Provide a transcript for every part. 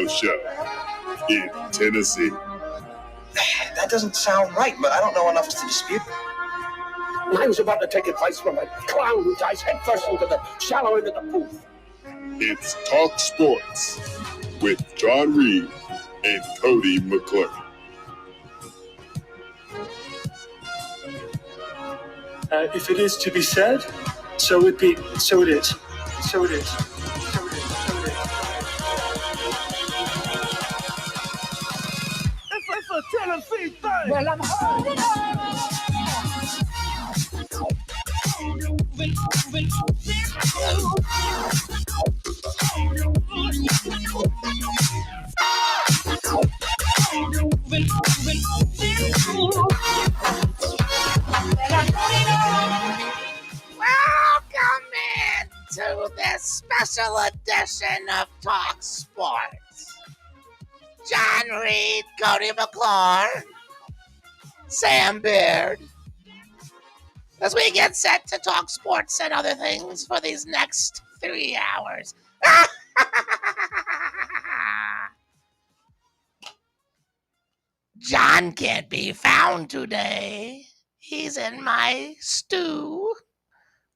show in Tennessee. That doesn't sound right, but I don't know enough to dispute. I was about to take advice from a clown who dives headfirst into the shallow end of the pool. It's Talk Sports with John Reed and Cody McClure. If it is to be said, so it be. So it is. So it is. So it is. So it is. It's a Tennessee thing. Well, I'm holding on. Welcome in to this special edition of Talk Sports. John Reed, Cody McClure, Sam Beard. As we get set to talk sports and other things for these next 3 hours. John can't be found today. He's in my stew.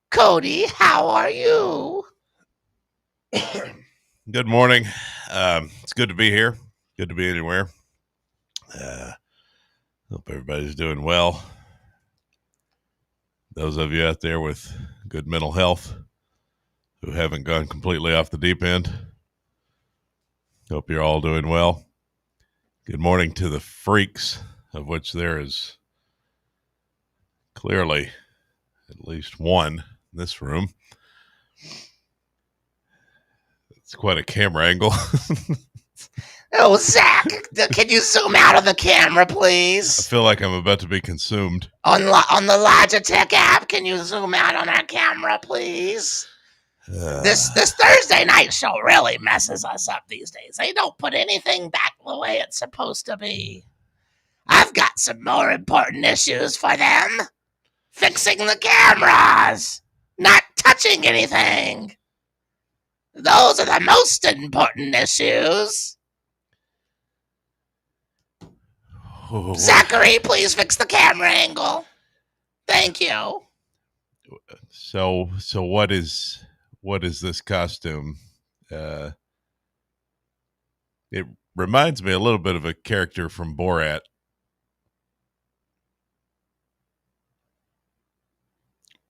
Cody, how are you? Good morning. It's good to be here. Good to be anywhere. Hope everybody's doing well. Those of you out there with good mental health who haven't gone completely off the deep end, hope you're all doing well. Good morning to the freaks, of which there is clearly at least one in this room. It's quite a camera angle. Oh, Zach, can you zoom out of the camera, please? I feel like I'm about to be consumed. On the Logitech app, can you zoom out on our camera, please? This Thursday night show really messes us up these days. They don't put anything back the way it's supposed to be. I've got some more important issues for them. Fixing the cameras, not touching anything. Those are the most important issues. Oh. Zachary, please fix the camera angle. Thank you. So what is this costume? It reminds me a little bit of a character from Borat.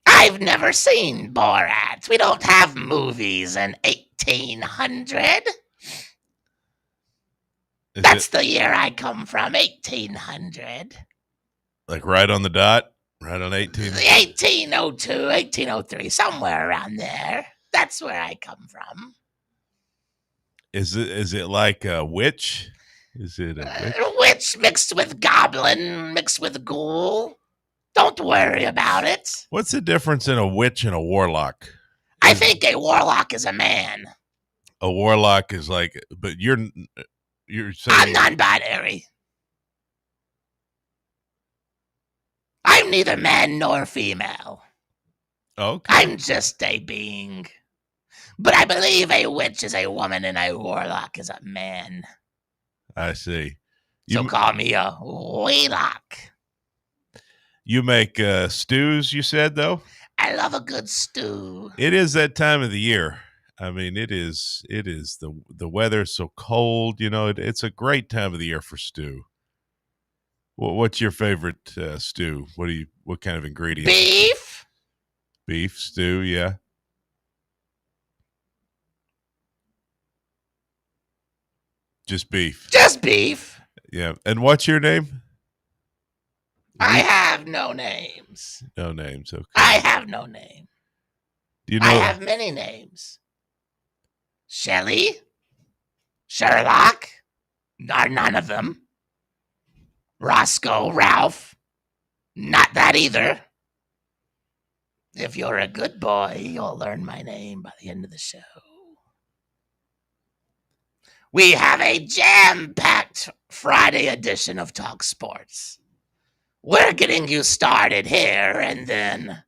I've never seen Borat. We don't have movies in 1800. That's the year I come from, 1800. Like right on the dot? Right on 1802, 1803, somewhere around there. That's where I come from. Is it like a witch? Is it a witch? Witch mixed with goblin, mixed with ghoul. Don't worry about it. What's the difference in a witch and a warlock? I think a warlock is a man. A warlock is like, but you're saying I'm non-binary. I'm neither man nor female. Okay. I'm just a being. But I believe a witch is a woman and a warlock is a man. I see. So call me a wheelock. You make stews, you said, though? I love a good stew. It is that time of the year. I mean, it is the weather's so cold, you know, it's a great time of the year for stew. What's your favorite stew? What kind of ingredients? Beef. Beef stew, yeah. Just beef. Just beef. Yeah. And what's your name? I have no names. No names, okay. I have no name. Do you know? I have many names. Shelley, Sherlock, are none of them. Roscoe, Ralph, not that either. If you're a good boy, you'll learn my name by the end of the show. We have a jam-packed Friday edition of Talk Sports. We're getting you started here, and then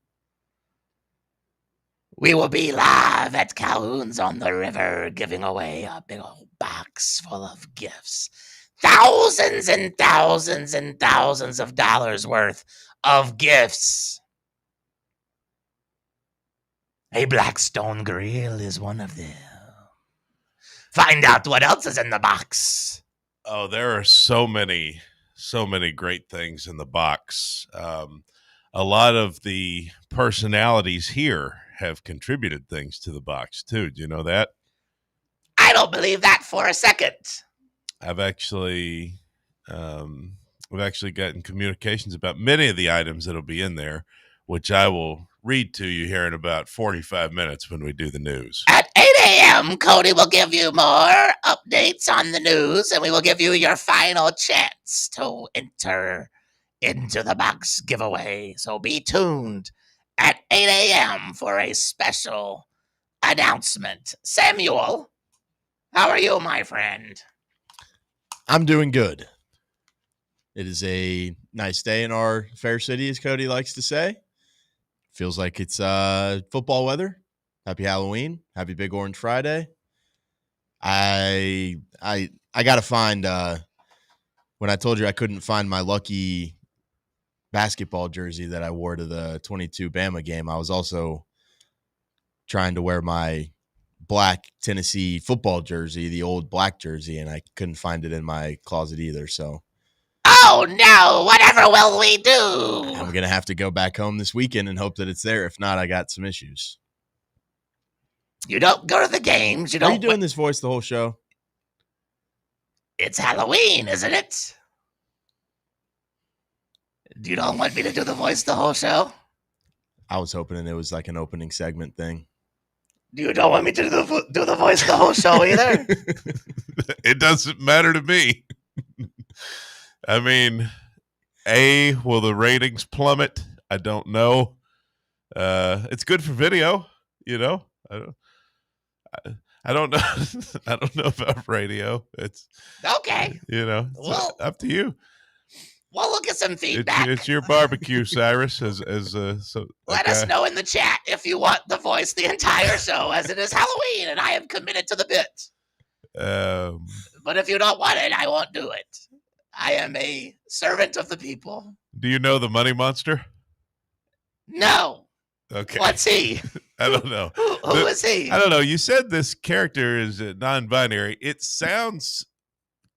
We will be live at Calhoun's on the River giving away a big old box full of gifts. Thousands and thousands and thousands of dollars worth of gifts. A Blackstone grill is one of them. Find out what else is in the box. Oh, there are so many great things in the box. A lot of the personalities here have contributed things to the box too. Do you know that? I don't believe that for a second. I've actually gotten communications about many of the items that'll be in there, which I will read to you here in about 45 minutes when we do the news. At 8 a.m., Cody will give you more updates on the news, and we will give you your final chance to enter into the box giveaway. So be tuned at 8 a.m. for a special announcement. Samuel, how are you, my friend? I'm doing good. It is a nice day in our fair city, as Cody likes to say. Feels like it's football weather. Happy Halloween. Happy Big Orange Friday. I got to find, when I told you I couldn't find my lucky basketball jersey that I wore to the 22 Bama game, I was also trying to wear my black Tennessee football jersey, the old black jersey, and I couldn't find it in my closet either. So, oh no, whatever will we do? I'm going to have to go back home this weekend and hope that it's there. If not, I got some issues. You don't go to the games. Are you doing this voice the whole show? It's Halloween, isn't it? You don't want me to do the voice the whole show? I was hoping it was like an opening segment thing. You don't want me to do the voice the whole show either? It doesn't matter to me. I mean, will the ratings plummet? I don't know. It's good for video, you know. I don't know. I don't know about radio. It's okay. You know, it's up to you. We'll look at some feedback. It's your barbecue, Cyrus. Let us know in the chat if you want the voice the entire show, as it is Halloween, and I am committed to the bit. But if you don't want it, I won't do it. I am a servant of the people. Do you know the Money Monster? No. Okay. What's he? I don't know. Who is he? I don't know. You said this character is non-binary. It sounds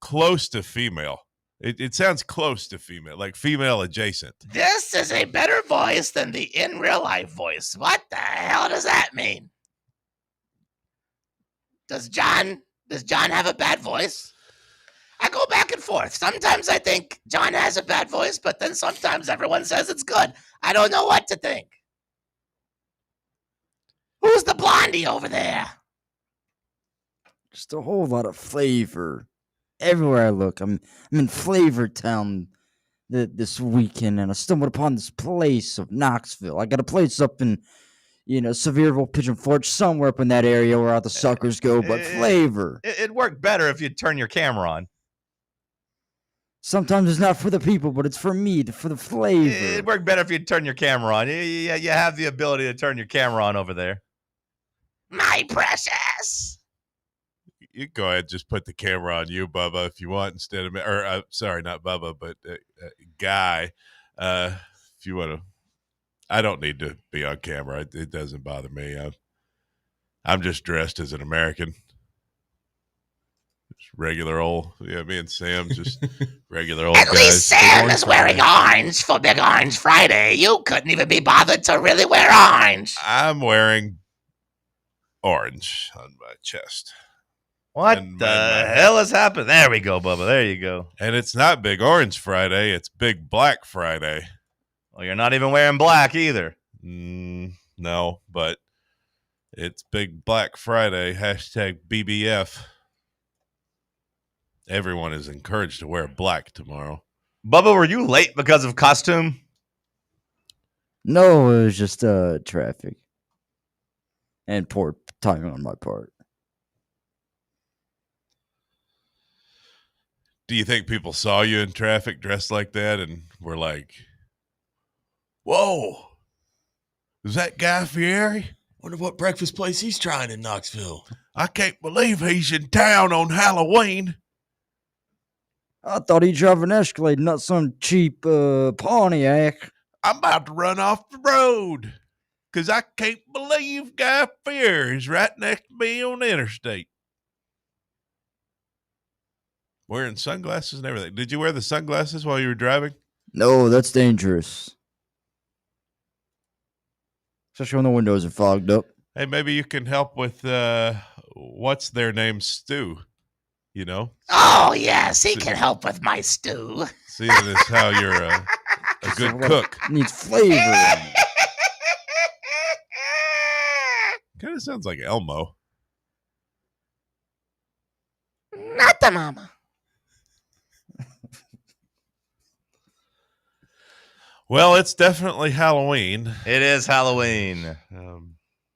close to female. It sounds close to female, like female adjacent. This is a better voice than the in real life voice. What the hell does that mean? Does John have a bad voice? I go back and forth. Sometimes I think John has a bad voice, but then sometimes everyone says it's good. I don't know what to think. Who's the blondie over there? Just a whole lot of flavor. Everywhere I look, I'm in Flavor Town this weekend, and I stumbled upon this place of Knoxville. I got a place up in, Sevierville, Pigeon Forge, somewhere up in that area where all the suckers go, but flavor. It'd work better if you turn your camera on. Sometimes it's not for the people, but it's for me, for the flavor. It'd work better if you turn your camera on. You have the ability to turn your camera on over there. My precious. You go ahead and just put the camera on you, Bubba, if you want, instead of me. Or, sorry, not Bubba, but Guy. If you want to. I don't need to be on camera. It doesn't bother me. I'm just dressed as an American. Just regular old, me and Sam, just regular old guys. At least Sam is wearing orange for Big Orange Friday. You couldn't even be bothered to really wear orange. I'm wearing orange on my chest. What the hell has happened? There we go, Bubba. There you go. And it's not Big Orange Friday. It's Big Black Friday. Well, you're not even wearing black either. No, but it's Big Black Friday. #BBF. Everyone is encouraged to wear black tomorrow. Bubba, were you late because of costume? No, it was just traffic. And poor timing on my part. Do you think people saw you in traffic dressed like that and were like, whoa, is that Guy Fieri? Wonder what breakfast place he's trying in Knoxville. I can't believe he's in town on Halloween. I thought he'd drive an Escalade, not some cheap Pontiac. I'm about to run off the road because I can't believe Guy Fieri is right next to me on the interstate. Wearing sunglasses and everything. Did you wear the sunglasses while you were driving? No, that's dangerous. Especially when the windows are fogged up. Hey, maybe you can help with what's their name, Stu. You know? Oh, yes, he can help with my stew. Seeing as how you're a good cook. Needs flavor. Kind of sounds like Elmo. Not the mama. Well, it's definitely Halloween. It is Halloween.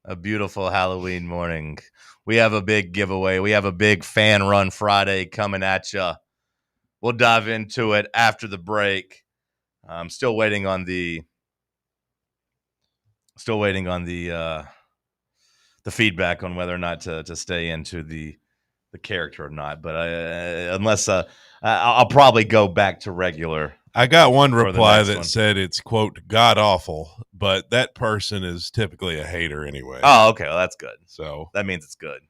A beautiful Halloween morning. We have a big giveaway. We have a big Fan Run Friday coming at you. We'll dive into it after the break. I'm still waiting on the feedback on whether or not to stay into the character or not. But unless I'll probably go back to regular. I got one For the reply next that one. said it's, quote, god awful, but that person is typically a hater anyway. Oh, okay. Well, that's good. So, That means it's good.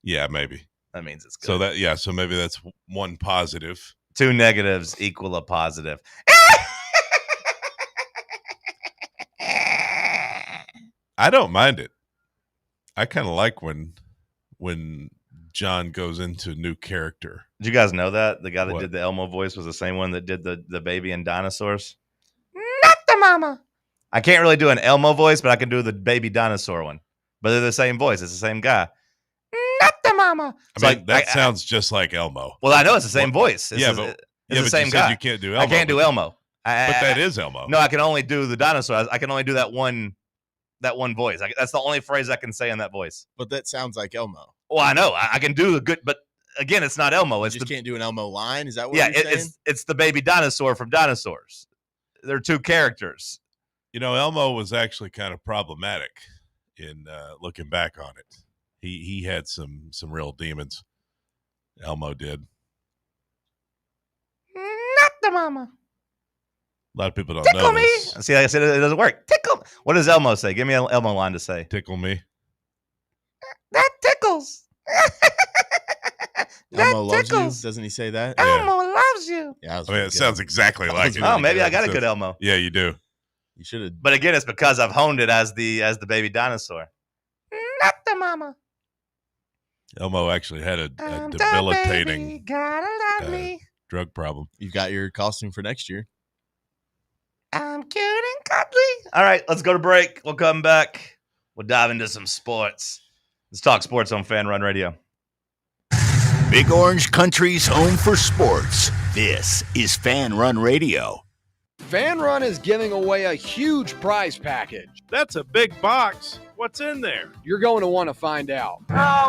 yeah, maybe. That means it's good. So maybe that's one positive. 2 negatives equal a positive. I don't mind it. I kind of like when John goes into new character. Did you guys know that the guy that What? did the Elmo voice was the same one that did the baby and dinosaurs? Not the mama. I can't really do an Elmo voice, but I can do the baby dinosaur one. But they're the same voice. It's the same guy. Not the mama. I mean, that sounds just like Elmo. Well, I know it's the same voice. It's but the same you guy. said you can't do Elmo. I can't do Elmo. But that is Elmo. No, I can only do the dinosaur. I can only do that one voice. That's the only phrase I can say in that voice. But that sounds like Elmo. Well, I know. I can do a good, but again, it's not Elmo. You It's just can't do an Elmo line? Is that what yeah, you're saying? it's the baby dinosaur from Dinosaurs. They're 2 characters. You know, Elmo was actually kind of problematic in looking back on it. He had some real demons. Elmo did. Not the mama. A lot of people don't Tickle know me. this. See, like I said, it doesn't work. Tickle. What does Elmo say? Give me an Elmo line to say. Tickle me. That tickles. Elmo loves tickles. you? Doesn't he say that? Elmo loves you. Yeah, I mean, it sounds exactly like it. Oh, maybe I got a good Elmo. Yeah, you do. You should have. But again, it's because I've honed it as the baby dinosaur. Not the mama. Elmo actually had a I'm the debilitating baby, gotta love me. drug problem. You've got your costume for next year. I'm cute and cuddly. All right, let's go to break. We'll come back. We'll dive into some sports. Let's talk sports on Fan Run Radio. Big Orange Country's home for sports. This is Fan Run Radio. Fan Run is giving away a huge prize package. That's a big box. What's in there? You're going to want to find out.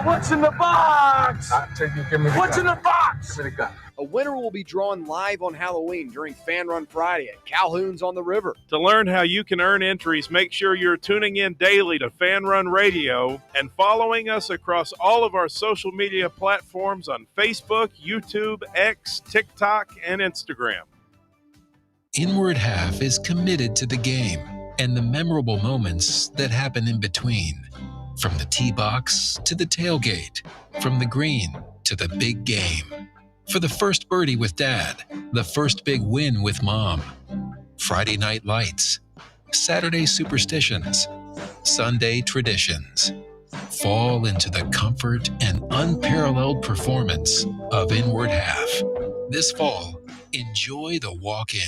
What's in the box? What's in the box? A winner will be drawn live on Halloween during Fan Run Friday at Calhoun's on the River. To learn how you can earn entries, make sure you're tuning in daily to Fan Run Radio and following us across all of our social media platforms on Facebook, YouTube, X, TikTok, and Instagram. Inward Half is committed to the game and the memorable moments that happen in between. From the tee box to the tailgate, from the green to the big game. For the first birdie with Dad, the first big win with Mom. Friday night lights, Saturday superstitions, Sunday traditions. Fall into the comfort and unparalleled performance of Inward Half. This fall, enjoy the walk-in.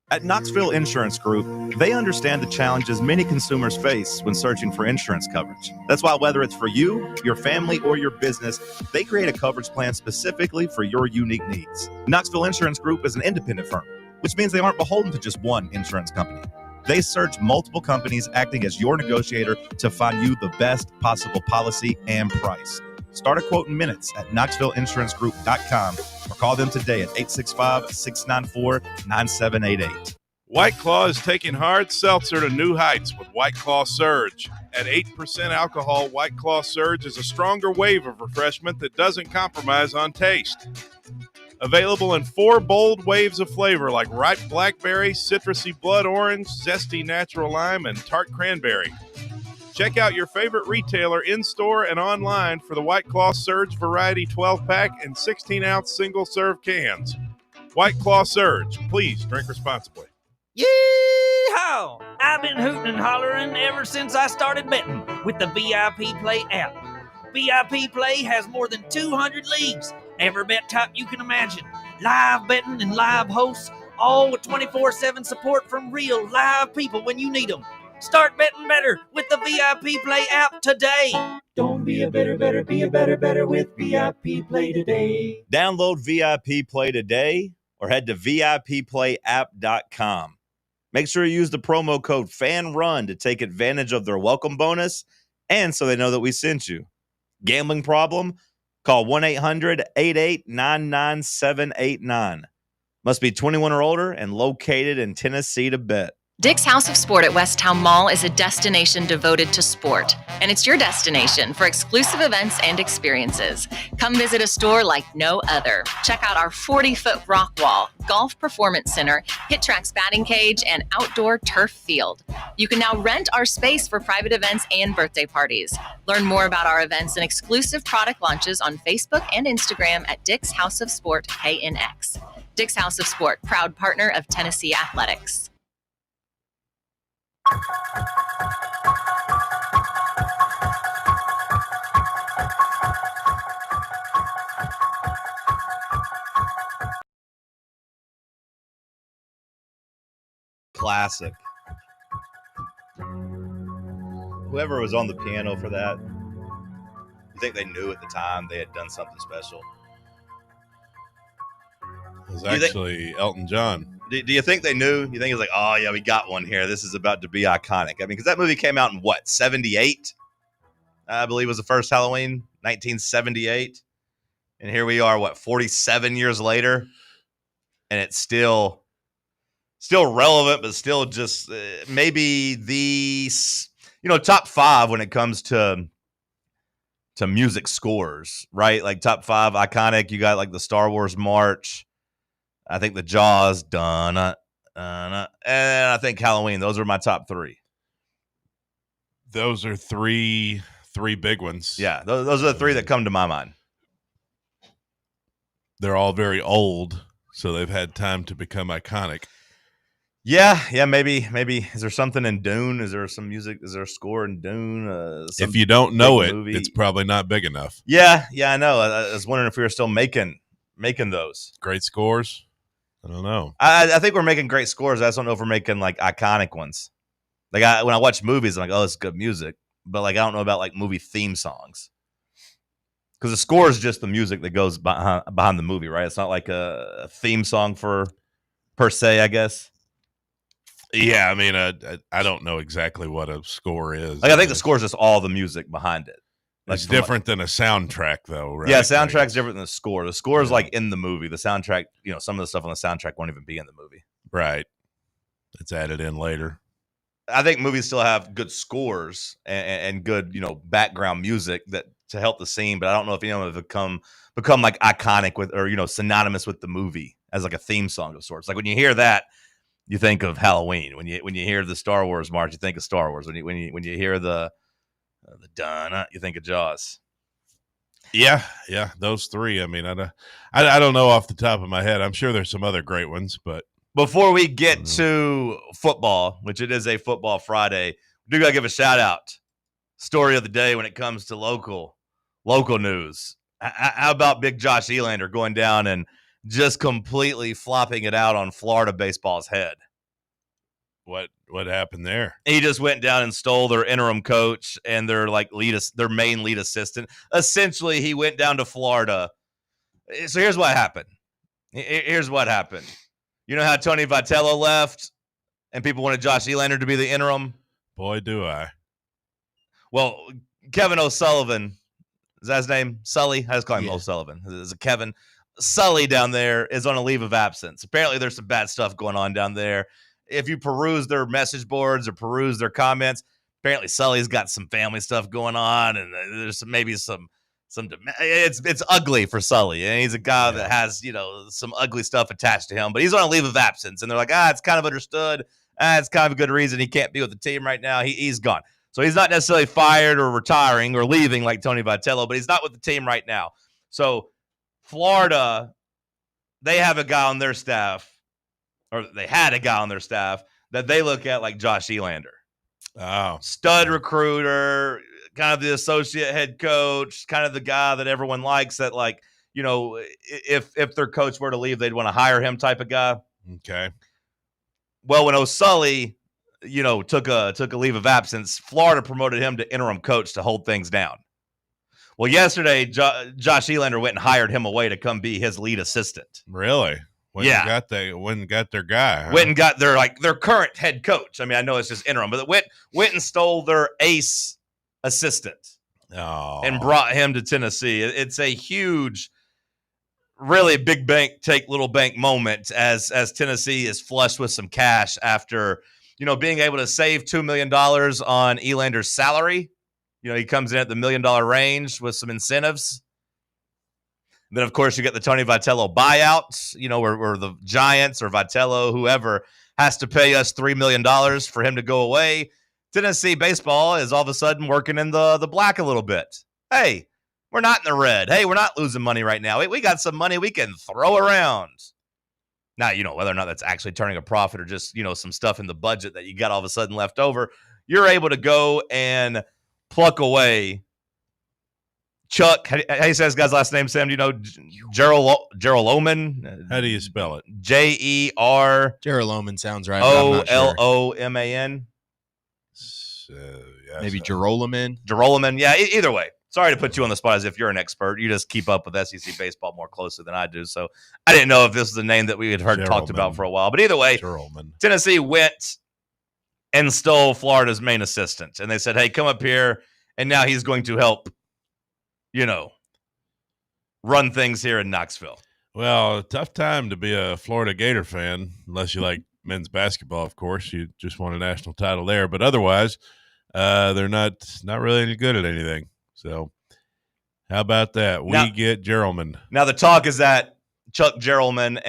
At Knoxville Insurance Group, they understand the challenges many consumers face when searching for insurance coverage. That's why whether it's for you, your family, or your business, they create a coverage plan specifically for your unique needs. Knoxville Insurance Group is an independent firm, which means they aren't beholden to just one insurance company. They search multiple companies acting as your negotiator to find you the best possible policy and price. Start a quote in minutes at KnoxvilleInsuranceGroup.com or call them today at 865-694-9788. White Claw is taking hard seltzer to new heights with White Claw Surge. At 8% alcohol, White Claw Surge is a stronger wave of refreshment that doesn't compromise on taste. Available in 4 bold waves of flavor like ripe blackberry, citrusy blood orange, zesty natural lime, and tart cranberry. Check out your favorite retailer in-store and online for the White Claw Surge Variety 12-pack and 16-ounce single-serve cans. White Claw Surge. Please drink responsibly. Yee-haw! I've been hooting and hollering ever since I started betting with the VIP Play app. VIP Play has more than 200 leagues, every bet type you can imagine, live betting and live hosts, all with 24/7 support from real live people when you need them. Start betting better with the VIP Play app today. Don't be a better, be a better with VIP Play today. Download VIP Play today or head to VIPPlayApp.com. Make sure you use the promo code FANRUN to take advantage of their welcome bonus and so they know that we sent you. Gambling problem? Call 1-800-8899-789. Must be 21 or older and located in Tennessee to bet. Dick's House of Sport at Westtown Mall is a destination devoted to sport, and it's your destination for exclusive events and experiences. Come visit a store like no other. Check out our 40-foot rock wall, golf performance center, Hit Track's batting cage, and outdoor turf field. You can now rent our space for private events and birthday parties. Learn more about our events and exclusive product launches on Facebook and Instagram at Dick's House of Sport KNX. Dick's House of Sport, proud partner of Tennessee Athletics. Classic. Whoever was on the piano for that, you think they knew at the time they had done something special? It was actually Elton John. Do you think they knew? You think it's like, oh, yeah, we got one here. This is about to be iconic. I mean, because that movie came out in what, 78? I believe was the first Halloween, 1978. And here we are, what, 47 years later? And it's still relevant, but still just maybe the, top 5 when it comes to music scores, right? Like top 5 iconic. You got like the Star Wars March. I think the Jaws, and I think Halloween. Those are my top 3. Those are three big ones. Yeah, those are the 3 that come to my mind. They're all very old, so they've had time to become iconic. Yeah, maybe. Is there something in Dune? Is there some music? Is there a score in Dune? If you don't know it, movie? It's probably not big enough. Yeah, I know. I was wondering if we were still making those. Great scores? I don't know. I think we're making great scores. I just don't know if we're making like iconic ones. Like when I watch movies, I'm like, oh, it's good music. But like I don't know about like movie theme songs. Because the score is just the music that goes behind the movie, right? It's not like a theme song per se, I guess. Yeah, I mean, I don't know exactly what a score is. Like I think the score is just all the music behind it. Like it's different than a soundtrack, though, right? Yeah, soundtrack's different than the score. The score is like in the movie. The soundtrack, some of the stuff on the soundtrack won't even be in the movie. Right. It's added in later. I think movies still have good scores and good, background music that to help the scene, but I don't know if have become like iconic with or synonymous with the movie as like a theme song of sorts. Like when you hear that, you think of Halloween. When you hear the Star Wars March, you think of Star Wars. When you hear the dun, you think of Jaws. Yeah, those 3. I mean, I don't know off the top of my head. I'm sure there's some other great ones, but before we get to football, which it is a Football Friday, we do gotta give a shout out. Story of the day when it comes to local news. How about Big Josh Elander going down and just completely flopping it out on Florida baseball's head? What happened there? He just went down and stole their interim coach and their main lead assistant. Essentially, he went down to Florida. So here's what happened. You know how Tony Vitello left and people wanted Josh Elander to be the interim? Boy, do I. Well, Kevin O'Sullivan, is that his name? Sully? I just call him O'Sullivan. Is it Kevin? Sully down there is on a leave of absence. Apparently, there's some bad stuff going on down there. If you peruse their message boards or peruse their comments, Apparently, Sully's got some family stuff going on, and there's maybe some. It's ugly for Sully, and he's a guy that has some ugly stuff attached to him. But he's on a leave of absence, and they're like, it's kind of understood. It's kind of a good reason he can't be with the team right now. He's gone, so he's not necessarily fired or retiring or leaving like Tony Vitello, but he's not with the team right now. So Florida, they have a guy on their staff, or they had a guy on their staff that they look at like Josh Elander. Oh, stud recruiter, kind of the associate head coach, kind of the guy that everyone likes that, like, if their coach were to leave, they'd want to hire him type of guy. Okay. Well, when O'Sully, took a leave of absence, Florida promoted him to interim coach to hold things down. Well, yesterday, Josh Elander went and hired him away to come be his lead assistant. Really? Went and got their guy. Huh? Went and got their current head coach. I mean, I know it's just interim, but went and stole their ace assistant and brought him to Tennessee. It's a huge, really big bank take little bank moment as Tennessee is flush with some cash after being able to save $2 million on Elander's salary. He comes in at the $1 million range with some incentives. Then, of course, you get the Tony Vitello buyout, where the Giants or Vitello, whoever, has to pay us $3 million for him to go away. Tennessee baseball is all of a sudden working in the black a little bit. Hey, we're not in the red. Hey, we're not losing money right now. We got some money we can throw around. Now, whether or not that's actually turning a profit or just, some stuff in the budget that you got all of a sudden left over, you're able to go and pluck away Chuck, how do you say this guy's last name, Sam? Do you know Geroloman? How do you spell it? J-E-R. Geroloman sounds right. O-L-O-M-A-N. Maybe Geroloman. Geroloman. Yeah, either way. Sorry to put you on the spot as if you're an expert. You just keep up with SEC baseball more closely than I do. So I didn't know if this was a name that we had heard talked about for a while. But either way, Tennessee went and stole Florida's main assistant. And they said, hey, come up here. And now he's going to help run things here in Knoxville. Well, a tough time to be a Florida Gator fan, unless you like men's basketball, of course. You just won a national title there. But otherwise, they're not really any good at anything. So how about that? We get Gerolman. Now, the talk is that Chuck Gerolman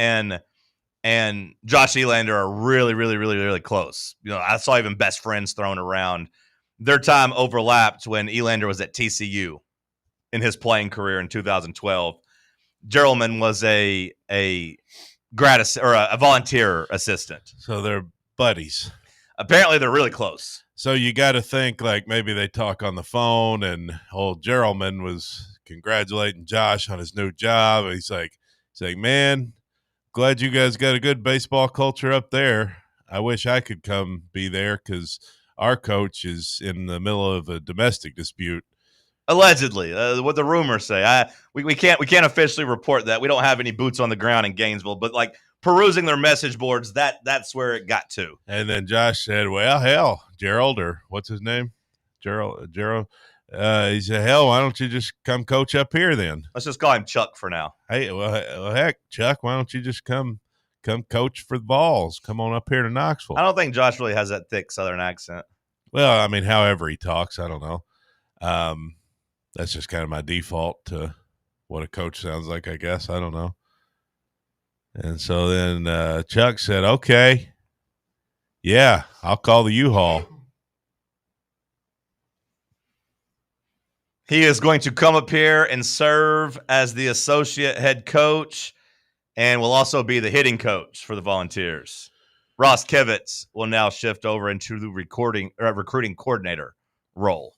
and Josh Elander are really, really, really, really close. I saw even best friends thrown around. Their time overlapped when Elander was at TCU in his playing career in 2012. Gerolman was a gratis or a volunteer assistant. So they're buddies. Apparently they're really close. So you got to think like maybe they talk on the phone and old Gerolman was congratulating Josh on his new job. He's like, man, glad you guys got a good baseball culture up there. I wish I could come be there because our coach is in the middle of a domestic dispute. Allegedly, what the rumors say. We can't officially report that. We don't have any boots on the ground in Gainesville, but like perusing their message boards, that's where it got to. And then Josh said, well, hell, Gerald, or what's his name? Gerald. He said, hell, why don't you just come coach up here then? Let's just call him Chuck for now. Hey, well heck, Chuck, why don't you just come coach for the Vols? Come on up here to Knoxville. I don't think Josh really has that thick Southern accent. Well, I mean, however he talks, I don't know. That's just kind of my default to what a coach sounds like, I guess. I don't know. And so then Chuck said, okay, yeah, I'll call the U-Haul. He is going to come up here and serve as the associate head coach and will also be the hitting coach for the Volunteers. Ross Kivitz will now shift over into the recruiting coordinator role.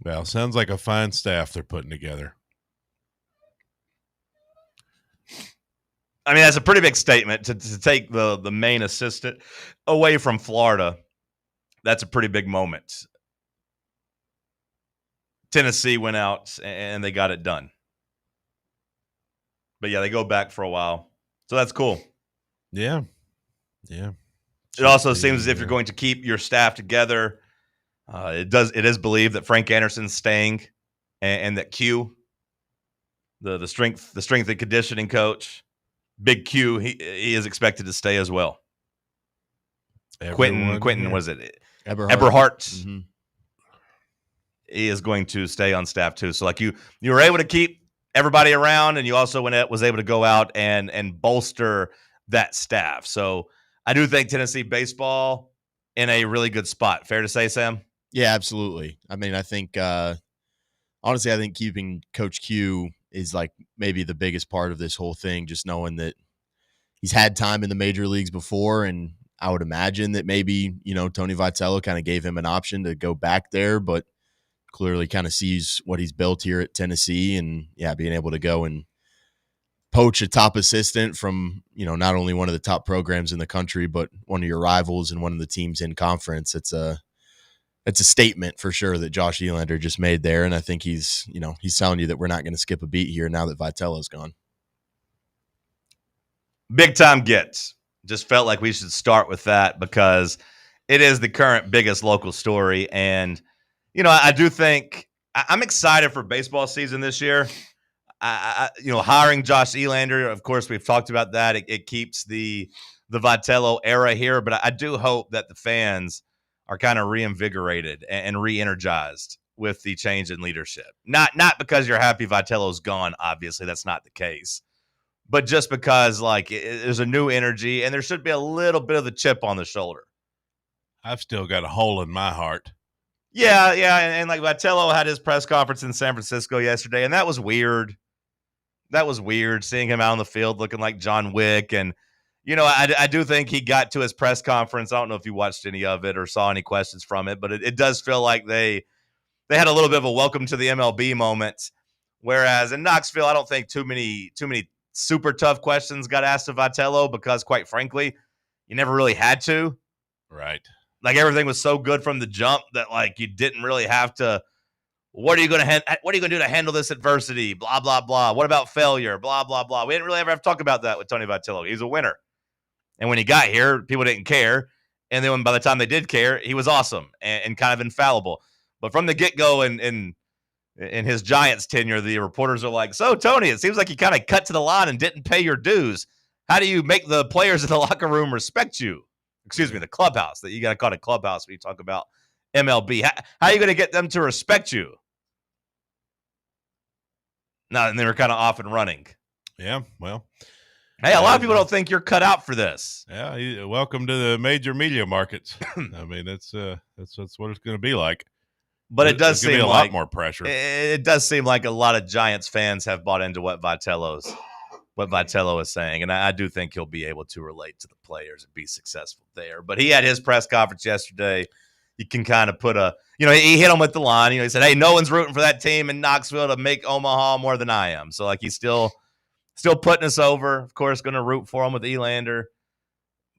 Well, sounds like a fine staff they're putting together. I mean, that's a pretty big statement to take the main assistant away from Florida. That's a pretty big moment. Tennessee went out and they got it done. But yeah, they go back for a while. So that's cool. Yeah. Yeah. It also seems as if you're going to keep your staff together. It is believed that Frank Anderson's staying and that Q, the strength and conditioning coach, Big Q, he is expected to stay as well. Quentin, was it? Eberhardt. Mm-hmm. He is going to stay on staff too. So like you were able to keep everybody around, and you also was able to go out and bolster that staff. So I do think Tennessee baseball in a really good spot. Fair to say, Sam? Yeah, absolutely. I mean, I think honestly, I think keeping Coach Q is like maybe the biggest part of this whole thing. Just knowing that he's had time in the major leagues before, and I would imagine that maybe, Tony Vitello kind of gave him an option to go back there, but clearly kind of sees what he's built here at Tennessee, and being able to go and poach a top assistant from, not only one of the top programs in the country, but one of your rivals and one of the teams in conference. It's a statement for sure that Josh Elander just made there. And I think he's telling you that we're not going to skip a beat here now that Vitello's gone. Big time gets. Just felt like we should start with that because it is the current biggest local story. And, I do think I'm excited for baseball season this year. Hiring Josh Elander, of course, we've talked about that. It keeps the Vitello era here, but I do hope that the fans are kind of reinvigorated and re-energized with the change in leadership. Not because you're happy Vitello's gone, obviously, that's not the case. But just because, there's a new energy, and there should be a little bit of the chip on the shoulder. I've still got a hole in my heart. Yeah, and Vitello had his press conference in San Francisco yesterday, and that was weird. That was weird, seeing him out on the field looking like John Wick. And, I do think he got to his press conference. I don't know if you watched any of it or saw any questions from it, but it does feel like they had a little bit of a welcome to the MLB moment. Whereas in Knoxville, I don't think too many super tough questions got asked of Vitello because, quite frankly, you never really had to. Right. Everything was so good from the jump that you didn't really have to. What are you going to do to handle this adversity? Blah blah blah. What about failure? Blah blah blah. We didn't really ever have to talk about that with Tony Vitello. He's a winner, and when he got here, people didn't care. And then by the time they did care, he was awesome and kind of infallible. But from the get go, in his Giants tenure, the reporters are like, "So Tony, it seems like you kind of cut to the line and didn't pay your dues. How do you make the players in the locker room respect you?" Excuse me, the clubhouse. That you got to call it a clubhouse when you talk about MLB. How are you going to get them to respect you? No, and they were kind of off and running. Yeah, well. Hey, a lot of people don't think you're cut out for this. Yeah, welcome to the major media markets. I mean, that's what it's going to be like. But it does seem a like lot more pressure. It does seem like a lot of Giants fans have bought into what Vitello is saying, and I do think he'll be able to relate to the players and be successful there. But he had his press conference yesterday. You can kind of put he hit him with the line. He said, "Hey, no one's rooting for that team in Knoxville to make Omaha more than I am." So he's still putting us over. Of course, going to root for him with Elander.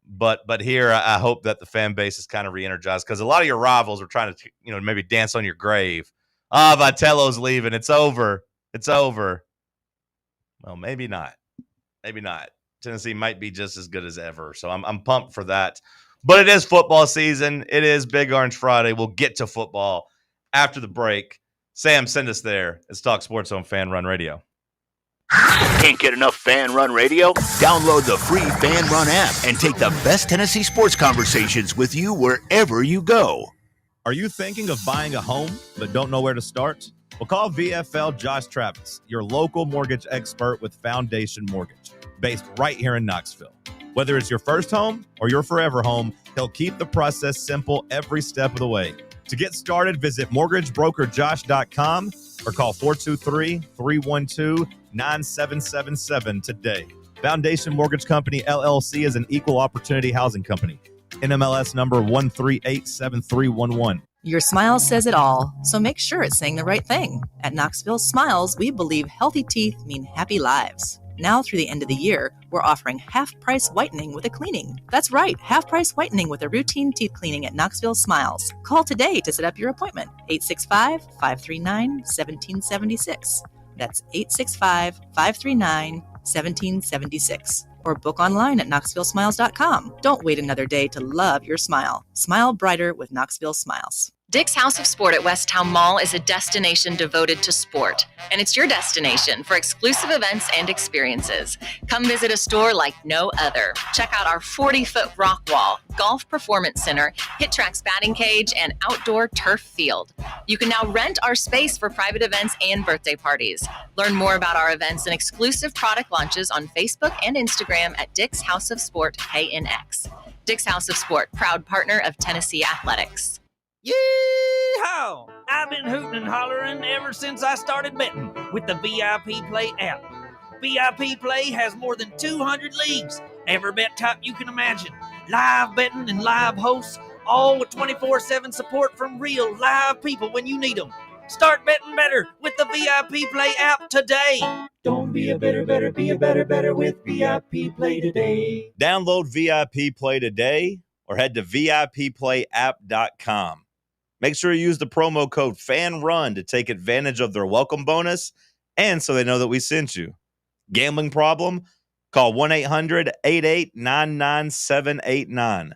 But here, I hope that the fan base is kind of re-energized because a lot of your rivals are trying to, maybe dance on your grave. Vitello's leaving. It's over. It's over. Well, maybe not. Maybe not. Tennessee might be just as good as ever. So I'm pumped for that. But it is football season. It is Big Orange Friday. We'll get to football after the break. Sam, send us there. It's Talk Sports on Fan Run Radio. Can't get enough Fan Run Radio? Download the free Fan Run app and take the best Tennessee sports conversations with you wherever you go. Are you thinking of buying a home but don't know where to start? Well, call VFL Josh Travis, your local mortgage expert with Foundation Mortgage, based right here in Knoxville. Whether it's your first home or your forever home, he'll keep the process simple every step of the way. To get started, visit mortgagebrokerjosh.com or call 423-312-9777 today. Foundation Mortgage Company, LLC is an equal opportunity housing company. NMLS number 1387311. Your smile says it all, so make sure it's saying the right thing. At Knoxville Smiles, we believe healthy teeth mean happy lives. Now through the end of the year, we're offering half-price whitening with a cleaning. That's right, half-price whitening with a routine teeth cleaning at Knoxville Smiles. Call today to set up your appointment. 865-539-1776. That's 865-539-1776. Or book online at knoxvillesmiles.com. Don't wait another day to love your smile. Smile brighter with Knoxville Smiles. Dick's House of Sport at West Town Mall is a destination devoted to sport, and it's your destination for exclusive events and experiences. Come visit a store like no other. Check out our 40-foot rock wall, golf performance center, hit tracks batting cage, and outdoor turf field. You can now rent our space for private events and birthday parties. Learn more about our events and exclusive product launches on Facebook and Instagram at Dick's House of Sport KNX. Dick's House of Sport, proud partner of Tennessee Athletics. Yeehaw! I've been hooting and hollering ever since I started betting with the VIP Play app. VIP Play has more than 200 leagues, every bet type you can imagine, live betting and live hosts, all with 24/7 support from real live people when you need them. Start betting better with the VIP Play app today. Don't be a better, be a better with VIP Play today. Download VIP Play today or head to VIPPlayApp.com. Make sure you use the promo code FANRUN to take advantage of their welcome bonus and so they know that we sent you. Gambling problem? Call 1-800-8899-789.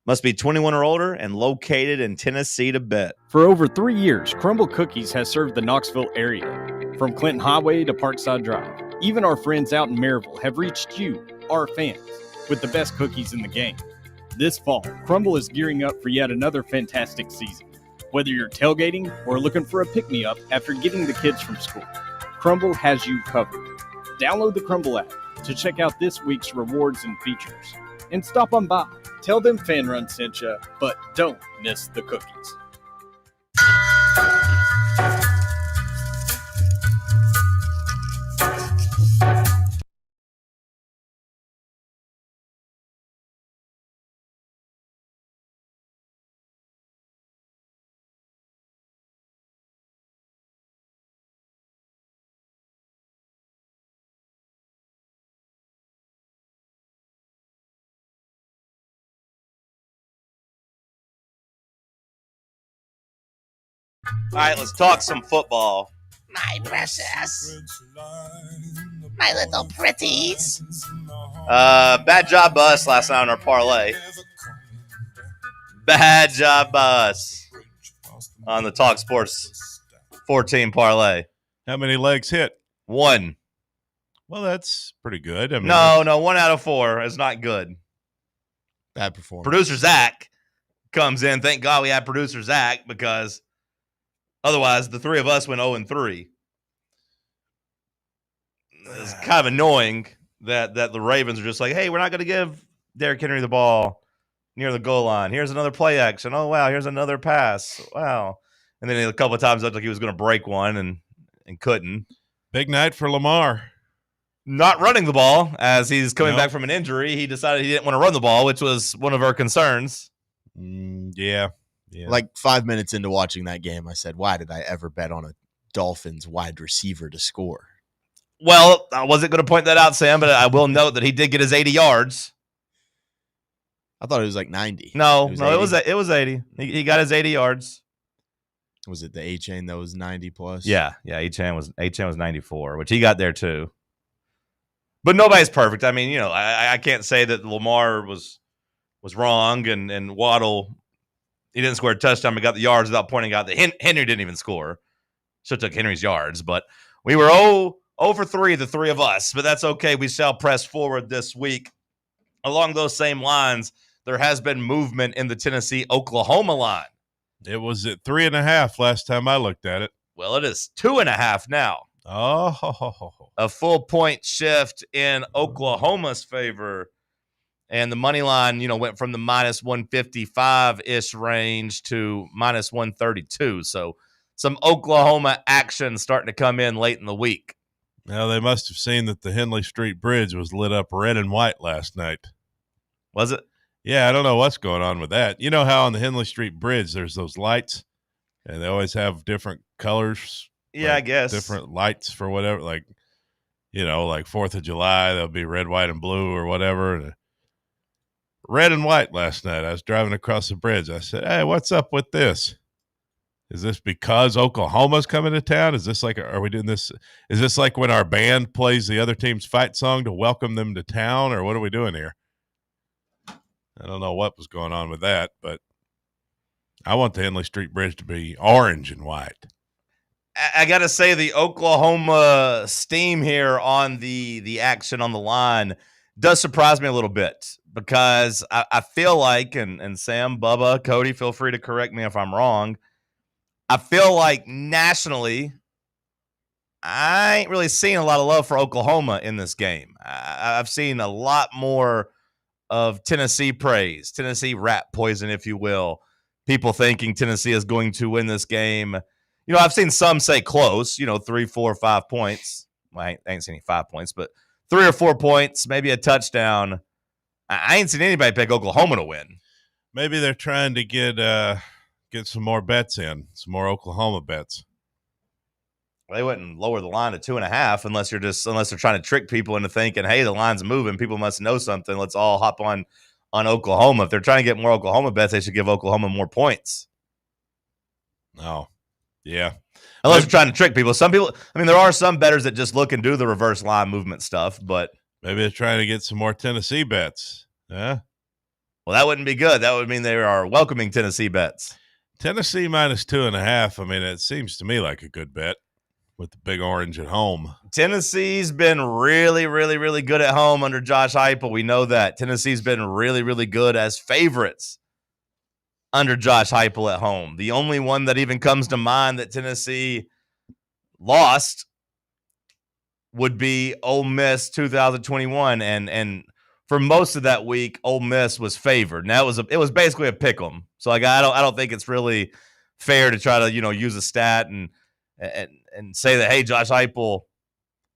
Must be 21 or older and located in Tennessee to bet. For over 3 years, Crumble Cookies has served the Knoxville area. From Clinton Highway to Parkside Drive, even our friends out in Maryville have reached you, our fans, with the best cookies in the game. This fall, Crumble is gearing up for yet another fantastic season. Whether you're tailgating or looking for a pick-me-up after getting the kids from school, Crumble has you covered. Download the Crumble app to check out this week's rewards and features. And stop on by. Tell them Fan Run sent you, but don't miss the cookies. All right, let's talk some football. My precious. My little pretties. Bad job by us last night on our parlay. Bad job by us on the TalkSports 14 parlay. How many legs hit? 1. Well, that's pretty good. I mean, No, 1 out of 4 is not good. Bad performance. Producer Zach comes in. Thank God we had producer Zach, because otherwise the three of us went 0-3. It's kind of annoying that the Ravens are just like, hey, we're not going to give Derrick Henry the ball near the goal line. Here's another play action. Oh, wow, here's another pass. Wow. And then a couple of times it looked like he was going to break one and couldn't. Big night for Lamar. Not running the ball as he's coming back from an injury. He decided he didn't want to run the ball, which was one of our concerns. Yeah. Like 5 minutes into watching that game, I said, why did I ever bet on a Dolphins wide receiver to score? Well, I wasn't going to point that out, Sam, but I will note that he did get his 80 yards. I thought it was like 90. No, it was 80. He got his 80 yards. Was it the A-Chain that was 90 plus? Yeah, A-Chain was 94, which he got there too. But nobody's perfect. I mean, I can't say that Lamar was wrong and Waddle, he didn't score a touchdown but got the yards without pointing out that Henry didn't even score. So took Henry's yards, but we were 0-3, the three of us, but that's okay. We shall press forward this week. Along those same lines, there has been movement in the Tennessee-Oklahoma line. It was at 3.5 last time I looked at it. Well, it is 2.5 now. Oh, a full point shift in Oklahoma's favor. And the money line, went from the minus 155-ish range to minus 132. So some Oklahoma action starting to come in late in the week. Now, they must have seen that the Henley Street Bridge was lit up red and white last night. Was it? Yeah, I don't know what's going on with that. You know how on the Henley Street Bridge there's those lights, and they always have different colors? Yeah, I guess. Different lights for whatever, like 4th of July, there'll be red, white, and blue or whatever. And red and white last night. I was driving across the bridge. I said, hey, what's up with this? Is this because Oklahoma's coming to town? Is this like, are we doing this? Is this like when our band plays the other team's fight song to welcome them to town, or what are we doing here? I don't know what was going on with that, but I want the Henley Street Bridge to be orange and white. I got to say the Oklahoma steam here on the action on the line does surprise me a little bit because I feel like, and Sam, Bubba, Cody, feel free to correct me if I'm wrong. I feel like nationally, I ain't really seeing a lot of love for Oklahoma in this game. I've seen a lot more of Tennessee praise, Tennessee rat poison, if you will. People thinking Tennessee is going to win this game. You know, I've seen some say close, 3, 4, 5 points. Well, I ain't seen any 5 points, but 3 or 4 points, maybe a touchdown. I ain't seen anybody pick Oklahoma to win. Maybe they're trying to get some more bets in, some more Oklahoma bets. They wouldn't lower the line to 2.5 unless they're trying to trick people into thinking, hey, the line's moving. People must know something. Let's all hop on Oklahoma. If they're trying to get more Oklahoma bets, they should give Oklahoma more points. Oh, yeah. Unless they're trying to trick people. Some people, there are some bettors that just look and do the reverse line movement stuff, but maybe they're trying to get some more Tennessee bets. Yeah. Well, that wouldn't be good. That would mean they are welcoming Tennessee bets. Tennessee minus 2.5. It seems to me like a good bet with the Big Orange at home. Tennessee's been really, really, really good at home under Josh Heupel. We know that. Tennessee's been really, really good as favorites under Josh Heupel at home. The only one that even comes to mind that Tennessee lost would be Ole Miss 2021, and for most of that week, Ole Miss was favored. Now it was basically a pick 'em. So I don't think it's really fair to try to use a stat and say that, hey, Josh Heupel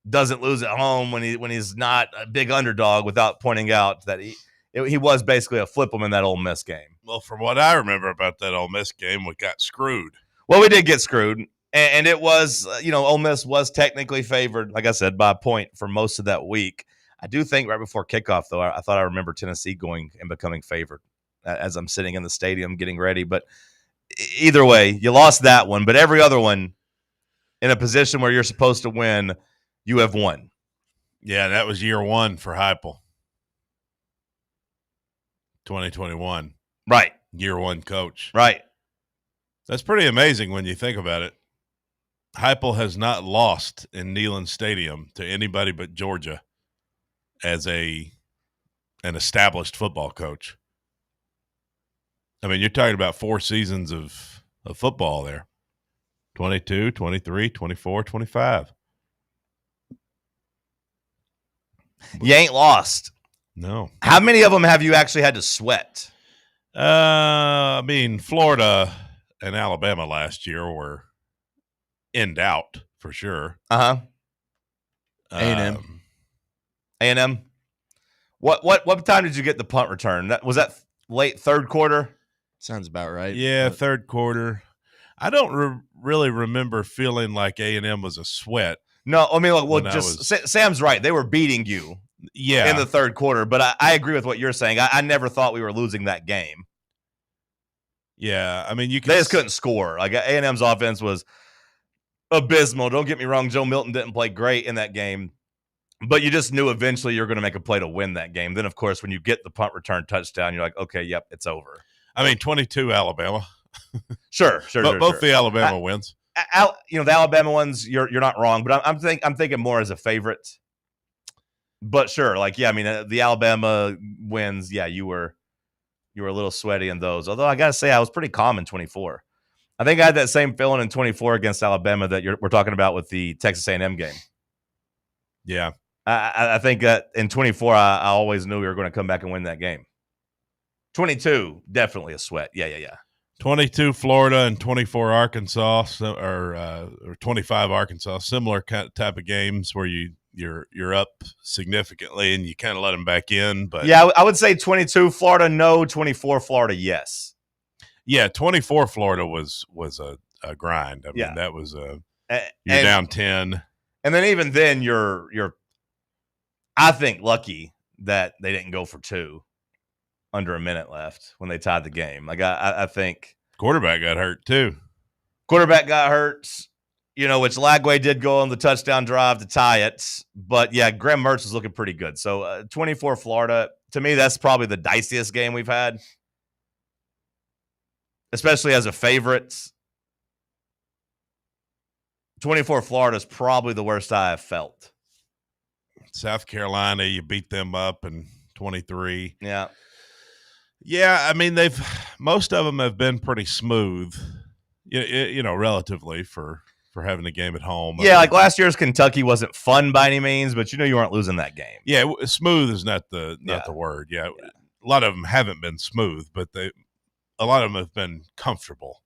doesn't lose at home when he's not a big underdog without pointing out that he was basically a flip 'em in that Ole Miss game. Well, from what I remember about that Ole Miss game, we got screwed. Well, we did get screwed, and it was, Ole Miss was technically favored, like I said, by a point for most of that week. I do think right before kickoff, though, I thought I remember Tennessee going and becoming favored as I'm sitting in the stadium getting ready. But either way, you lost that one, but every other one in a position where you're supposed to win, you have won. Yeah, that was year one for Heupel. 2021. Right. Year one coach. Right. That's pretty amazing when you think about it. Heupel has not lost in Neyland Stadium to anybody but Georgia as an established football coach. You're talking about 4 seasons of football there. 22, 23, 24, 25. You ain't lost. No. How many of them have you actually had to sweat? Florida and Alabama last year were in doubt for sure. A&M. A&M. What time did you get the punt return? Was that late third quarter? Sounds about right. Yeah, third quarter. I don't really remember feeling like A&M was a sweat. No, Sam's right. They were beating you. Yeah. In the third quarter, but I agree with what you're saying. I never thought we were losing that game. Yeah, they just couldn't score. Like A&M's offense was abysmal. Don't get me wrong. Joe Milton didn't play great in that game, but you just knew eventually you're going to make a play to win that game. Then, of course, when you get the punt return touchdown, you're like, okay, yep, it's over. 22 Alabama. Sure. Both the Alabama wins. The Alabama ones, you're not wrong, but I'm thinking more as a favorite. But sure, the Alabama wins. Yeah, you were a little sweaty in those. Although I gotta say, I was pretty calm in 24. I think I had that same feeling in 24 against Alabama that we're talking about with the Texas A&M game. Yeah, I think that in 24, I always knew we were going to come back and win that game. 22, definitely a sweat. Yeah. 22 Florida and 24 Arkansas, or 25 Arkansas. Similar type of games where you're up significantly and you kind of let them back in. But yeah, I would say 22 Florida, no. 24 Florida, yes. Yeah, 24 Florida was a grind. That was you're down 10, and then even then you're I think lucky that they didn't go for 2 under a minute left when they tied the game. Like I think quarterback got hurt too. Quarterback got hurt. Which Lagway did go on the touchdown drive to tie it. But, yeah, Graham Mertz was looking pretty good. So, 24 Florida, to me, that's probably the diciest game we've had. especially as a favorite. 24 Florida is probably the worst I have felt. South Carolina, you beat them up in 23. Yeah. Yeah, I mean, most of them have been pretty smooth, relatively for having a game at home. Yeah, like last year's Kentucky wasn't fun by any means, but you weren't losing that game. Yeah, smooth is not the word. Yeah, a lot of them haven't been smooth, but a lot of them have been comfortable.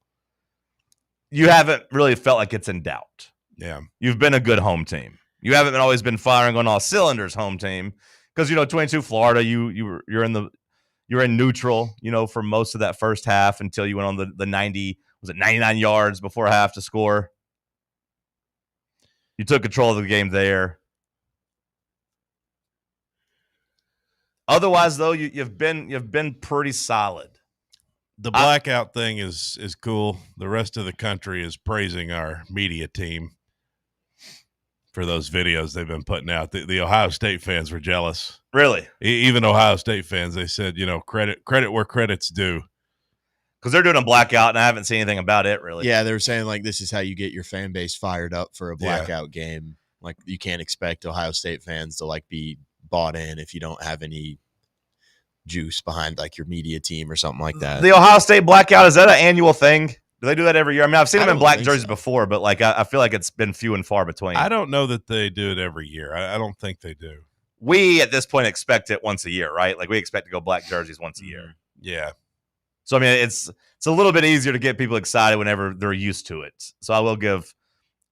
You haven't really felt like it's in doubt. Yeah. You've been a good home team. You haven't always been firing on all cylinders home team because 22 Florida, you're in neutral, for most of that first half until you went on the 99 yards before half to score. You took control of the game there. Otherwise, though, you've been pretty solid. The blackout thing is cool. The rest of the country is praising our media team for those videos they've been putting out. The Ohio State fans were jealous. Really? Even Ohio State fans, they said, credit where credit's due. Because they're doing a blackout, and I haven't seen anything about it, really. Yeah, they were saying, like, this is how you get your fan base fired up for a blackout game. Like, you can't expect Ohio State fans to, like, be bought in if you don't have any juice behind, like, your media team or something like that. The Ohio State blackout, is that an annual thing? Do they do that every year? I mean, I've seen them in black jerseys before, but, like, I feel like it's been few and far between. I don't know that they do it every year. I don't think they do. We, at this point, expect it once a year, right? Like, we expect to go black jerseys once a year. Yeah. So, I mean, it's a little bit easier to get people excited whenever they're used to it. So I will give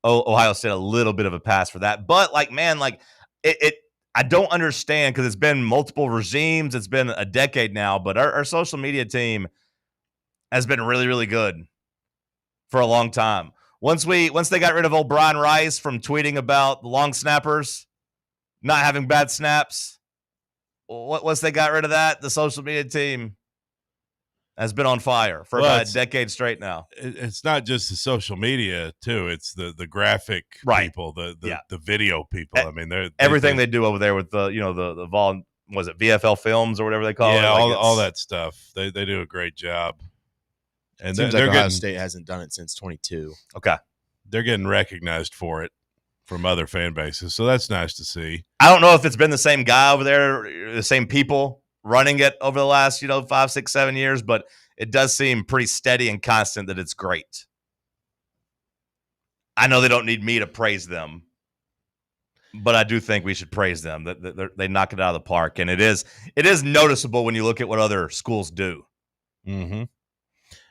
Ohio State a little bit of a pass for that. But, like, man, like, I don't understand because it's been multiple regimes. It's been a decade now. But our social media team has been really, really good for a long time. Once they got rid of old Brian Rice from tweeting about the long snappers not having bad snaps, once they got rid of that, the social media team has been on fire for about a decade straight now. It's not just the social media too; it's the graphic people, the video people. I mean, everything they do over there with the Vol, was it VFL Films or whatever they call it? Yeah, all that stuff. They do a great job. And seems like Ohio State hasn't done it since 22. Okay, they're getting recognized for it from other fan bases, so that's nice to see. I don't know if it's been the same guy over there, the same people running it over the last 5, 6, 7 years, but it does seem pretty steady and constant that it's great. I know they don't need me to praise them, but I do think we should praise them. That they knock it out of the park, and it is noticeable when you look at what other schools do. Mm-hmm.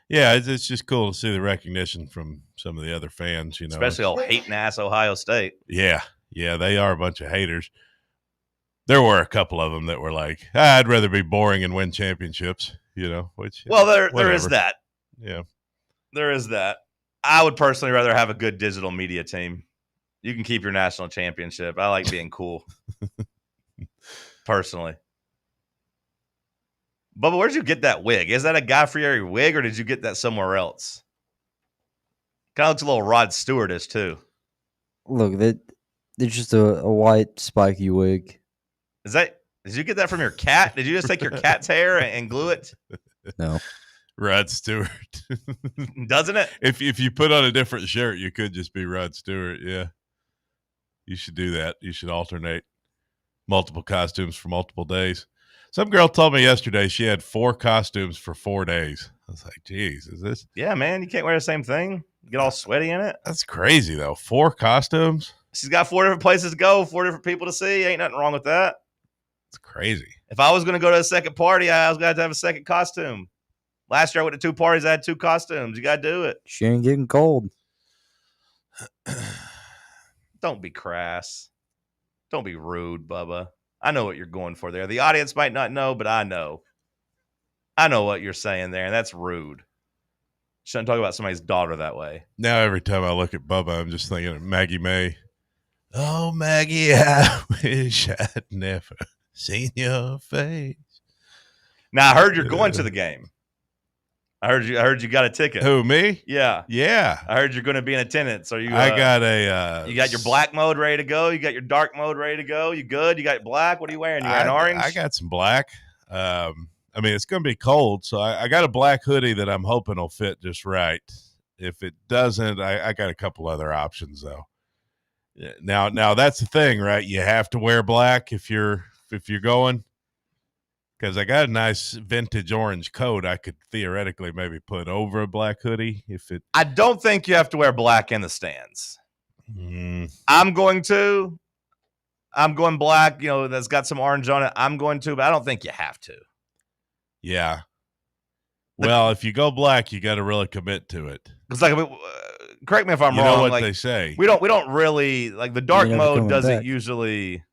Yeah, it's just cool to see the recognition from some of the other fans, especially all hating ass Ohio State. Yeah, they are a bunch of haters. There were a couple of them that were like, I'd rather be boring and win championships, which. Well, there is that. Yeah. There is that. I would personally rather have a good digital media team. You can keep your national championship. I like being cool. Personally. Bubba, where'd you get that wig? Is that a Guy Fieri wig, or did you get that somewhere else? Kind of looks a little Rod Stewart-ish, too. Look, it's just a white spiky wig. Did you get that from your cat? Did you just take your cat's hair and glue it? No. Rod Stewart. Doesn't it? If you put on a different shirt, you could just be Rod Stewart. Yeah. You should do that. You should alternate multiple costumes for multiple days. Some girl told me yesterday she had 4 costumes for 4 days. I was like, geez, is this? Yeah, man. You can't wear the same thing. Get all sweaty in it. That's crazy, though. 4 costumes? She's got 4 different places to go, 4 different people to see. Ain't nothing wrong with that. It's crazy. If I was going to go to a second party, I was going to have a second costume. Last year I went to 2 parties. I had 2 costumes. You got to do it. She ain't getting cold. Don't be crass. Don't be rude, Bubba. I know what you're going for there. The audience might not know, but I know. I know what you're saying there, and that's rude. Shouldn't talk about somebody's daughter that way. Now every time I look at Bubba, I'm just thinking of Maggie May. Oh, Maggie, I wish I'd never seen your face. Now, I heard you're going to the game. I heard you got a ticket. Who, me? Yeah. Yeah. I heard you're going to be in attendance. Are you? I got a. You got your black mode ready to go. You got your dark mode ready to go. You good? You got black. What are you wearing? You wearing orange? I got some black. I mean, it's going to be cold, so I got a black hoodie that I'm hoping will fit just right. If it doesn't, I got a couple other options though. Now that's the thing, right? You have to wear black if you're going. Because I got a nice vintage orange coat I could theoretically maybe put over a black hoodie if it. I don't think you have to wear black in the stands. I'm going black, that's got some orange on it. I'm going to, but I don't think you have to. Yeah. Well, if you go black, you got to really commit to it. It's like, correct me if I'm wrong. You know what like, they say. We don't really like the dark mode doesn't back. usually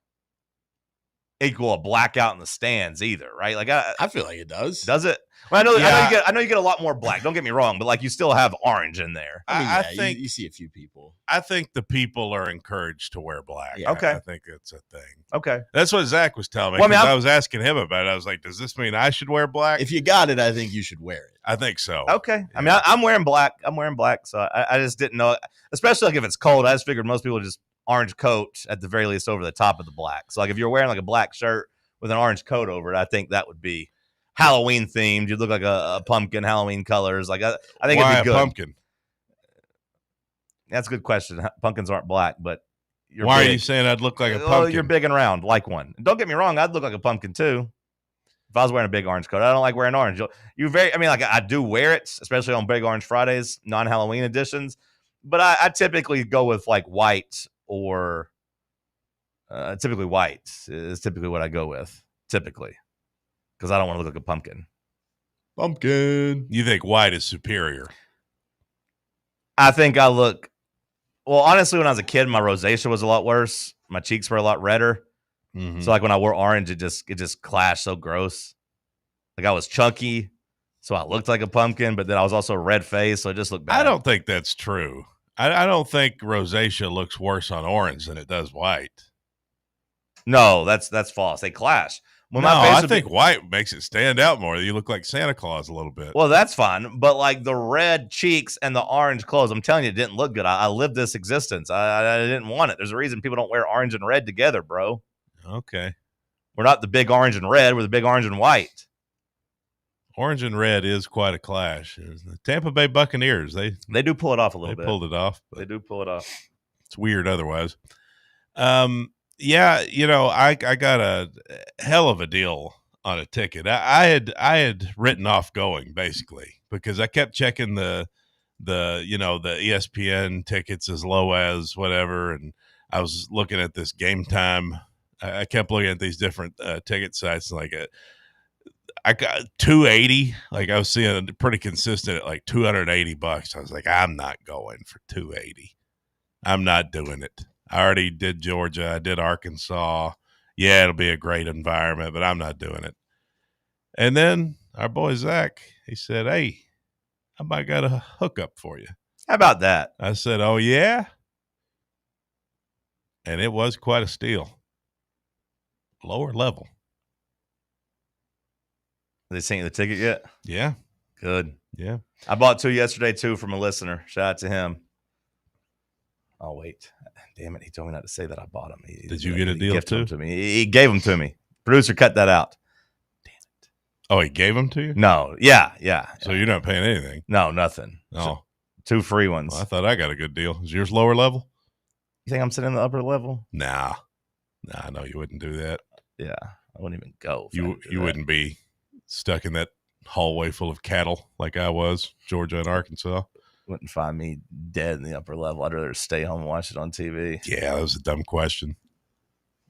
equal a blackout in the stands either, right? Like I feel like it does. Does it? Well, I know you get a lot more black. Don't get me wrong, but like you still have orange in there. I think you see a few people. I think the people are encouraged to wear black. Yeah. Okay. I think it's a thing. Okay. That's what Zach was telling me. Well, I was asking him about it. I was like, does this mean I should wear black? If you got it, I think you should wear it. I think so. Okay. Yeah. I mean, I'm wearing black. So I just didn't know, especially like if it's cold. I just figured most people just orange coat at the very least over the top of the black. So like if you're wearing like a black shirt with an orange coat over it, I think that would be Halloween themed. You'd look like a pumpkin, Halloween colors. Like I think Why it'd be good. A pumpkin? That's a good question. Pumpkins aren't black, but why are you saying I'd look like a pumpkin? Oh, you're big and round, like one. Don't get me wrong, I'd look like a pumpkin too. If I was wearing a big orange coat, I don't like wearing orange. I do wear it, especially on Big Orange Fridays, non-Halloween editions. But I typically go with like white or typically white is typically what I go with, typically. Because I don't want to look like a pumpkin. Pumpkin. You think white is superior? I think I look... Well, honestly, when I was a kid, my rosacea was a lot worse. My cheeks were a lot redder. Mm-hmm. So like when I wore orange, it just clashed so gross. Like I was chunky, so I looked like a pumpkin, but then I was also red faced, so it just looked bad. I don't think that's true. I don't think rosacea looks worse on orange than it does white. No, that's false. They clash. Well, I think white makes it stand out more. You look like Santa Claus a little bit. Well, that's fine. But like the red cheeks and the orange clothes, I'm telling you, it didn't look good. I lived this existence. I didn't want it. There's a reason people don't wear orange and red together, bro. Okay. We're not the big orange and red. We're the big orange and white. Orange and red is quite a clash. The Tampa Bay Buccaneers, they do pull it off a little bit. They pulled it off. They do pull it off. It's weird otherwise. Yeah, I got a hell of a deal on a ticket. I had written off going basically because I kept checking the ESPN tickets as low as whatever, and I was looking at this Game Time. I kept looking at these different ticket sites, like I got $280. Like I was seeing pretty consistent at like $280. I was like, I'm not going for $280. I'm not doing it. I already did Georgia. I did Arkansas. Yeah, it'll be a great environment, but I'm not doing it. And then our boy Zach, he said, hey, I might got a hookup for you. How about that? I said, oh, yeah? And it was quite a steal. Lower level. They sent you the ticket yet? Yeah. Good. Yeah. I bought 2 yesterday, too, from a listener. Shout out to him. Oh, wait. Damn it. He told me not to say that I bought them. Did you get a deal, too? To me. He gave them to me. Producer, cut that out. Damn it. Oh, he gave them to you? No. Yeah. So you're not paying anything? No, nothing. Oh. 2 free ones. Well, I thought I got a good deal. Is yours lower level? You think I'm sitting in the upper level? Nah, no, you wouldn't do that. Yeah. I wouldn't even go. You wouldn't be stuck in that hallway full of cattle like I was, Georgia and Arkansas. Wouldn't find me dead in the upper level. I'd rather stay home and watch it on TV. Yeah, that was a dumb question.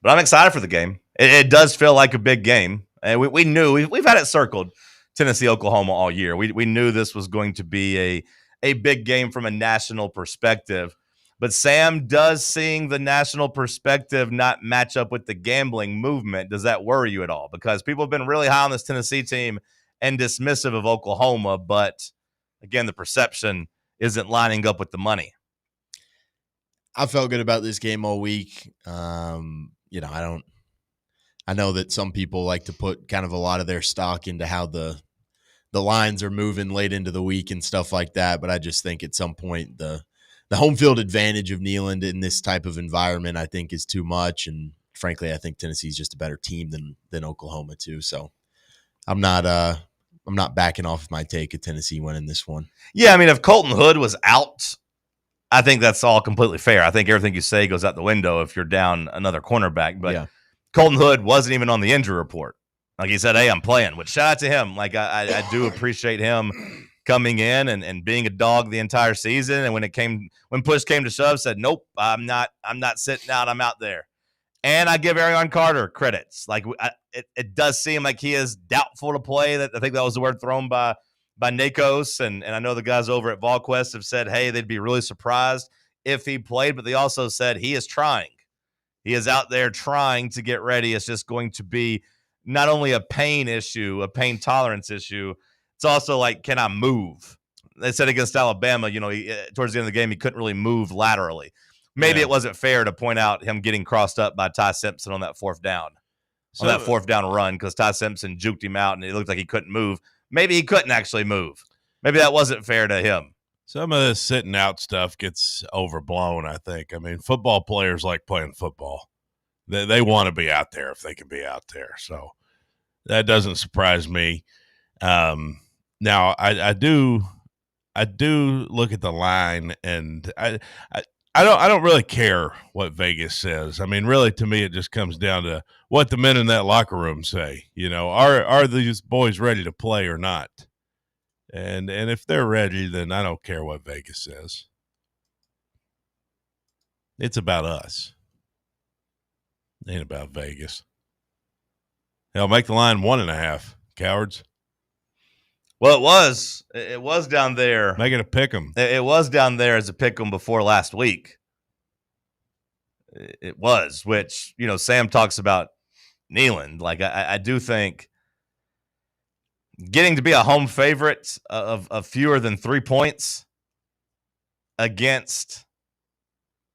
But I'm excited for the game. It does feel like a big game. And we knew, we've had it circled, Tennessee, Oklahoma all year. We knew this was going to be a big game from a national perspective. But Sam, does seeing the national perspective not match up with the gambling movement, does that worry you at all? Because people have been really high on this Tennessee team and dismissive of Oklahoma. But again, the perception isn't lining up with the money. I felt good about this game all week. I know that some people like to put kind of a lot of their stock into how the lines are moving late into the week and stuff like that. But I just think at some point the home field advantage of Neyland in this type of environment, I think, is too much. And frankly, I think Tennessee's just a better team than Oklahoma too. So I'm not backing off my take of Tennessee winning this one. Yeah, I mean, if Colton Hood was out, I think that's all completely fair. I think everything you say goes out the window if you're down another cornerback. But Yeah. Colton Hood wasn't even on the injury report. Like he said, hey, I'm playing. Which shout out to him. Like I do appreciate him coming in and being a dog the entire season. And when push came to shove, said, nope, I'm not sitting out. I'm out there. And I give Arion Carter credits. Like it does seem like he is doubtful to play. That I think that was the word thrown by Nakos, and I know the guys over at VolQuest have said, hey, they'd be really surprised if he played, but they also said he is trying. He is out there trying to get ready. It's just going to be not only a pain issue, a pain tolerance issue. It's also like, can I move? They said against Alabama, towards the end of the game, he couldn't really move laterally. Maybe it wasn't fair to point out him getting crossed up by Ty Simpson on that fourth down. On that fourth down run, because Ty Simpson juked him out and it looked like he couldn't move. Maybe he couldn't actually move. Maybe that wasn't fair to him. Some of this sitting out stuff gets overblown, I think. I mean, football players like playing football. They want to be out there if they can be out there. So that doesn't surprise me. Now, I do look at the line, and I don't really care what Vegas says. I mean, really, to me, it just comes down to what the men in that locker room say. Are these boys ready to play or not? And if they're ready, then I don't care what Vegas says. It's about us. It ain't about Vegas. Hell, make the line 1.5, cowards. Well, it was down there. Make it a pick 'em. It was down there as a pick 'em before last week. It was, which, Sam talks about Neyland. Like, I do think getting to be a home favorite of fewer than 3 points against,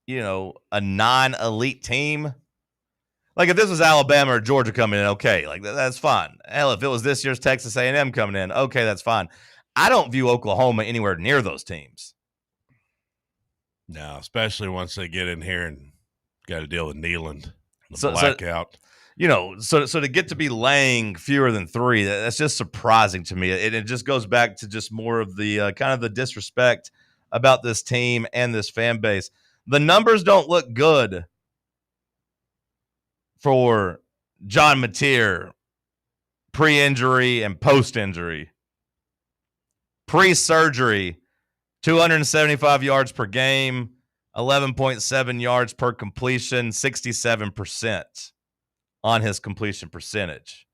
a non-elite team. Like, if this was Alabama or Georgia coming in, okay, like that's fine. Hell, if it was this year's Texas A&M coming in, okay, that's fine. I don't view Oklahoma anywhere near those teams. No, especially once they get in here and got to deal with Neyland, blackout. So to get to be laying fewer than 3, that's just surprising to me. It just goes back to just more of the kind of the disrespect about this team and this fan base. The numbers don't look good for John Mateer pre-injury and post-injury. Pre-surgery, 275 yards per game, 11.7 yards per completion, 67% on his completion percentage.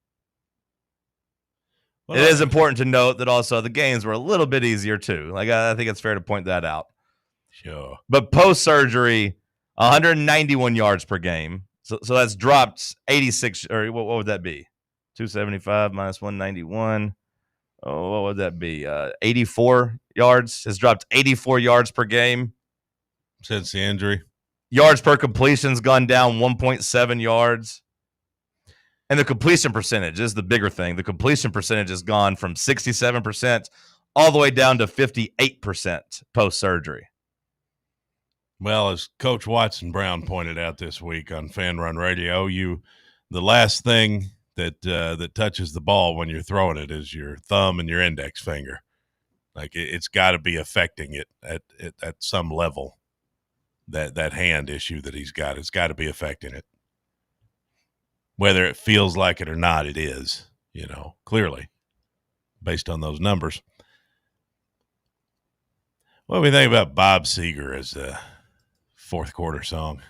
Well, it is important to note that also the games were a little bit easier too. Like, I think it's fair to point that out. Sure. But post-surgery, 191 yards per game. So that's dropped 86, or what would that be? 275 minus 191. Oh, what would that be? 84 yards. Has dropped 84 yards per game since the injury. Yards per completion's gone down 1.7 yards. And the completion percentage is the bigger thing. The completion percentage has gone from 67% all the way down to 58% post-surgery. Well, as Coach Watson Brown pointed out this week on Fan Run Radio, the last thing that touches the ball when you're throwing it is your thumb and your index finger. Like, it's got to be affecting it at some level. That hand issue that he's got, it's got to be affecting it. Whether it feels like it or not, it is, clearly, based on those numbers. What do we think about Bob Seger as a fourth quarter song?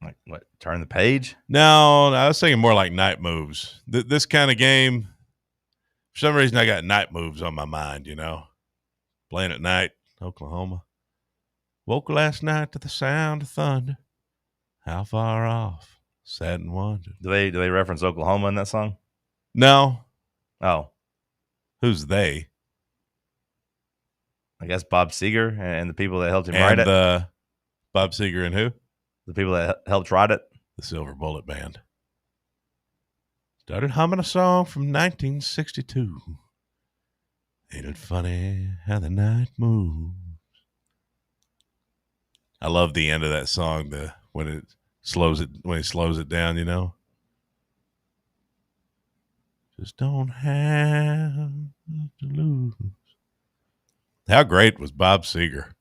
Like what? Turn the page? No, I was thinking more like Night Moves. This kind of game, for some reason, I got Night Moves on my mind, Playing at night, Oklahoma. Woke last night to the sound of thunder. How far off? Sat and wondered. Do they reference Oklahoma in that song? No. Oh. Who's they? I guess Bob Seger and the people that helped him write it. Bob Seger and who? The people that helped write it. The Silver Bullet Band. Started humming a song from 1962. Ain't it funny how the night moves? I love the end of that song, when he slows it down, Just don't have to lose. How great was Bob Seger?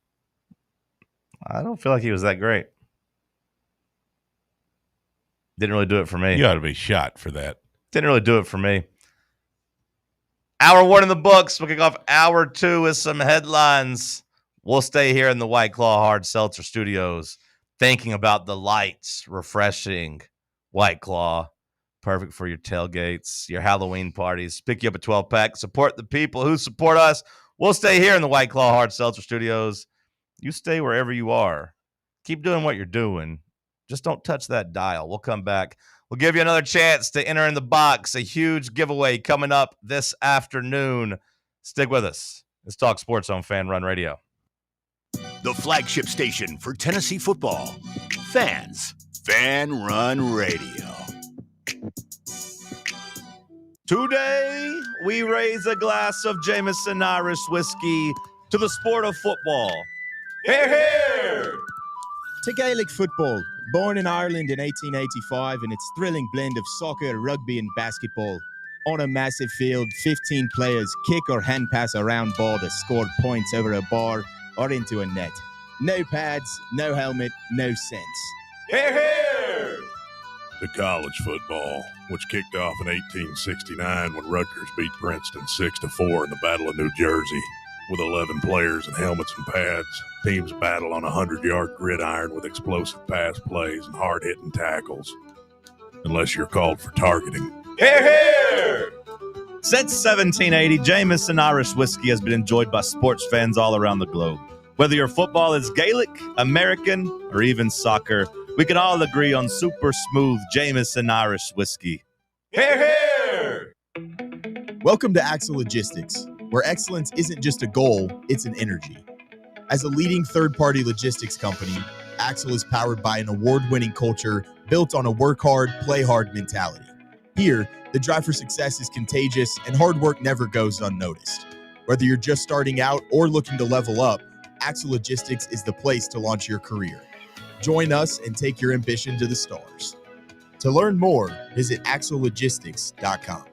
I don't feel like he was that great. Didn't really do it for me. You ought to be shot for that. Didn't really do it for me. Hour 1 in the books. We'll kick off hour 2 with some headlines. We'll stay here in the White Claw Hard Seltzer Studios thinking about the lights, refreshing White Claw. Perfect for your tailgates, your Halloween parties. Pick you up a 12-pack. Support the people who support us. We'll stay here in the White Claw Hard Seltzer Studios. You stay wherever you are. Keep doing what you're doing. Just don't touch that dial. We'll come back. We'll give you another chance to enter in the box. A huge giveaway coming up this afternoon. Stick with us. It's Talk Sports on Fan Run Radio. The flagship station for Tennessee football. Fans. Fan Run Radio. Today, we raise a glass of Jameson Irish whiskey to the sport of football. Hear, hear! To Gaelic football, born in Ireland in 1885 in its thrilling blend of soccer, rugby and basketball. On a massive field, 15 players kick or hand pass a round ball to score points over a bar or into a net. No pads, no helmet, no sense. Hear, hear! To college football, which kicked off in 1869 when Rutgers beat Princeton 6-4 in the Battle of New Jersey. With 11 players and helmets and pads, teams battle on a 100-yard gridiron with explosive pass plays and hard-hitting tackles. Unless you're called for targeting. Hear, hear! Since 1780, Jameson Irish whiskey has been enjoyed by sports fans all around the globe. Whether your football is Gaelic, American, or even soccer, we can all agree on super smooth Jameson Irish whiskey. Hear, hear! Welcome to Axle Logistics, where excellence isn't just a goal, it's an energy. As a leading third-party logistics company, Axle is powered by an award-winning culture built on a work hard, play hard mentality. Here, the drive for success is contagious and hard work never goes unnoticed. Whether you're just starting out or looking to level up, Axle Logistics is the place to launch your career. Join us and take your ambition to the stars. To learn more, visit axlelogistics.com.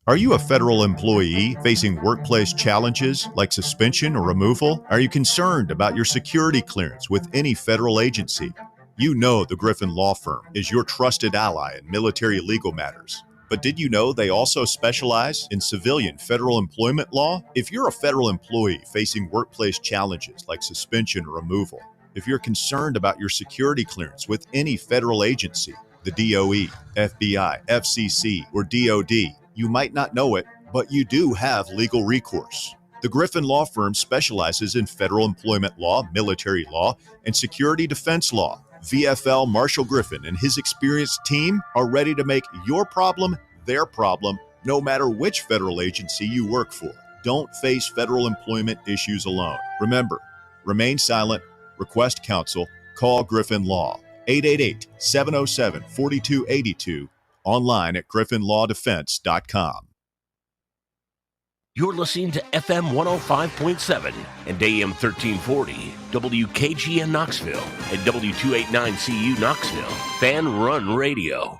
Are you a federal employee facing workplace challenges like suspension or removal? Are you concerned about your security clearance with any federal agency? You know the Griffin Law Firm is your trusted ally in military legal matters. But did you know they also specialize in civilian federal employment law? If you're a federal employee facing workplace challenges like suspension or removal, if you're concerned about your security clearance with any federal agency, the DOE, FBI, FCC, or DOD, you might not know it, but you do have legal recourse. The Griffin Law Firm specializes in federal employment law, military law, and security defense law. VFL Marshall Griffin and his experienced team are ready to make your problem their problem, no matter which federal agency you work for. Don't face federal employment issues alone. Remember, remain silent, request counsel, call Griffin Law, 888-707-4282, online at griffinlawdefense.com. You're listening to FM 105.7 and AM 1340, WKGN Knoxville, and W289CU Knoxville, Fan Run Radio.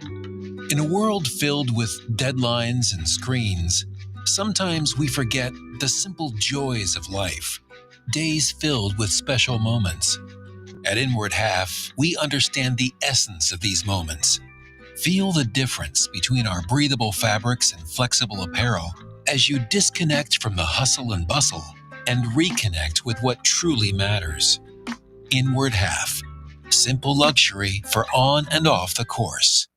In a world filled with deadlines and screens, sometimes we forget the simple joys of life, days filled with special moments. At Inward Half, we understand the essence of these moments. Feel the difference between our breathable fabrics and flexible apparel as you disconnect from the hustle and bustle and reconnect with what truly matters. Inward Half, simple luxury for on and off the course.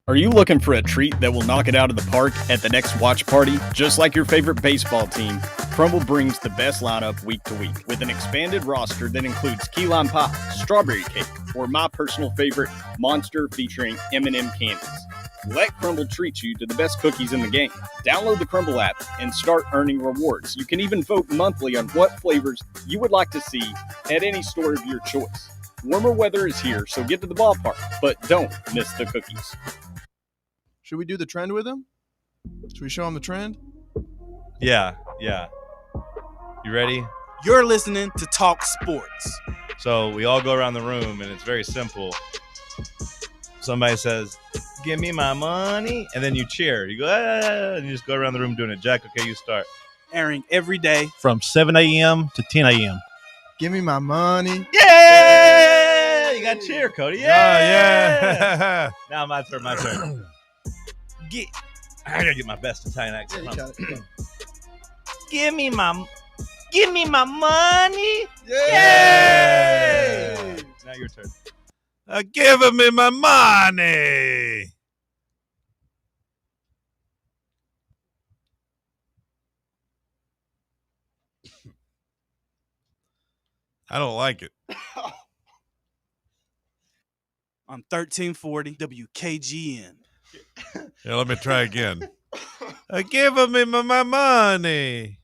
Are you looking for a treat that will knock it out of the park at the next watch party? Just like your favorite baseball team, Crumble brings the best lineup week to week with an expanded roster that includes key lime pie, strawberry cake, or my personal favorite, Monster featuring M&M candies. Let Crumble treat you to the best cookies in the game. Download the Crumble app and start earning rewards. You can even vote monthly on what flavors you would like to see at any store of your choice. Warmer weather is here, so get to the ballpark, but don't miss the cookies. Should we do the trend with him? Should we show him the trend? Yeah. You ready? You're listening to Talk Sports. So we all go around the room, and it's very simple. somebody says, "Give me my money," and then you cheer. You go, ah, and you just go around the room doing it. Jack, okay, you start. Airing every day from 7 a.m. to 10 a.m. Give me my money. Yeah! You got to cheer, Cody. Yeah! Yeah. Now my turn. I gotta get my best Italian accent. Give me my money. Yay! Now your turn. Give me my money. I don't like it. On 1340 WKGN. Yeah, let me try again. Give me my money.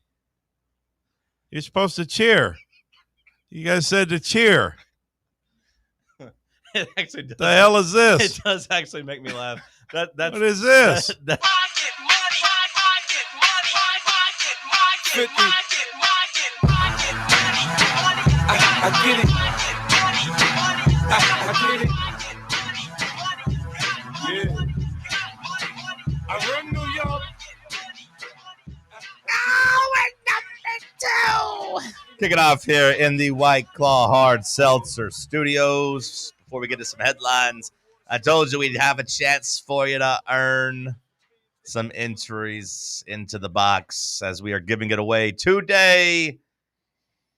You're supposed to cheer. You guys said to cheer. It actually does. The hell is this? It does actually make me laugh. That's What is this? I get it. I get it. Yeah. I run New York. Kick it off here in the White Claw Hard Seltzer Studios. Before we get to some headlines, I told you we'd have a chance for you to earn some entries into the box as we are giving it away today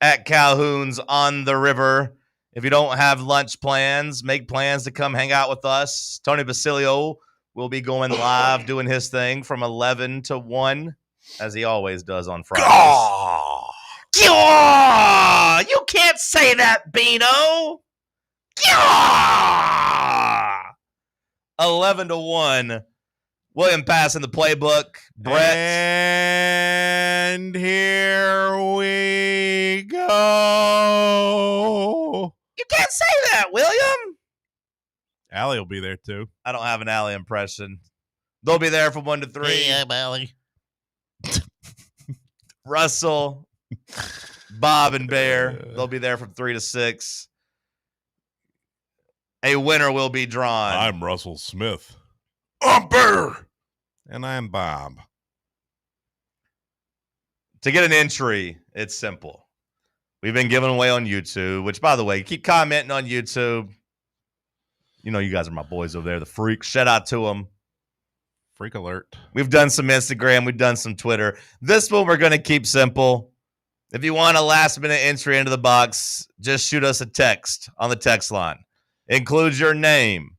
at Calhoun's on the River. If you don't have lunch plans, make plans to come hang out with us. Tony Basilio will be going live doing his thing from 11 to 1, as he always does on Fridays. You can't say that, Beano. 11 to 1. William passing the playbook. Brett. And here we go. You can't say that, William. Allie will be there too. I don't have an Allie impression. They'll be there from 1 to 3. Hey, I'm Allie. Russell, Bob, and Bear. They'll be there from 3 to 6. A winner will be drawn. I'm Russell Smith. I'm Bear. And I'm Bob. To get an entry, it's simple. We've been giving away on YouTube, which, by the way, keep commenting on YouTube. You know, you guys are my boys over there, the freaks. Shout out to them. Freak alert. We've done some Instagram. We've done some Twitter. This one we're going to keep simple. If you want a last-minute entry into the box, just shoot us a text on the text line. Include your name.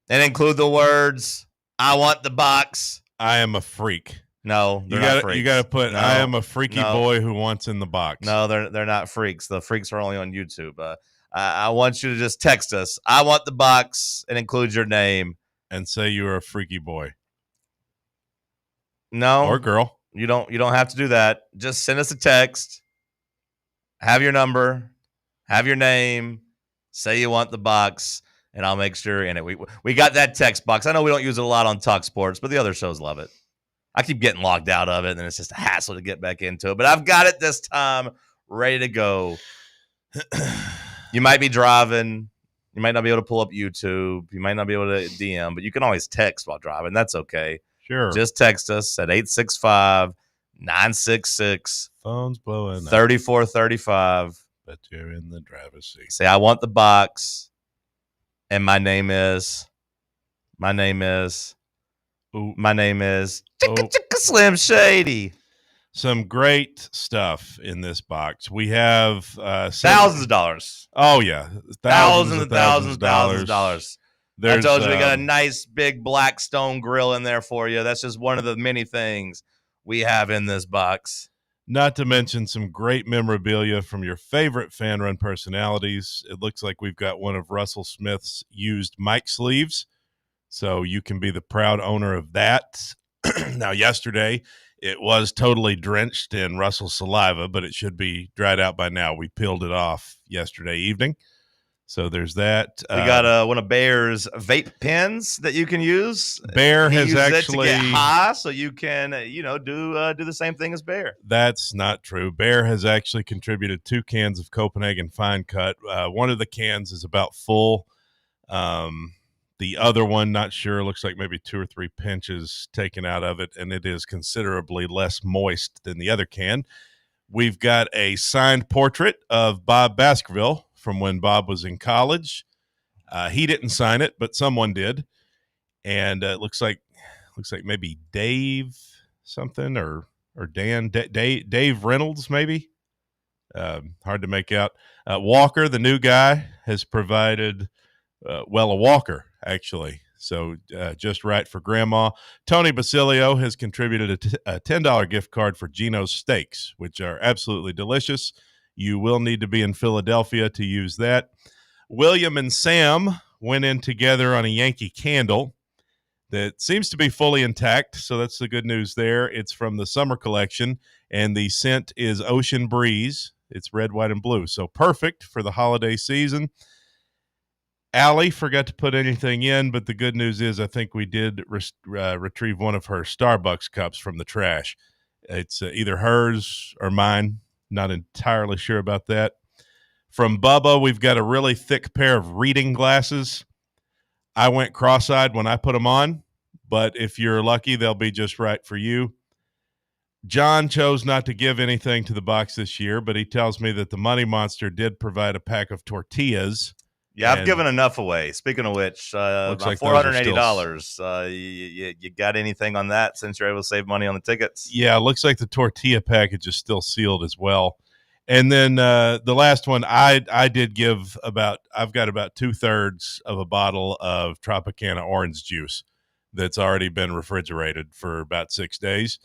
And include the words, I want the box. I am a freak. No, you got to put, no, I am a freaky boy who wants in the box. No, they're not freaks. The freaks are only on YouTube. I want you to just text us. I want the box and include your name. And say you're a freaky boy. No. Or girl. You don't have to do that. Just send us a text. Have your number. Have your name. Say you want the box. And I'll make sure in it. We got that text box. I know we don't use it a lot on TalkSports, but the other shows love it. I keep getting logged out of it, and it's just a hassle to get back into it. But I've got it this time, ready to go. You might be driving. You might not be able to pull up YouTube. You might not be able to DM, but you can always text while driving. That's okay. Sure. Just text us at 865-966 phone's blowing 3435. But you're in the driver's seat. Say, I want the box. And my name is Slim Shady. Some great stuff in this box. We have thousands of dollars. Oh yeah, thousands of dollars. I told you we got a um, nice big Blackstone grill in there for you. That's just one of the many things we have in this box. Not to mention some great memorabilia from your favorite fan run personalities. It looks like we've got one of Russell Smith's used mic sleeves, so you can be the proud owner of that. Now, yesterday, it was totally drenched in Russell's saliva, but it should be dried out by now. We peeled it off yesterday evening. So there's that. We got one of Bear's vape pens that you can use. Bear he has uses actually it to get high, so you can do the same thing as Bear. That's not true. Bear has actually contributed 2 cans of Copenhagen Fine Cut. One of the cans is about full. The other one, not sure, looks like maybe 2 or 3 pinches taken out of it, and it is considerably less moist than the other can. We've got a signed portrait of Bob Baskerville from when Bob was in college. He didn't sign it, but someone did. And it looks like maybe Dave something or Dan, Dave Reynolds maybe. Hard to make out. Walker, the new guy, has provided, a walker, actually. So just right for Grandma. Tony Basilio has contributed a $10 gift card for Gino's Steaks, which are absolutely delicious. You will need to be in Philadelphia to use that. William and Sam went in together on a Yankee candle that seems to be fully intact, so that's the good news there. It's from the summer collection, and the scent is Ocean Breeze. It's red, white, and blue, so perfect for the holiday season. Allie forgot to put anything in, but the good news is I think we did retrieve one of her Starbucks cups from the trash. It's either hers or mine. Not entirely sure about that. From Bubba, we've got a really thick pair of reading glasses. I went cross-eyed when I put them on, but if you're lucky, they'll be just right for you. John chose not to give anything to the box this year, but he tells me that the Money Monster did provide a pack of tortillas. Yeah, I've given enough away. Speaking of which, about like $480. You got anything on that since you're able to save money on the tickets? Yeah, it looks like the tortilla package is still sealed as well. And then the last one, I did give I've got about 2/3 of a bottle of Tropicana orange juice that's already been refrigerated for about 6 days.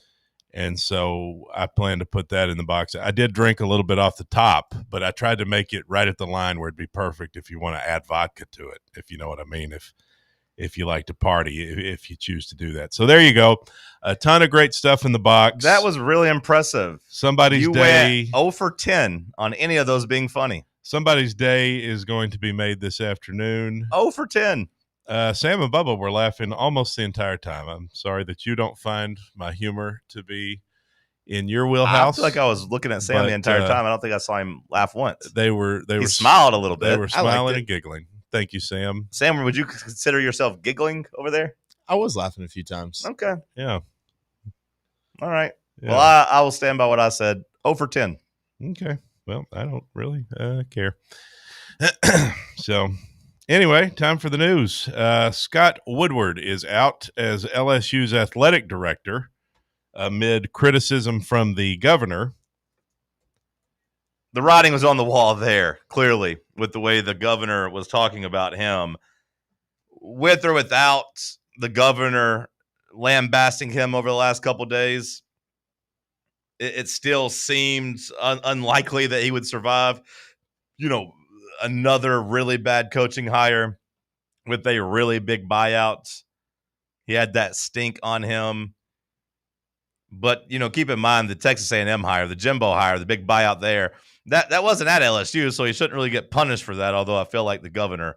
And so I plan to put that in the box. I did drink a little bit off the top, but I tried to make it right at the line where it'd be perfect if you want to add vodka to it, if you know what I mean, if you like to party, if you choose to do that. So there you go. A ton of great stuff in the box. That was really impressive. Somebody's day. Went 0 for 10 on any of those being funny. Somebody's day is going to be made this afternoon. 0 for 10. Sam and Bubba were laughing almost the entire time. I'm sorry that you don't find my humor to be in your wheelhouse. I feel like I was looking at Sam the entire time. I don't think I saw him laugh once. He smiled a little bit. They were smiling and giggling. Thank you, Sam. Sam, would you consider yourself giggling over there? I was laughing a few times. Okay. Yeah. All right. Yeah. Well, I will stand by what I said. 0 for 10. Okay. Well, I don't really care. So, anyway, time for the news. Scott Woodward is out as LSU's athletic director amid criticism from the governor. The writing was on the wall there, clearly, with the way the governor was talking about him. With or without the governor lambasting him over the last couple of days, it still seemed unlikely that he would survive, another really bad coaching hire with a really big buyout. He had that stink on him. But, keep in mind the Texas A&M hire, the Jimbo hire, the big buyout there, that wasn't at LSU, so he shouldn't really get punished for that, although I feel like the governor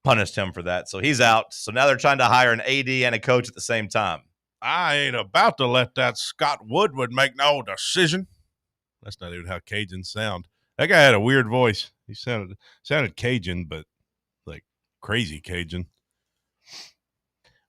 punished him for that. So he's out. So now they're trying to hire an AD and a coach at the same time. I ain't about to let that Scott Woodward make no decision. That's not even how Cajuns sound. That guy had a weird voice. He sounded Cajun, but like crazy Cajun.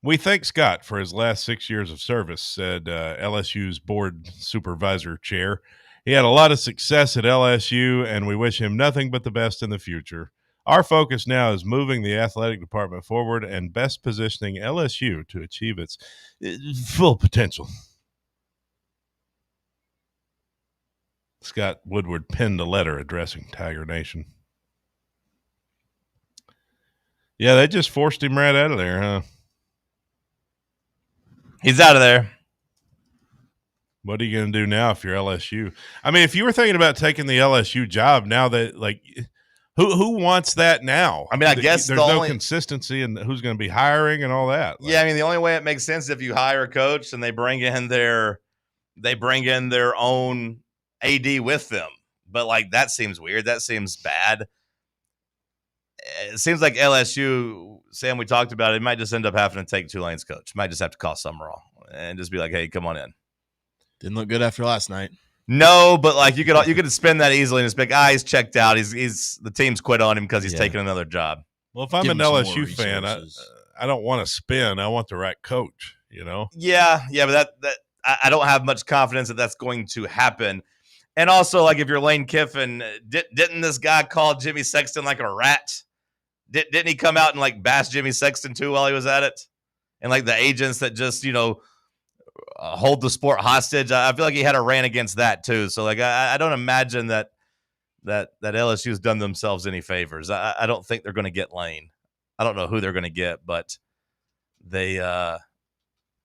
We thank Scott for his last 6 years of service, said LSU's board supervisor chair. He had a lot of success at LSU, and we wish him nothing but the best in the future. Our focus now is moving the athletic department forward and best positioning LSU to achieve its full potential. Scott Woodward penned a letter addressing Tiger Nation. Yeah, they just forced him right out of there, huh? He's out of there. What are you going to do now if you're LSU? I mean, if you were thinking about taking the LSU job now that, like, who wants that now? I mean, I guess there's no consistency in who's going to be hiring and all that. Like, yeah, I mean, the only way it makes sense is if you hire a coach and they bring in their own AD with them. But, like, that seems weird. That seems bad. It seems like LSU, Sam, we talked about it might just end up having to take Tulane's coach. Might just have to call Summerall and just be like, hey, come on in. Didn't look good after last night. No, but like you could spin that easily and just be like, he's checked out. He's the team's quit on him because he's taking another job. Well, if I'm an LSU fan, I don't want to spin. I want the right coach, you know? Yeah, but that I don't have much confidence that that's going to happen. And also, like, if you're Lane Kiffin, didn't this guy call Jimmy Sexton like a rat? Didn't he come out and like bash Jimmy Sexton too while he was at it? And like the agents that just, hold the sport hostage. I feel like he had a rant against that too. So like, I don't imagine that LSU's done themselves any favors. I don't think they're going to get Lane. I don't know who they're going to get, but they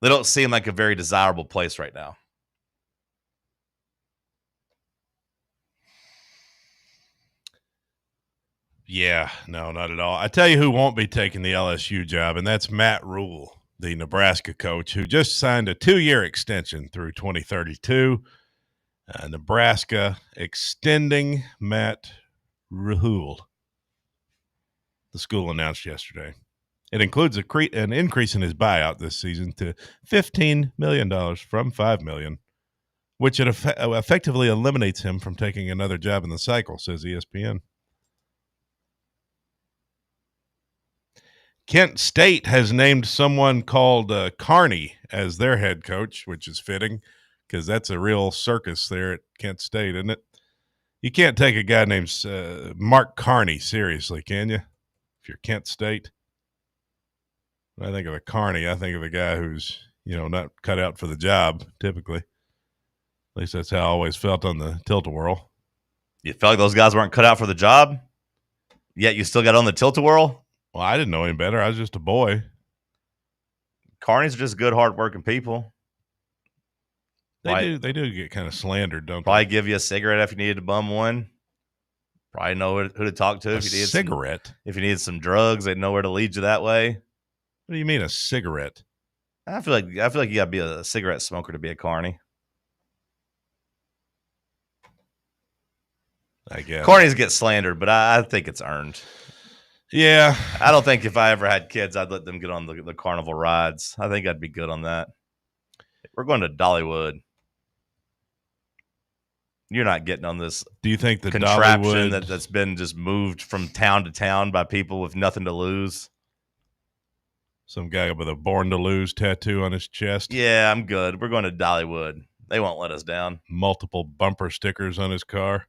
don't seem like a very desirable place right now. Yeah, no, not at all. I tell you who won't be taking the LSU job, and that's Matt Rule, the Nebraska coach, who just signed a 2-year extension through 2032. Nebraska extending Matt Rule. The school announced yesterday. It includes an increase in his buyout this season to $15 million from $5 million, which it effectively eliminates him from taking another job in the cycle, says ESPN. Kent State has named someone called Carney as their head coach, which is fitting because that's a real circus there at Kent State, isn't it? You can't take a guy named Mark Carney seriously, can you? If you're Kent State. When I think of a Carney, I think of a guy who's, not cut out for the job, typically. At least that's how I always felt on the tilt-a-whirl. You felt like those guys weren't cut out for the job, yet you still got on the tilt-a-whirl? Well, I didn't know any better. I was just a boy. Carnies are just good, hard-working people. They do get kind of slandered, don't probably they? Give you a cigarette if you needed to bum one. Probably know who to talk to if you needed cigarette. If you needed some drugs, they'd know where to lead you that way. What do you mean a cigarette? I feel like you gotta be a cigarette smoker to be a carny. I guess carnies get slandered, but I think it's earned. Yeah, I don't think if I ever had kids, I'd let them get on the carnival rides. I think I'd be good on that. We're going to Dollywood. You're not getting on this. Do you think the contraption Dollywood that's been just moved from town to town by people with nothing to lose? Some guy with a Born to Lose tattoo on his chest. Yeah, I'm good. We're going to Dollywood. They won't let us down. Multiple bumper stickers on his car.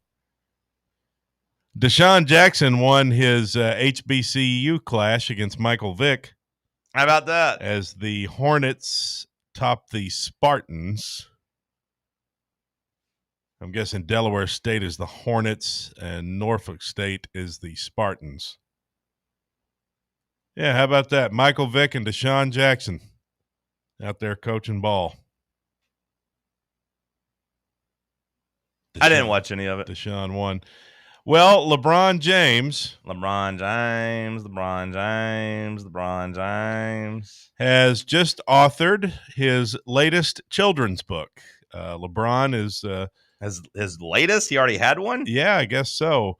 Deshaun Jackson won his HBCU clash against Michael Vick. How about that? As the Hornets top the Spartans. I'm guessing Delaware State is the Hornets and Norfolk State is the Spartans. Yeah, how about that? Michael Vick and Deshaun Jackson out there coaching ball. I didn't watch any of it. Deshaun won. Well, LeBron James has just authored his latest children's book. LeBron is his latest? He already had one? Yeah, I guess so.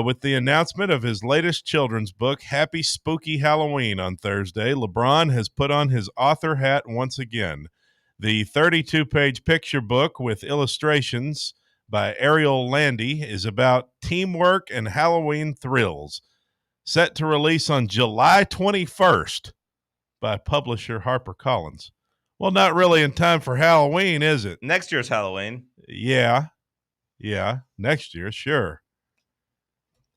With the announcement of his latest children's book, Happy Spooky Halloween, on Thursday, LeBron has put on his author hat once again. The 32-page picture book with illustrations by Ariel Landy is about teamwork and Halloween thrills. Set to release on July 21st by publisher HarperCollins. Well, not really in time for Halloween, is it? Next year's Halloween. Yeah, next year, sure.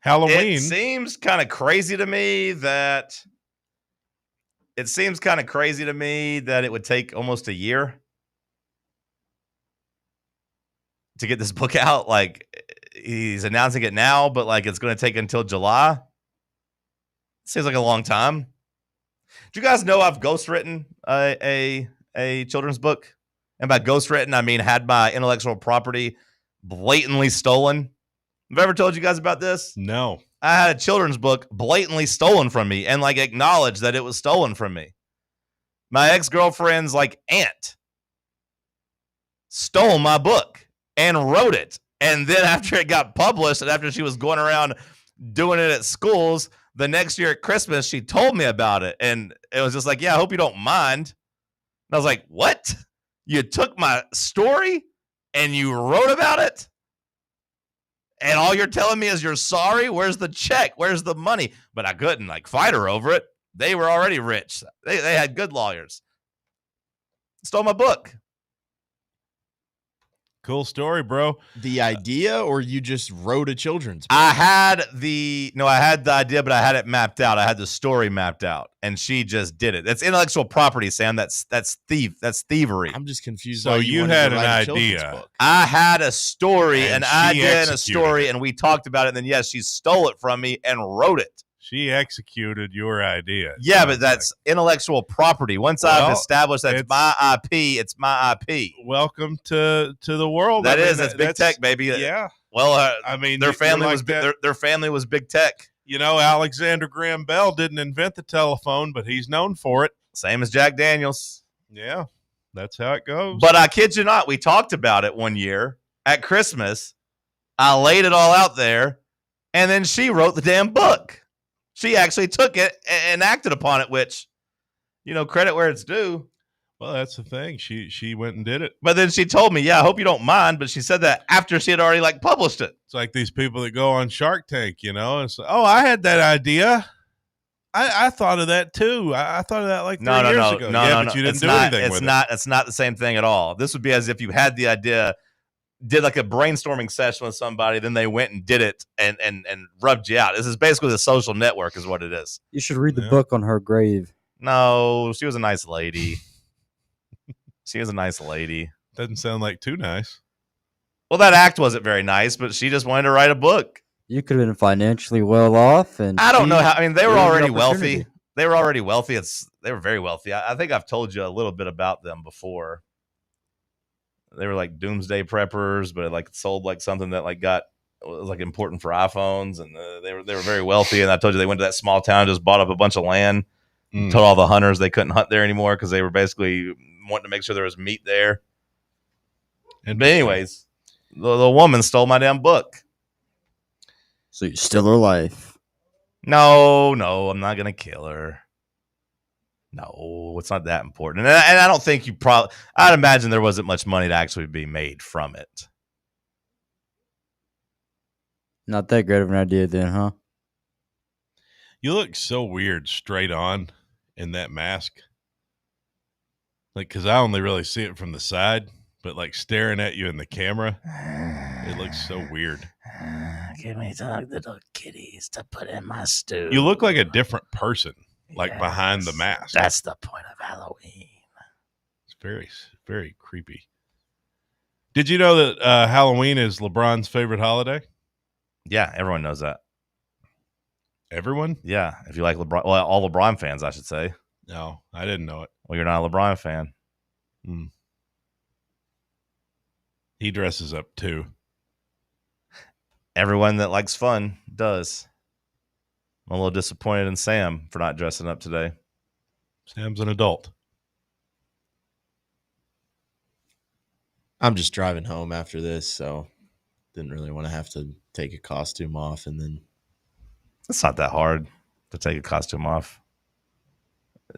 Halloween. It seems kind of crazy to me that it would take almost a year to get this book out. Like, he's announcing it now, but like it's going to take until July. Seems like a long time. Do you guys know I've ghostwritten a children's book? And by ghostwritten, I mean had my intellectual property blatantly stolen. Have I ever told you guys about this? No. I had a children's book blatantly stolen from me and like acknowledged that it was stolen from me. My ex-girlfriend's like aunt stole my book and wrote it. And then after it got published and after she was going around doing it at schools, the next year at Christmas, she told me about it. And it was just like, yeah, I hope you don't mind. And I was like, what? You took my story and you wrote about it? And all you're telling me is you're sorry? Where's the check? Where's the money? But I couldn't like fight her over it. They were already rich. They had good lawyers. Stole my book. Cool story, bro. The idea, or you just wrote a children's book? I had the idea, but I had it mapped out. I had the story mapped out, and she just did it. That's intellectual property, Sam. That's thievery. I'm just confused. So you had an idea. I had a story, And an she idea, and a executed story, it. and we talked about it. And then yes, she stole it from me and wrote it. She executed your idea. Yeah, but that's intellectual property. Once I've established that's my IP, it's my IP. Welcome to the world. That's big tech, baby. Yeah. Well, I mean, their you're family like was that. their family was big tech. You know, Alexander Graham Bell didn't invent the telephone, but he's known for it. Same as Jack Daniels. Yeah, that's how it goes. But I kid you not, we talked about it one year at Christmas. I laid it all out there, and then she wrote the damn book. She actually took it and acted upon it, which, credit where it's due. Well, that's the thing. She went and did it. But then she told me, I hope you don't mind, but she said that after she had already published it. It's like these people that go on Shark Tank, It's like, oh, I had that idea. I thought of that too. I thought of that 3 years ago. But you didn't do anything with it. It's not the same thing at all. This would be as if you had the idea, did a brainstorming session with somebody, then they went and did it and rubbed you out. This is basically The Social Network is what it is. You should read the book on her grave. No, she was a nice lady. She was a nice lady. Doesn't sound like too nice. Well, that act wasn't very nice, but she just wanted to write a book. You could have been financially well off, and I don't know how. I mean, they were already wealthy. opportunity. They were already wealthy. They were very wealthy. I think I've told you a little bit about them before. They were doomsday preppers, but sold something that was important for iPhones, and they were very wealthy. And I told you they went to that small town, just bought up a bunch of land, told all the hunters they couldn't hunt there anymore because they were basically wanting to make sure there was meat there. But anyways, the woman stole my damn book. So you still her life? No, I'm not gonna kill her. No, it's not that important. And I don't think I'd imagine there wasn't much money to actually be made from it. Not that great of an idea then, huh? You look so weird straight on in that mask. Because I only really see it from the side, but staring at you in the camera, it looks so weird. Give me the little kitties to put in my stew. You look like a different person. Behind the mask. That's the point of Halloween. It's very, very creepy. Did you know that Halloween is LeBron's favorite holiday? Yeah, everyone knows that. Everyone? Yeah, if you like LeBron, well, all LeBron fans, I should say. No, I didn't know it. Well, you're not a LeBron fan. He dresses up too. Everyone that likes fun does. I'm a little disappointed in Sam for not dressing up today. Sam's an adult. I'm just driving home after this, so didn't really want to have to take a costume off and then. It's not that hard to take a costume off.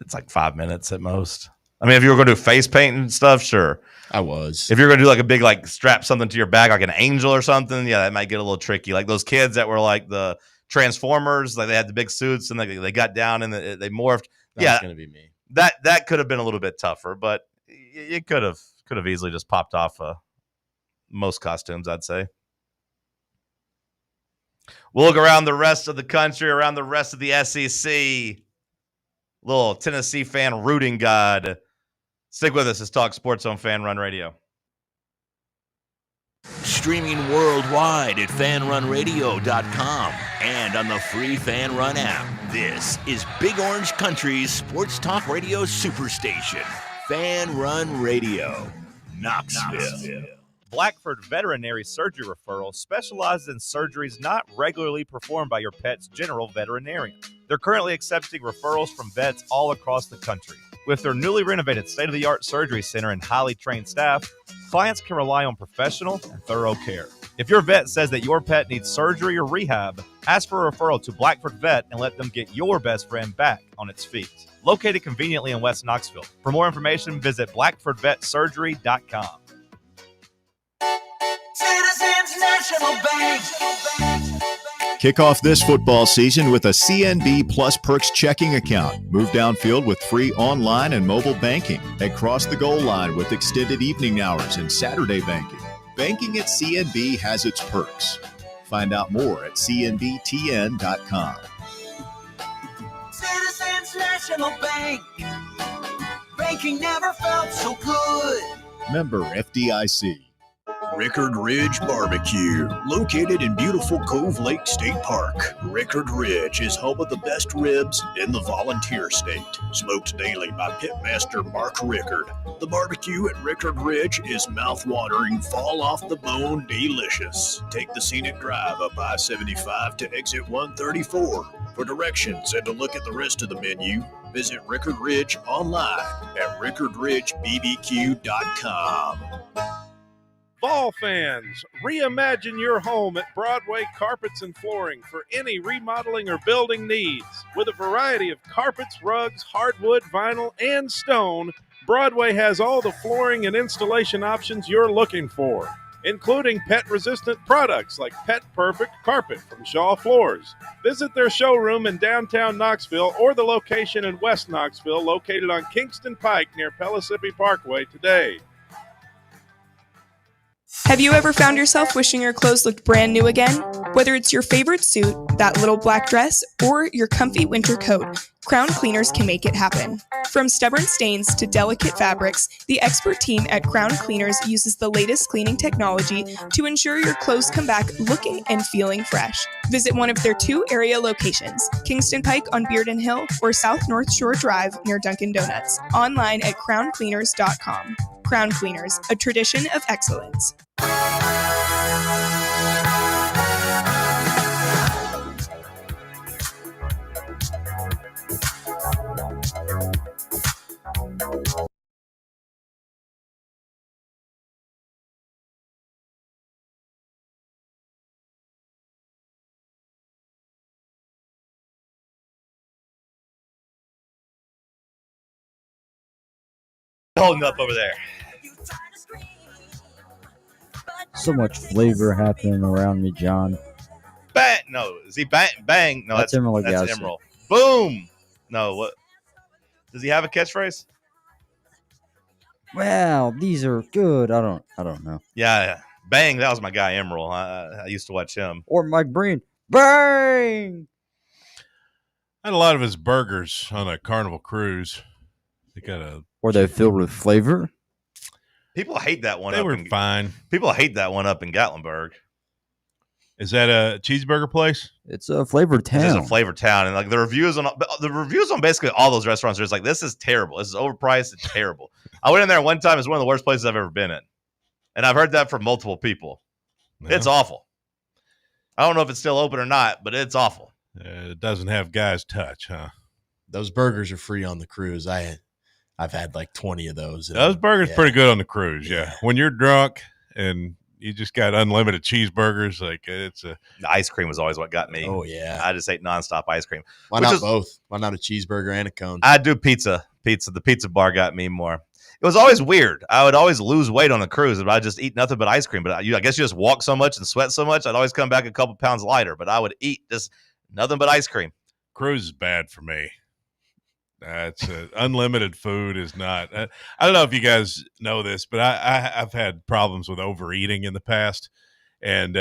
It's 5 minutes at most. I mean, if you were going to do face paint and stuff, sure. I was. If you're going to do a big strap something to your back like an angel or something, yeah, that might get a little tricky. Like those kids that were the Transformers, they had the big suits and they got down and they morphed. That's going to be me. That could have been a little bit tougher, but it could have easily just popped off most costumes, I'd say. We'll look around the rest of the country, around the rest of the SEC. Little Tennessee fan rooting guide. Stick with us. It's Talk Sports on Fan Run Radio. Streaming worldwide at fanrunradio.com and on the free Fan Run app. This is Big Orange Country's sports talk radio superstation. Fan Run Radio, Knoxville. Blackford Veterinary Surgery Referral specializes in surgeries not regularly performed by your pet's general veterinarian. They're currently accepting referrals from vets all across the country. With their newly renovated state-of-the-art surgery center and highly trained staff, clients can rely on professional and thorough care. If your vet says that your pet needs surgery or rehab, ask for a referral to Blackford Vet and let them get your best friend back on its feet. Located conveniently in West Knoxville. For more information, visit blackfordvetsurgery.com. Citizens National Bank, Kick off this football season with a CNB Plus Perks checking account. Move downfield with free online and mobile banking. And cross the goal line with extended evening hours and Saturday banking. Banking at CNB has its perks. Find out more at cnbtn.com. Citizens National Bank. Banking never felt so good. Member FDIC. Rickard Ridge Barbecue, located in beautiful Cove Lake State Park. Rickard Ridge is home of the best ribs in the volunteer state. Smoked daily by pitmaster Mark Rickard. The barbecue at Rickard Ridge is mouth-watering, fall-off-the-bone delicious. Take the scenic drive up I-75 to exit 134. For directions and to look at the rest of the menu, visit Rickard Ridge online at rickardridgebbq.com. Fall fans, reimagine your home at Broadway Carpets and Flooring for any remodeling or building needs. With a variety of carpets, rugs, hardwood, vinyl, and stone, Broadway has all the flooring and installation options you're looking for, including pet-resistant products like Pet Perfect Carpet from Shaw Floors. Visit their showroom in downtown Knoxville or the location in West Knoxville located on Kingston Pike near Pellissippi Parkway today. Have you ever found yourself wishing your clothes looked brand new again? Whether it's your favorite suit, that little black dress, or your comfy winter coat, Crown Cleaners can make it happen. From stubborn stains to delicate fabrics, the expert team at Crown Cleaners uses the latest cleaning technology to ensure your clothes come back looking and feeling fresh. Visit one of their 2 area locations, Kingston Pike on Bearden Hill or South North Shore Drive near Dunkin' Donuts. Online at crowncleaners.com. Crown Cleaners, a tradition of excellence. Holding up over there. So much flavor happening around me, John. Bang! No, is he bang? Bang! No, That's Emerald That's Galaxy. Emerald. Boom! No, what? Does he have a catchphrase? Well, these are good. I don't know. Yeah. Bang! That was my guy Emerald. I used to watch him. Or Mike Breen. Bang! I had a lot of his burgers on a Carnival cruise. They got a. Were they filled with flavor? People hate that one. They were fine. People hate that one up in Gatlinburg. Is that a cheeseburger place? It's a Flavor Town. It's a Flavor Town, and like the reviews on basically all those restaurants are just like, this is terrible. This is overpriced. It's terrible. I went in there one time. It's one of the worst places I've ever been in, and I've heard that from multiple people. Yeah. It's awful. I don't know if it's still open or not, but it's awful. It doesn't have guys' touch, huh? Those burgers are free on the cruise. I've had like 20 of those. Those burgers pretty good on the cruise, yeah. When you're drunk and you just got unlimited cheeseburgers, like the ice cream was always what got me. Oh yeah, I just ate nonstop ice cream. Why not both? Why not a cheeseburger and a cone? I do pizza. The pizza bar got me more. It was always weird. I would always lose weight on the cruise, but I'd just eat nothing but ice cream. But I guess you just walk so much and sweat so much, I'd always come back a couple pounds lighter. But I would eat just nothing but ice cream. Cruise is bad for me. It's unlimited food is not. I don't know if you guys know this, but I've had problems with overeating in the past, and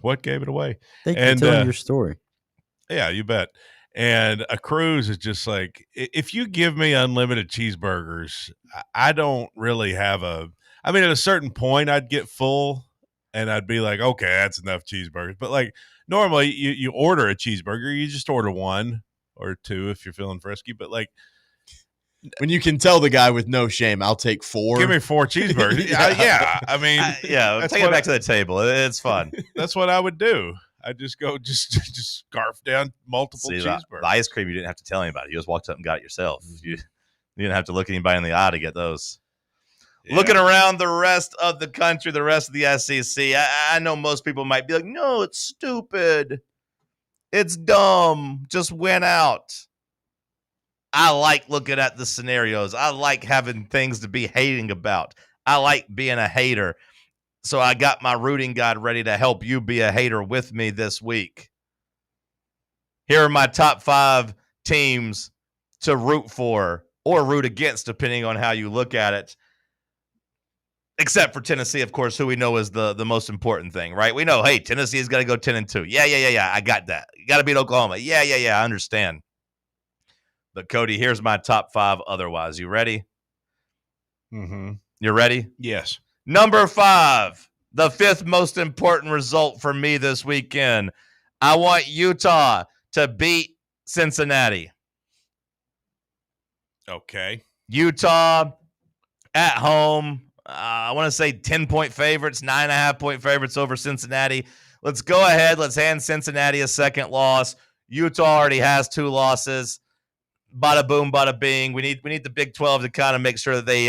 what gave it away? Thank you for telling your story. Yeah, you bet. And a cruise is just like, if you give me unlimited cheeseburgers, I don't really have at a certain point I'd get full and I'd be like, okay, that's enough cheeseburgers. But like normally you order a cheeseburger, you just order one or two if you're feeling frisky. But like when you can tell the guy with no shame, I'll take 4. Give me 4 cheeseburgers. Yeah. I mean, take it back to the table. It's fun. That's what I would do. I just go just scarf down multiple cheeseburgers. The ice cream, you didn't have to tell anybody. You just walked up and got it yourself. You didn't have to look anybody in the eye to get those. Yeah. Looking around the rest of the country, the rest of the SEC, I know most people might be like, no, it's stupid. It's dumb. Just win out. I like looking at the scenarios. I like having things to be hating about. I like being a hater. So I got my rooting guide ready to help you be a hater with me this week. Here are my top 5 teams to root for or root against, depending on how you look at it. Except for Tennessee, of course, who we know is the most important thing, right? We know, hey, Tennessee's got to go 10-2. Yeah. I got that. You got to beat Oklahoma. Yeah. I understand. But Cody, here's my top 5 otherwise. You ready? Mm-hmm. You ready? Yes. Number 5, the 5th most important result for me this weekend. I want Utah to beat Cincinnati. Okay. Utah at home. I want to say 10-point favorites, 9.5-point favorites over Cincinnati. Let's go ahead. Let's hand Cincinnati a second loss. Utah already has 2 losses. Bada boom, bada bing. We need the Big 12 to kind of make sure that they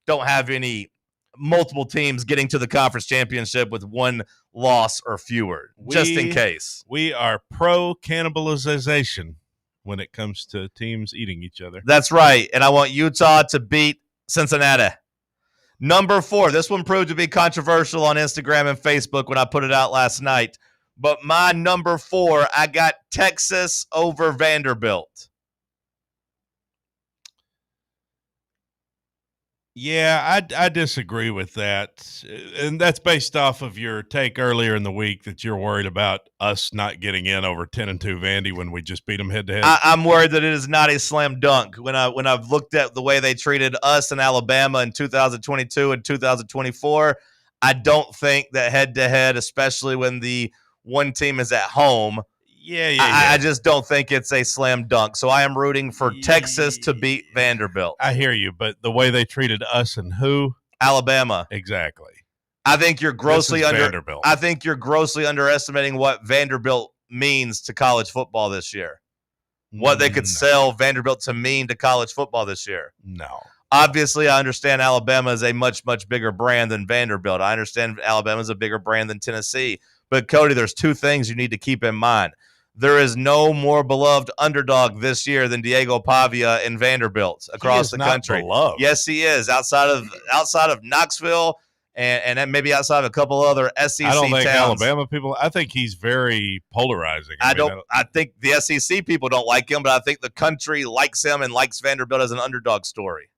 don't have any multiple teams getting to the conference championship with 1 loss or fewer, just in case. We are pro cannibalization when it comes to teams eating each other. That's right. And I want Utah to beat Cincinnati. Number 4, this one proved to be controversial on Instagram and Facebook when I put it out last night. But my number 4, I got Texas over Vanderbilt. Yeah, I disagree with that. And that's based off of your take earlier in the week that you're worried about us not getting in over 10-2 Vandy when we just beat them head-to-head. I'm worried that it is not a slam dunk. When I've looked at the way they treated us in Alabama in 2022 and 2024, I don't think that head-to-head, especially when the one team is at home, I just don't think it's a slam dunk. So I am rooting for Texas to beat Vanderbilt. I hear you, but the way they treated us and who? Alabama. Exactly. I think you're grossly Vanderbilt. I think you're grossly underestimating what Vanderbilt means to college football this year. What they could sell Vanderbilt to mean to college football this year. No. Obviously, I understand Alabama is a much, much bigger brand than Vanderbilt. I understand Alabama is a bigger brand than Tennessee. But, Cody, there's 2 things you need to keep in mind. There is no more beloved underdog this year than Diego Pavia in Vanderbilt across the country. Beloved. Yes, he is. Outside of Knoxville and then maybe outside of a couple other SEC I don't think towns. Alabama people. I think he's very polarizing. I think the SEC people don't like him, but I think the country likes him and likes Vanderbilt as an underdog story.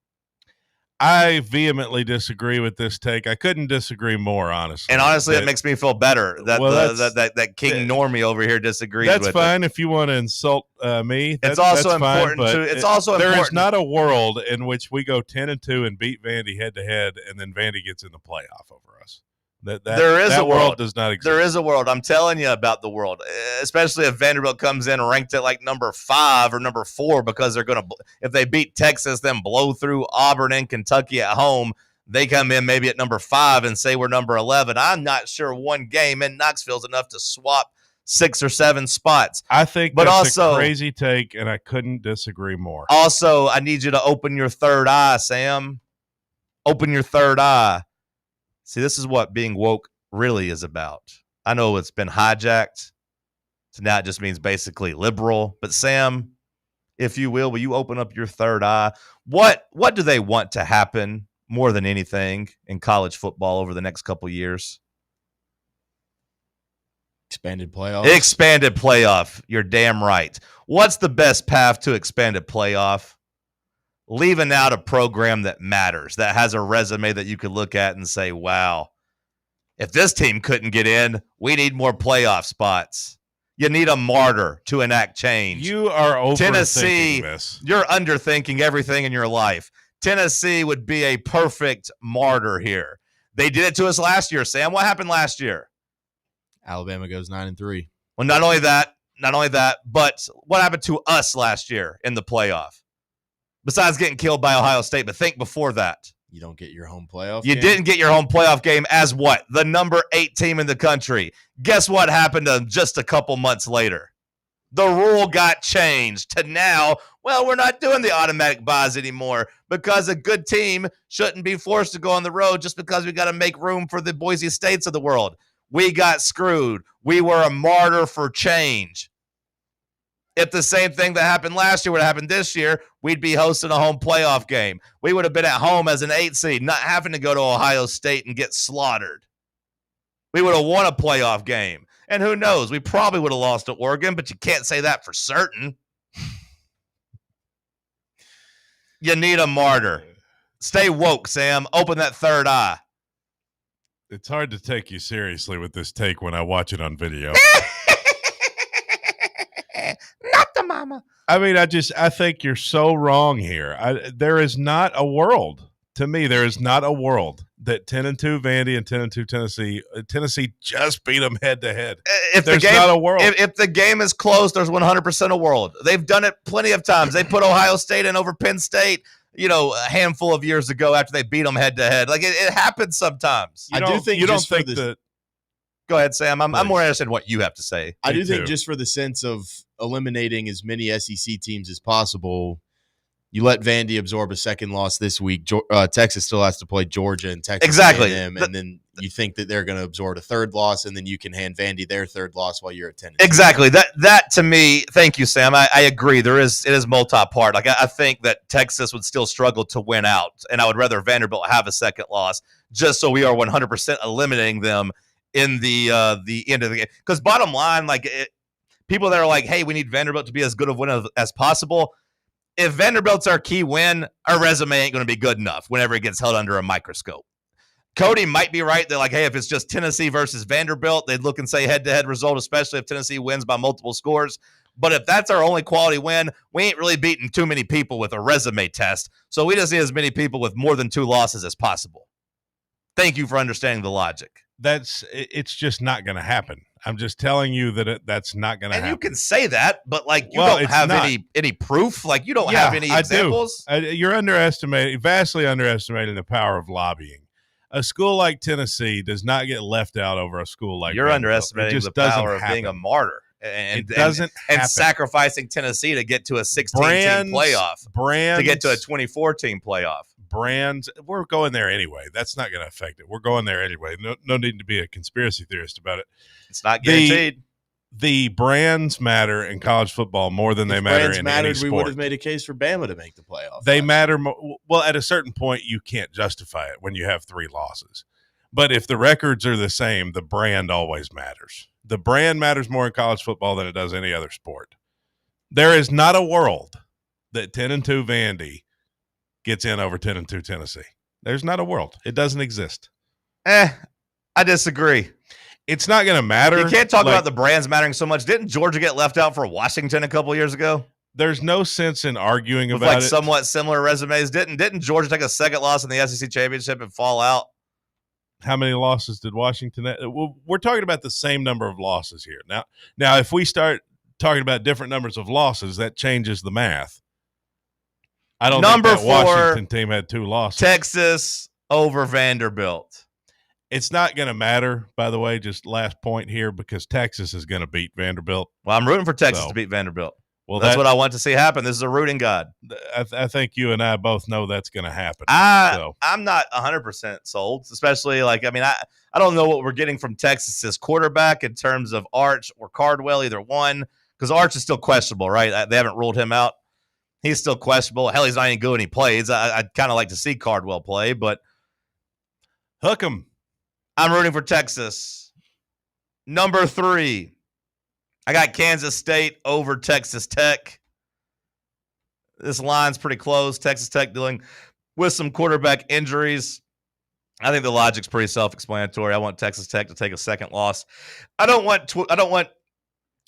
I vehemently disagree with this take. I couldn't disagree more, honestly. And honestly, it makes me feel better that that King Normie over here disagrees with it. That's fine if you want to insult me. It's also important there is not a world in which we go 10-2 and beat Vandy head-to-head, and then Vandy gets in the playoff over us. That world does not exist. There is a world. I'm telling you about the world, especially if Vanderbilt comes in ranked at like number 5 or number 4 because they're going to, if they beat Texas, then blow through Auburn and Kentucky at home, they come in maybe at number 5 and say we're number 11. I'm not sure one game in Knoxville is enough to swap 6 or 7 spots. I think that's a crazy take, and I couldn't disagree more. Also, I need you to open your third eye, Sam. Open your third eye. See, this is what being woke really is about. I know it's been hijacked, so now it just means basically liberal. But Sam, if you will you open up your third eye? What do they want to happen more than anything in college football over the next couple years? Expanded playoff. Expanded playoff. You're damn right. What's the best path to expanded playoff? Leaving out a program that matters, that has a resume that you could look at and say, wow, if this team couldn't get in, we need more playoff spots. You need a martyr to enact change. You are overthinking Tennessee, this. You're underthinking everything in your life. Tennessee would be a perfect martyr here. They did it to us last year, Sam. What happened last year? Alabama goes 9-3. Well, not only that, but what happened to us last year in the playoff? Besides getting killed by Ohio State, but think before that. You don't get your home playoff You game? didn't get your home playoff game as what? The number 8 team in the country. Guess what happened to them just a couple months later? The rule got changed to now, well, we're not doing the automatic buys anymore because a good team shouldn't be forced to go on the road just because we got to make room for the Boise States of the world. We got screwed. We were a martyr for change. If the same thing that happened last year would have happened this year, we'd be hosting a home playoff game. We would have been at home as an 8 seed, not having to go to Ohio State and get slaughtered. We would have won a playoff game. And who knows? We probably would have lost to Oregon, but you can't say that for certain. You need a martyr. Stay woke, Sam. Open that third eye. It's hard to take you seriously with this take when I watch it on video. Not the mama. I mean, I think you're so wrong here. There is not a world, to me, there is not a world that 10-2 Vandy and 10-2 Tennessee just beat them head to head. There's not a world. If the game is close, there's 100% a world. They've done it plenty of times. They put Ohio State in over Penn State, a handful of years ago after they beat them head to head. Like it happens sometimes. I do think you don't think that. Go ahead, Sam. I'm more interested in what you have to say. I do think just for the sense of eliminating as many SEC teams as possible, you let Vandy absorb a second loss this week. Texas still has to play Georgia and Texas exactly. A&M, and then you think that they're going to absorb a third loss, and then you can hand Vandy their third loss while you're at Tennessee. Exactly. That to me, thank you, Sam. I agree. It is multi-part. Like I think that Texas would still struggle to win out, and I would rather Vanderbilt have a second loss just so we are 100% eliminating them in the end of the game. Because bottom line, people that are like, hey, we need Vanderbilt to be as good of a win as possible. If Vanderbilt's our key win, our resume ain't going to be good enough whenever it gets held under a microscope. Cody might be right. They're like, hey, if it's just Tennessee versus Vanderbilt, they'd look and say head-to-head result, especially if Tennessee wins by multiple scores. But if that's our only quality win, we ain't really beating too many people with a resume test. So we just need as many people with more than 2 losses as possible. Thank you for understanding the logic. It's just not going to happen. I'm just telling you that that's not going to happen. And you can say that, but you don't have any proof. You don't have any examples. You're vastly underestimating the power of lobbying. A school like Tennessee does not get left out over a school like you're Vanderbilt. underestimating the power of being a martyr and sacrificing Tennessee to get to a 16-team playoff, to get to a 24-team playoff. Brands, we're going there anyway. That's not going to affect it. We're going there anyway. No need to be a conspiracy theorist about it. It's not guaranteed. The brands matter in college football more than they matter in any sport. We would have made a case for Bama to make the playoff. They matter well, at a certain point, you can't justify it when you have 3 losses. But if the records are the same, the brand always matters. The brand matters more in college football than it does any other sport. There is not a world that 10-2 Vandy gets in over 10-2 Tennessee. There's not a world. It doesn't exist. I disagree. It's not going to matter. You can't talk about the brands mattering so much. Didn't Georgia get left out for Washington a couple years ago? There's no sense in arguing with about it. Somewhat similar resumes. Didn't Georgia take a second loss in the SEC championship and fall out? How many losses did Washington have? We're talking about the same number of losses here. Now, if we start talking about different numbers of losses, that changes the math. I don't think that Washington team had 2 losses. Texas over Vanderbilt. It's not going to matter, by the way, just last point here, because Texas is going to beat Vanderbilt. Well, I'm rooting for Texas to beat Vanderbilt. Well, that's what I want to see happen. This is a rooting god. I think you and I both know that's going to happen. I'm not 100% sold, especially I don't know what we're getting from Texas's quarterback in terms of Arch or Cardwell, either one, because Arch is still questionable, right? They haven't ruled him out. He's still questionable. Hell, he's not even good when he plays. I'd kind of like to see Cardwell play, but hook him. I'm rooting for Texas. Number 3, I got Kansas State over Texas Tech. This line's pretty close. Texas Tech dealing with some quarterback injuries. I think the logic's pretty self-explanatory. I want Texas Tech to take a second loss. I don't want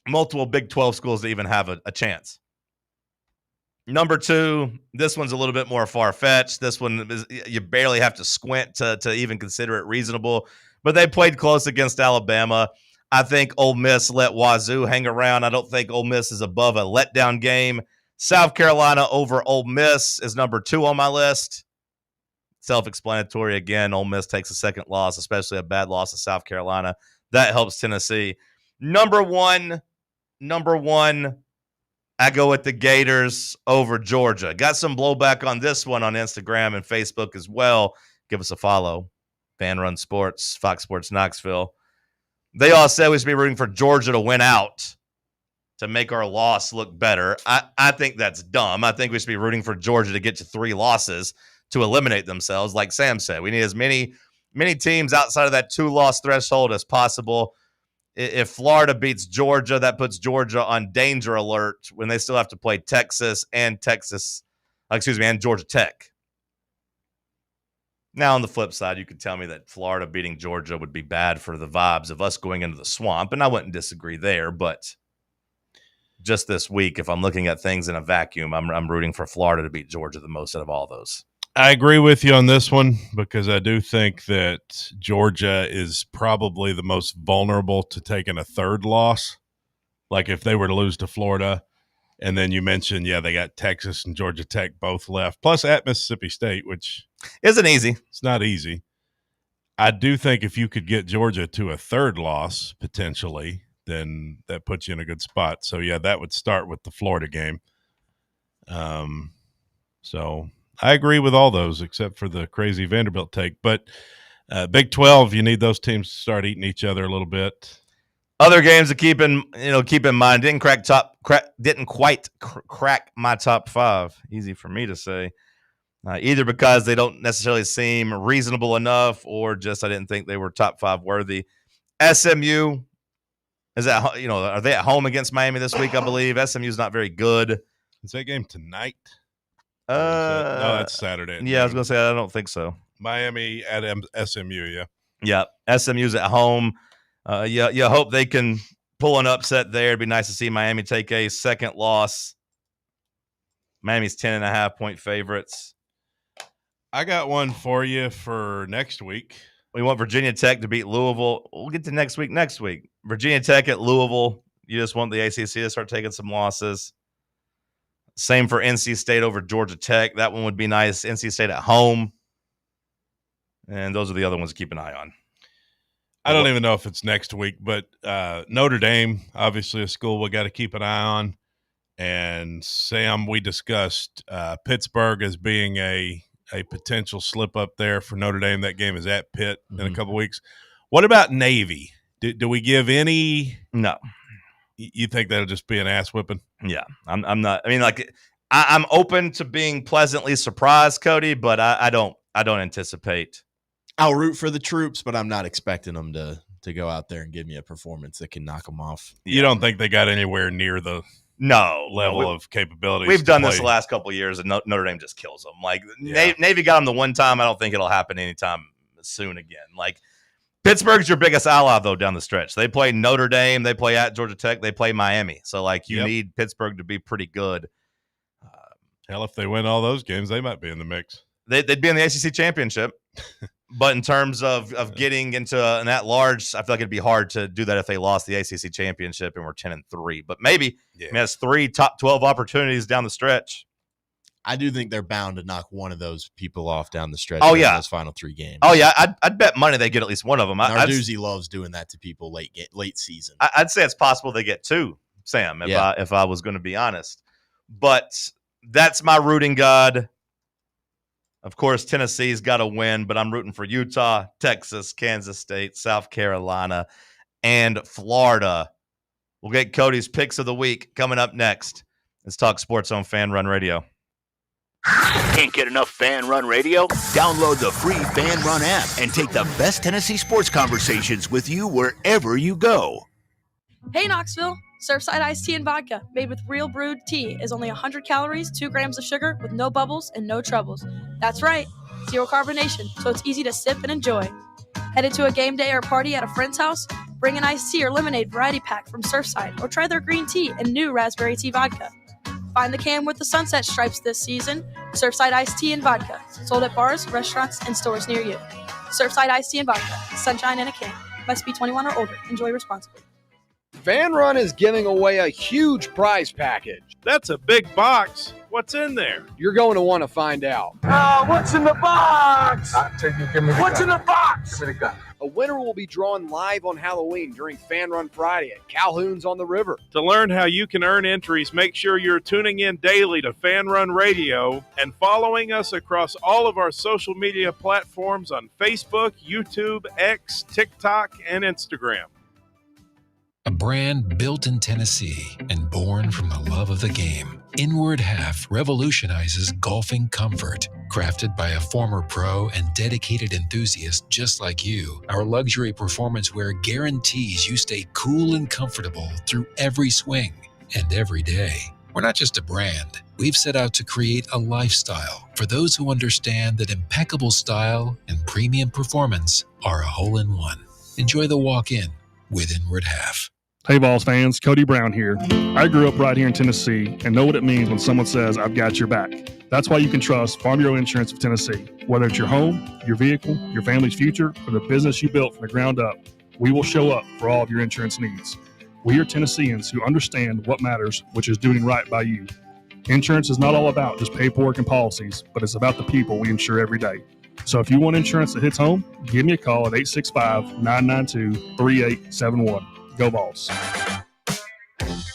multiple Big 12 schools to even have a chance. Number 2, this one's a little bit more far-fetched. This one, you barely have to squint to even consider it reasonable. But they played close against Alabama. I think Ole Miss let Wazoo hang around. I don't think Ole Miss is above a letdown game. South Carolina over Ole Miss is number 2 on my list. Self-explanatory again. Ole Miss takes a second loss, especially a bad loss to South Carolina. That helps Tennessee. Number one, I go with the Gators over Georgia. Got some blowback on this one on Instagram and Facebook as well. Give us a follow. Fan Run Sports, Fox Sports Knoxville. They all said we should be rooting for Georgia to win out to make our loss look better. I think that's dumb. I think we should be rooting for Georgia to get to 3 losses to eliminate themselves. Like Sam said, we need as many many teams outside of that 2-loss threshold as possible. If Florida beats Georgia, that puts Georgia on danger alert when they still have to play Texas and Georgia Tech. Now, on the flip side, you could tell me that Florida beating Georgia would be bad for the vibes of us going into the swamp, and I wouldn't disagree there. But just this week, if I'm looking at things in a vacuum, I'm rooting for Florida to beat Georgia the most out of all those. I agree with you on this one because I do think that Georgia is probably the most vulnerable to taking a third loss. Like if they were to lose to Florida, and then you mentioned, they got Texas and Georgia Tech both left, plus at Mississippi State, which isn't easy. It's not easy. I do think if you could get Georgia to a third loss potentially, then that puts you in a good spot. So, that would start with the Florida game. So I agree with all those except for the crazy Vanderbilt take. But Big 12, you need those teams to start eating each other a little bit. Other games to keep in mind. Didn't quite crack my top 5. Easy for me to say. Either because they don't necessarily seem reasonable enough, or just I didn't think they were top 5 worthy. SMU are they at home against Miami this week? I believe SMU's not very good. Is that game tonight? No, that's Saturday. I was gonna say I don't think so. Miami at SMU. Yeah, SMU's at home. You hope they can pull an upset there. It'd be nice to see Miami take a second loss. Miami's 10.5-point favorites. I got one for you for next week. We want Virginia Tech to beat Louisville. We'll get to next week. Virginia Tech at Louisville. You just want the ACC to start taking some losses. Same for NC State over Georgia Tech. That one would be nice. NC State at home. And those are the other ones to keep an eye on. I don't even know if it's next week, but Notre Dame, obviously a school we got to keep an eye on. And Sam, we discussed Pittsburgh as being a potential slip up there for Notre Dame. That game is at Pitt in a couple weeks. What about Navy? Do we give any? No. You think that'll just be an ass whipping? Yeah, I'm not. I mean, I'm open to being pleasantly surprised, Cody, but I don't anticipate. I'll root for the troops, but I'm not expecting them to go out there and give me a performance that can knock them off. You don't think they got anywhere near the level of capabilities? We've done this the last couple of years, and Notre Dame just kills them. Navy got them the one time. I don't think it'll happen anytime soon again. Pittsburgh's your biggest ally, though, down the stretch. They play Notre Dame. They play at Georgia Tech. They play Miami. So, you need Pittsburgh to be pretty good. Hell, if they win all those games, they might be in the mix. They'd be in the ACC championship. But in terms of getting into an at-large, I feel like it'd be hard to do that if they lost the ACC championship and were 10-3. But maybe. Yeah. I mean, that's 3 top 12 opportunities down the stretch. I do think they're bound to knock one of those people off down the stretch. Those final 3 games. Oh yeah, I'd bet money they get at least one of them. Narduzzi loves doing that to people late season. I'd say it's possible they get 2, Sam. If I was going to be honest, but that's my rooting god. Of course, Tennessee's got to win, but I'm rooting for Utah, Texas, Kansas State, South Carolina, and Florida. We'll get Cody's picks of the week coming up next. Let's talk sports on Fan Run Radio. Can't get enough Fan Run Radio? Download the free Fan Run app and take the best Tennessee sports conversations with you wherever you go. Hey, Knoxville. Surfside iced tea and vodka, made with real brewed tea, is only 100 calories, 2 grams of sugar, with no bubbles and no troubles. That's right, 0 carbonation, so it's easy to sip and enjoy. Headed to a game day or party at a friend's house? Bring an iced tea or lemonade variety pack from Surfside, or try their green tea and new raspberry tea vodka. Find the can with the sunset stripes this season. Surfside iced tea and vodka, sold at bars, restaurants, and stores near you. Surfside iced tea and vodka, sunshine in a can. Must be 21 or older. Enjoy responsibly. Fan Run is giving away a huge prize package. That's a big box. What's in there? You're going to want to find out. What's in the box? What's in the box? Give me the gun. A winner will be drawn live on Halloween during Fan Run Friday at Calhoun's on the River. To learn how you can earn entries, make sure you're tuning in daily to Fan Run Radio and following us across all of our social media platforms on Facebook, YouTube, X, TikTok, and Instagram. A brand built in Tennessee and born from the love of the game. Inward Half revolutionizes golfing comfort. Crafted by a former pro and dedicated enthusiast just like you, our luxury performance wear guarantees you stay cool and comfortable through every swing and every day. We're not just a brand. We've set out to create a lifestyle for those who understand that impeccable style and premium performance are a hole-in-one. Enjoy the walk-in with Inward Half. Hey, Vols fans, Cody Brown here. I grew up right here in Tennessee and know what it means when someone says, I've got your back. That's why you can trust Farm Bureau Insurance of Tennessee. Whether it's your home, your vehicle, your family's future, or the business you built from the ground up, we will show up for all of your insurance needs. We are Tennesseans who understand what matters, which is doing right by you. Insurance is not all about just paperwork and policies, but it's about the people we insure every day. So if you want insurance that hits home, give me a call at 865-992-3871. Go Vols.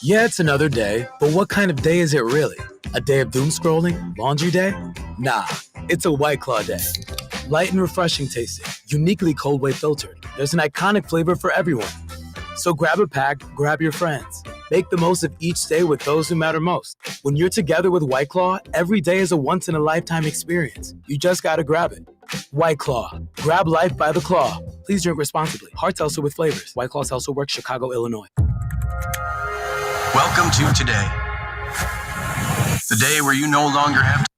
Yeah, it's another day, but what kind of day is it really? A day of doom scrolling? Laundry day? Nah, it's a White Claw day. Light and refreshing tasting, uniquely cold way filtered. There's an iconic flavor for everyone. So grab a pack, grab your friends. Make the most of each day with those who matter most. When you're together with White Claw, every day is a once-in-a-lifetime experience. You just gotta grab it. White Claw. Grab life by the claw. Please drink responsibly. Hard seltzer with flavors. White Claw Seltzer Works, Chicago, Illinois. Welcome to today. The day where you no longer have to.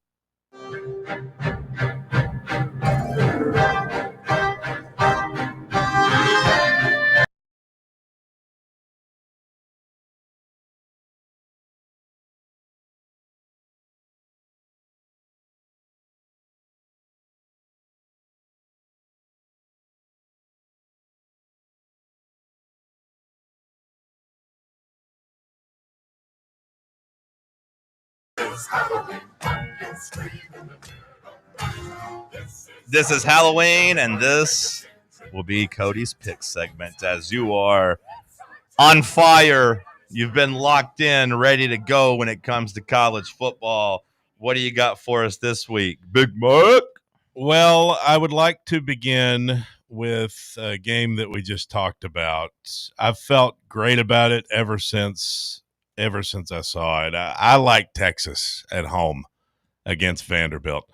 This is Halloween, and this will be Cody's Pick segment. As you are on fire, you've been locked in, ready to go when it comes to college football. What do you got for us this week, Big Mark? Well, I would like to begin with a game that we just talked about. I've felt great about it ever since I saw it. I like Texas at home against Vanderbilt.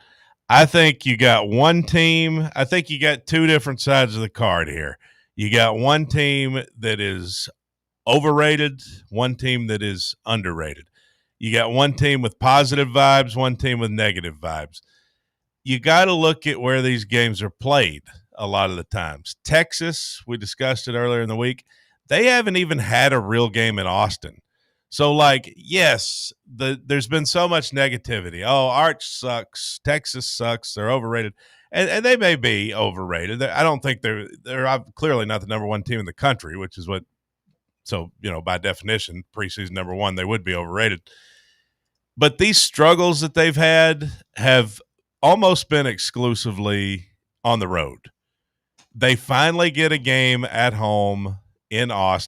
I think you got one team. I think you got two different sides of the card here. You got one team that is overrated, one team that is underrated. You got one team with positive vibes, one team with negative vibes. You got to look at where these games are played a lot of the times. Texas, we discussed it earlier in the week, they haven't even had a real game in Austin. So, like, yes, there's been so much negativity. Oh, Arch sucks. Texas sucks. They're overrated. And they may be overrated. I don't think they're clearly not the number one team in the country, which is what – so, by definition, preseason number one, they would be overrated. But these struggles that they've had have almost been exclusively on the road. They finally get a game at home in Austin.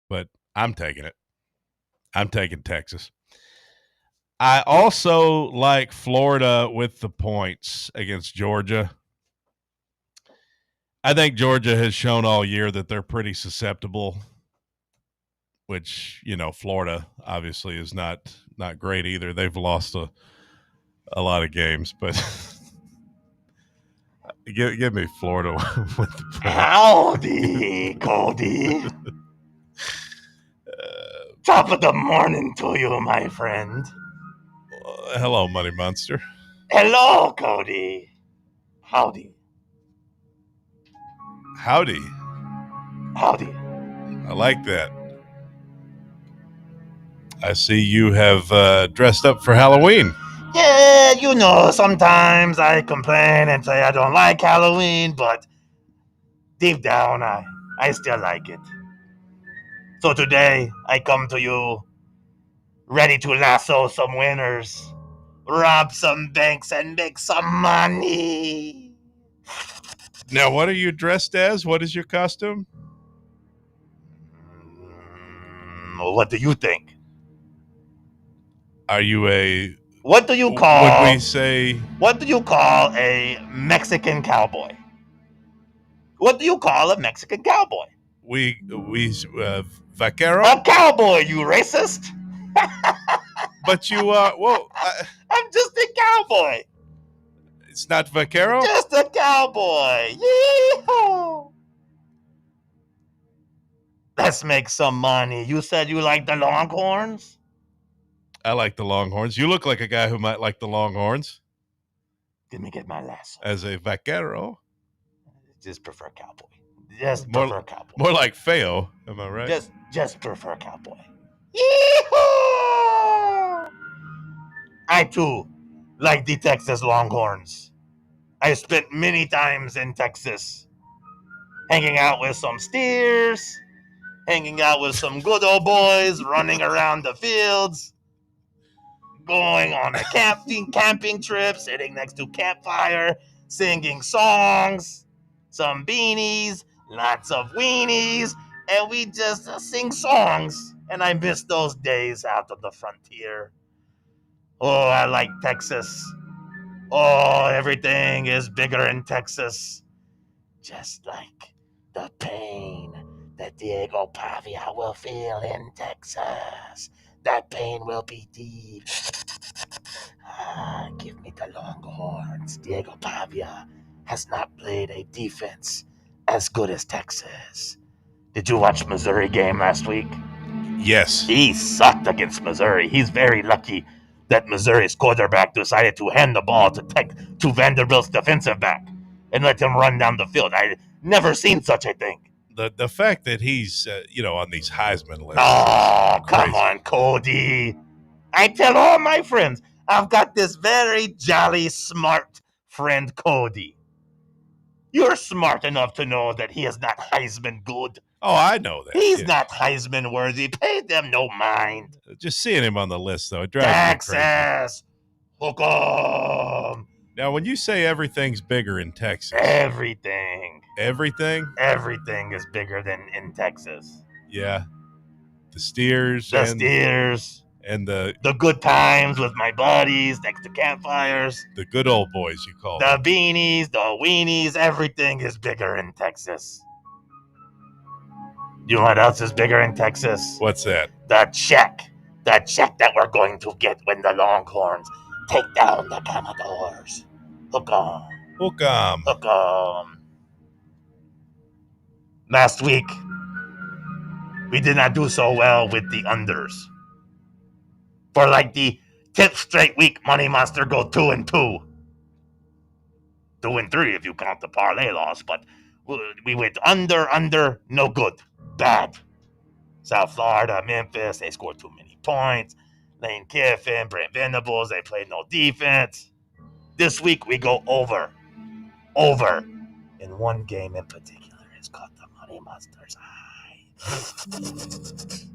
But I'm taking it. I'm taking Texas. I also like Florida with the points against Georgia. I think Georgia has shown all year that they're pretty susceptible, which, Florida obviously is not great either. They've lost a lot of games, but give me Florida with the points. Howdy, Cody. Top of the morning to you, my friend. Hello, Money Monster. Hello, Cody. Howdy. Howdy. Howdy. I like that. I see you have dressed up for Halloween. Yeah, you know, sometimes I complain and say I don't like Halloween, but deep down, I still like it. So today, I come to you ready to lasso some winners, rob some banks, and make some money. Now, what are you dressed as? What is your costume? What do you think? Are you a... What do you call... Would we say... What do you call a Mexican cowboy? What do you call a Mexican cowboy? vaquero? A cowboy, you racist! But you, well... I'm just a cowboy! It's not vaquero? Just a cowboy! Yee-haw! Let's make some money. You said you like the Longhorns? I like the Longhorns. You look like a guy who might like the Longhorns. Let me get my lasso. As a vaquero. Just prefer cowboy. Just more, prefer cowboy. More like Feo, am I right? Just prefer cowboy. Yee-haw! I too like the Texas Longhorns. I spent many times in Texas, hanging out with some steers, hanging out with some good old boys, running around the fields, going on a camping trip, sitting next to campfire, singing songs, some beanies, lots of weenies, and we just sing songs. And I miss those days out on the frontier. Oh, I like Texas. Oh, everything is bigger in Texas. Just like the pain that Diego Pavia will feel in Texas. That pain will be deep. Give me the Longhorns. Diego Pavia has not played a defense as good as Texas. Did you watch Missouri game last week? Yes. He sucked against Missouri. He's very lucky that Missouri's quarterback decided to hand the ball to Vanderbilt's defensive back and let him run down the field. I've never seen such a thing. The fact that he's, on these Heisman lists. Oh, come on, Cody. I tell all my friends, I've got this very jolly, smart friend, Cody. You're smart enough to know that he is not Heisman good. Oh, I know that. He's not Heisman worthy. Pay them no mind. Just seeing him on the list, though, it drives me crazy. Texas. Hook 'em. Now, when you say everything's bigger in Texas. Everything. Everything? Everything is bigger than in Texas. Yeah. The steers. And the good times with my buddies next to campfires. The good old boys, you call them. The beanies, the weenies, everything is bigger in Texas. You know what else is bigger in Texas? What's that? The check. The check that we're going to get when the Longhorns take down the Commodores. Hook 'em. Hook 'em. Hook 'em. Last week, we did not do so well with the unders. For like the 10th straight week, Money Monster go 2-2. 2-3 if you count the parlay loss, but we went under, no good. Bad. South Florida, Memphis, they scored too many points. Lane Kiffin, Brent Venables, they played no defense. This week we go over. Over. In one game in particular, it's called the Money Monster's Eye.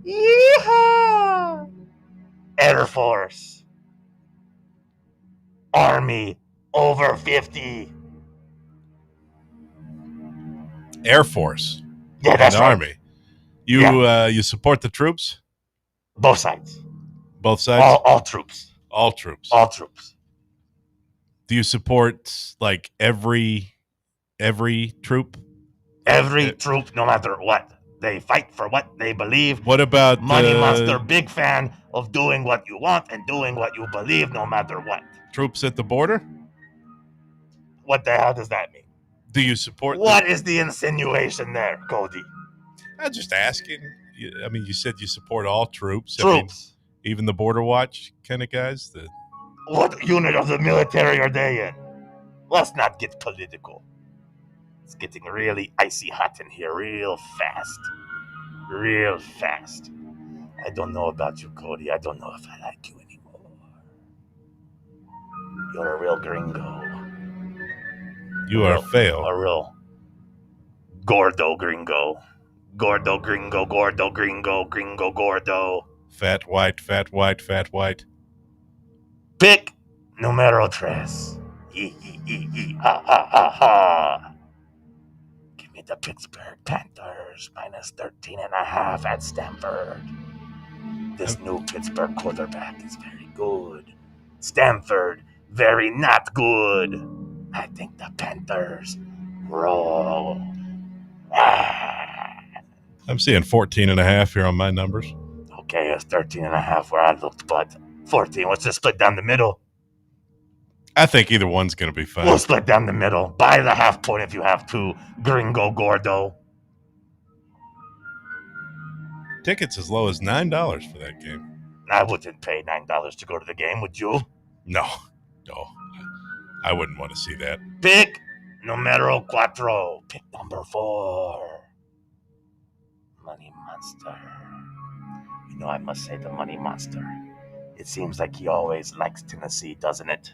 Yeehaw! Air Force. Army over 50. Air Force. Yeah, that's and right. Army. You support the troops? Both sides. Both sides? All troops. All troops. All troops. Do you support like every troop? Every troop, no matter what. They fight for what they believe. What about Money Monster? Big fan of doing what you want and doing what you believe, no matter what. Troops at the border? What the hell does that mean? Do you support? What is the insinuation there, Cody? I'm just asking. I mean, you said you support all troops. Troops. I mean, even the Border Watch kind of guys. What unit of the military are they in? Let's not get political. It's getting really icy hot in here real fast. Real fast. I don't know about you, Cody. I don't know if I like you anymore. You're a real gringo. You are fail. A real gordo gringo. Gordo gringo, gordo gringo, gringo gordo. Fat white, fat white, fat white. Pick numero tres. Ha ha ha ha. Give me the Pittsburgh Panthers minus 13.5 at Stanford. This new Pittsburgh quarterback is very good. Stanford, very not good. I think the Panthers roll. I'm seeing 14.5 here on my numbers. Okay, it's 13.5 where I looked, but 14. Let's just split down the middle. I think either one's going to be fine. We'll split down the middle. Buy the half point if you have to. Gringo Gordo. Tickets as low as $9 for that game. I wouldn't pay $9 to go to the game, would you? No. I wouldn't want to see that. Pick numero cuatro. Pick number 4. Money Monster. You know, I must say the Money Monster. It seems like he always likes Tennessee, doesn't it?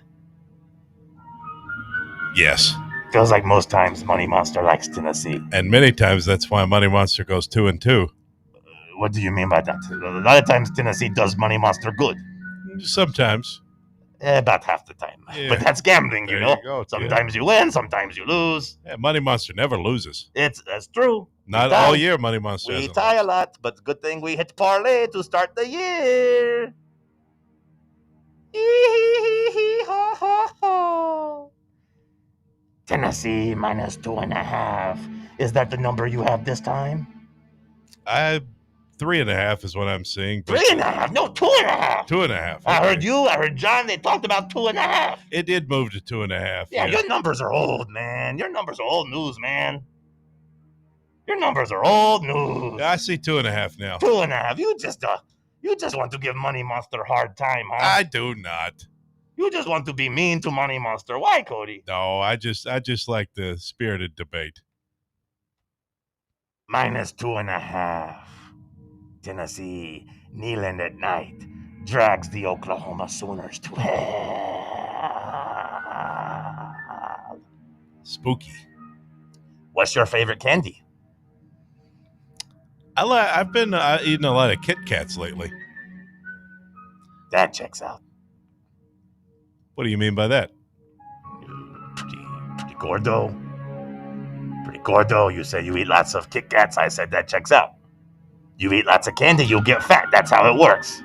Yes. Feels like most times Money Monster likes Tennessee. And many times that's why Money Monster goes 2-2. What do you mean by that? A lot of times Tennessee does Money Monster good. Sometimes. About half the time. Yeah. But that's gambling, you know. Go, sometimes you win, sometimes you lose. Yeah, Money Monster never loses. That's true. Not all year Money Monster We hasn't tie a lot, but good thing we hit parlay to start the year. Tennessee minus 2.5. Is that the number you have this time? 3.5 is what I'm seeing. 3.5? No, 2.5. 2.5. Okay. I heard you. I heard John. They talked about 2.5. It did move to 2.5. Yeah, your numbers are old, man. Your numbers are old news, man. Your numbers are old news. I see 2.5 now. 2.5. You just want to give Money Monster a hard time, huh? I do not. You just want to be mean to Money Monster. Why, Cody? No, I just like the spirited debate. Minus 2.5. Tennessee, kneeling at night, drags the Oklahoma Sooners to hell. Spooky. What's your favorite candy? I've been eating a lot of Kit Kats lately. That checks out. What do you mean by that? Pretty gordo. Pretty gordo. You say you eat lots of Kit Kats. I said that checks out. You eat lots of candy, you'll get fat. That's how it works.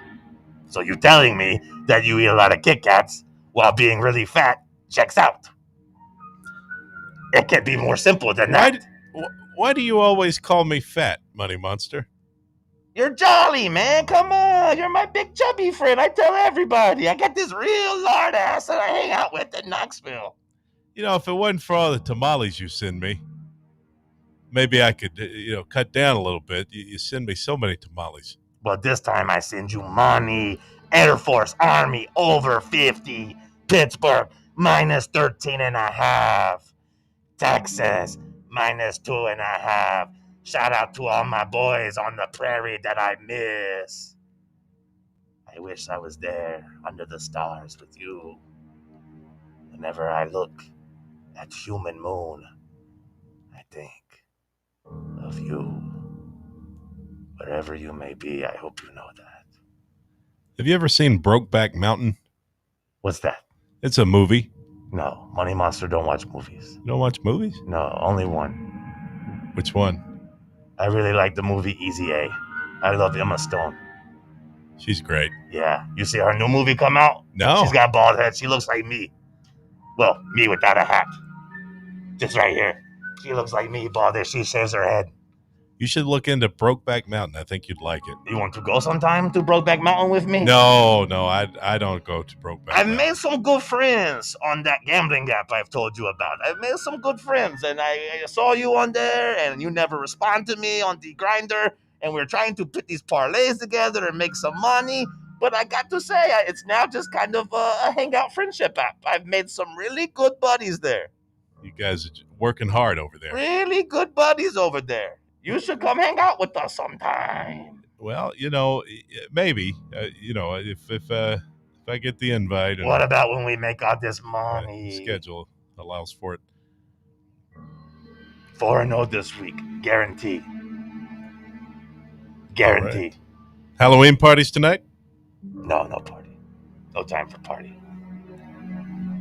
So you telling me that you eat a lot of Kit Kats while being really fat checks out. It can't be more simple than that. Why do you always call me fat, Money Monster? You're jolly, man. Come on. You're my big chubby friend. I tell everybody. I got this real lard ass that I hang out with in Knoxville. You know, if it wasn't for all the tamales you send me, maybe I could, cut down a little bit. You send me so many tamales. But this time I send you money. Air Force, Army, over 50. Pittsburgh, minus 13.5. Texas, minus 2.5. Shout out to all my boys on the prairie that I miss. I wish I was there under the stars with you. Whenever I look at human moon, I think of you. Wherever you may be, I hope you know that. Have you ever seen Brokeback Mountain? What's that? It's a movie. No, Money Monster don't watch movies. You don't watch movies? No, only one. Which one? I really like the movie Easy A. I love Emma Stone. She's great. Yeah. You see her new movie come out? No. She's got a bald head. She looks like me. Well, me without a hat. Just right here. She looks like me, bald head. She shaves her head. You should look into Brokeback Mountain. I think you'd like it. You want to go sometime to Brokeback Mountain with me? No, I don't go to Brokeback I've Mountain. made some good friends on that gambling app I've told you about. I've made some good friends, and I saw you on there, and you never respond to me on the grinder, and we're trying to put these parlays together and make some money. But I got to say, it's now just kind of a hangout friendship app. I've made some really good buddies there. You guys are working hard over there. Really good buddies over there. You should come hang out with us sometime. Well, maybe. If I get the invite. What about when we make all this money? Schedule allows for it. 4-0 this week, guarantee. Guarantee. Right. Halloween parties tonight? No party. No time for party.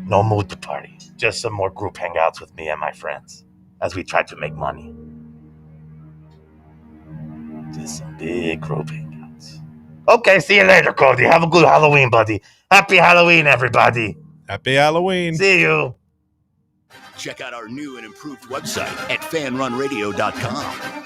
No mood to party. Just some more group hangouts with me and my friends as we try to make money. Just some big group hangouts. Okay, see you later, Cody. Have a good Halloween, buddy. Happy Halloween, everybody. Happy Halloween. See you. Check out our new and improved website at fanrunradio.com.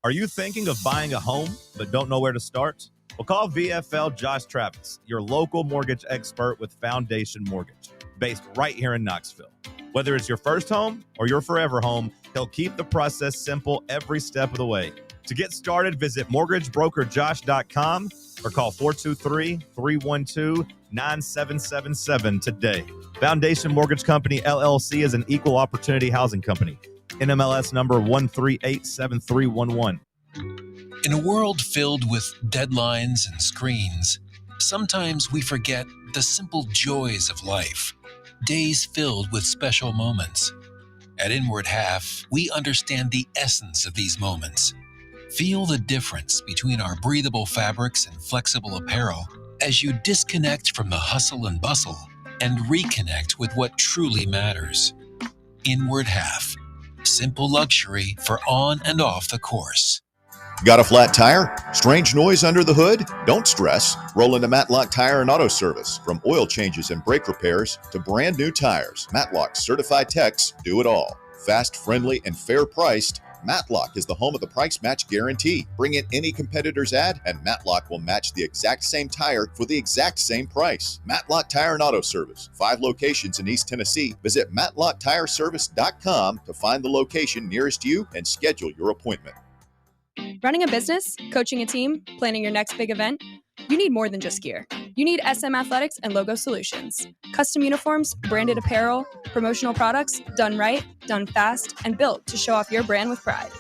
Are you thinking of buying a home but don't know where to start? Well, call VFL Josh Travis, your local mortgage expert with Foundation Mortgage, based right here in Knoxville. Whether it's your first home or your forever home, he'll keep the process simple every step of the way. To get started, visit mortgagebrokerjosh.com or call 423-312-9777 today. Foundation Mortgage Company, LLC is an equal opportunity housing company. NMLS number 1387311. In a world filled with deadlines and screens, sometimes we forget the simple joys of life, days filled with special moments. At Inward Half, we understand the essence of these moments. Feel the difference between our breathable fabrics and flexible apparel as you disconnect from the hustle and bustle and reconnect with what truly matters. Inward Half. Simple luxury for on and off the course. Got a flat tire? Strange noise under the hood? Don't stress. Roll into Matlock Tire and Auto Service. From oil changes and brake repairs to brand new tires, Matlock's certified techs do it all. Fast, friendly, and fair priced, Matlock is the home of the price match guarantee. Bring in any competitor's ad and Matlock will match the exact same tire for the exact same price. Matlock Tire and Auto Service. 5 locations in East Tennessee. Visit matlocktireservice.com to find the location nearest you and schedule your appointment. Running a business, coaching a team, planning your next big event, you need more than just gear. You need SM Athletics and Logo Solutions. Custom uniforms, branded apparel, promotional products, done right, done fast, and built to show off your brand with pride.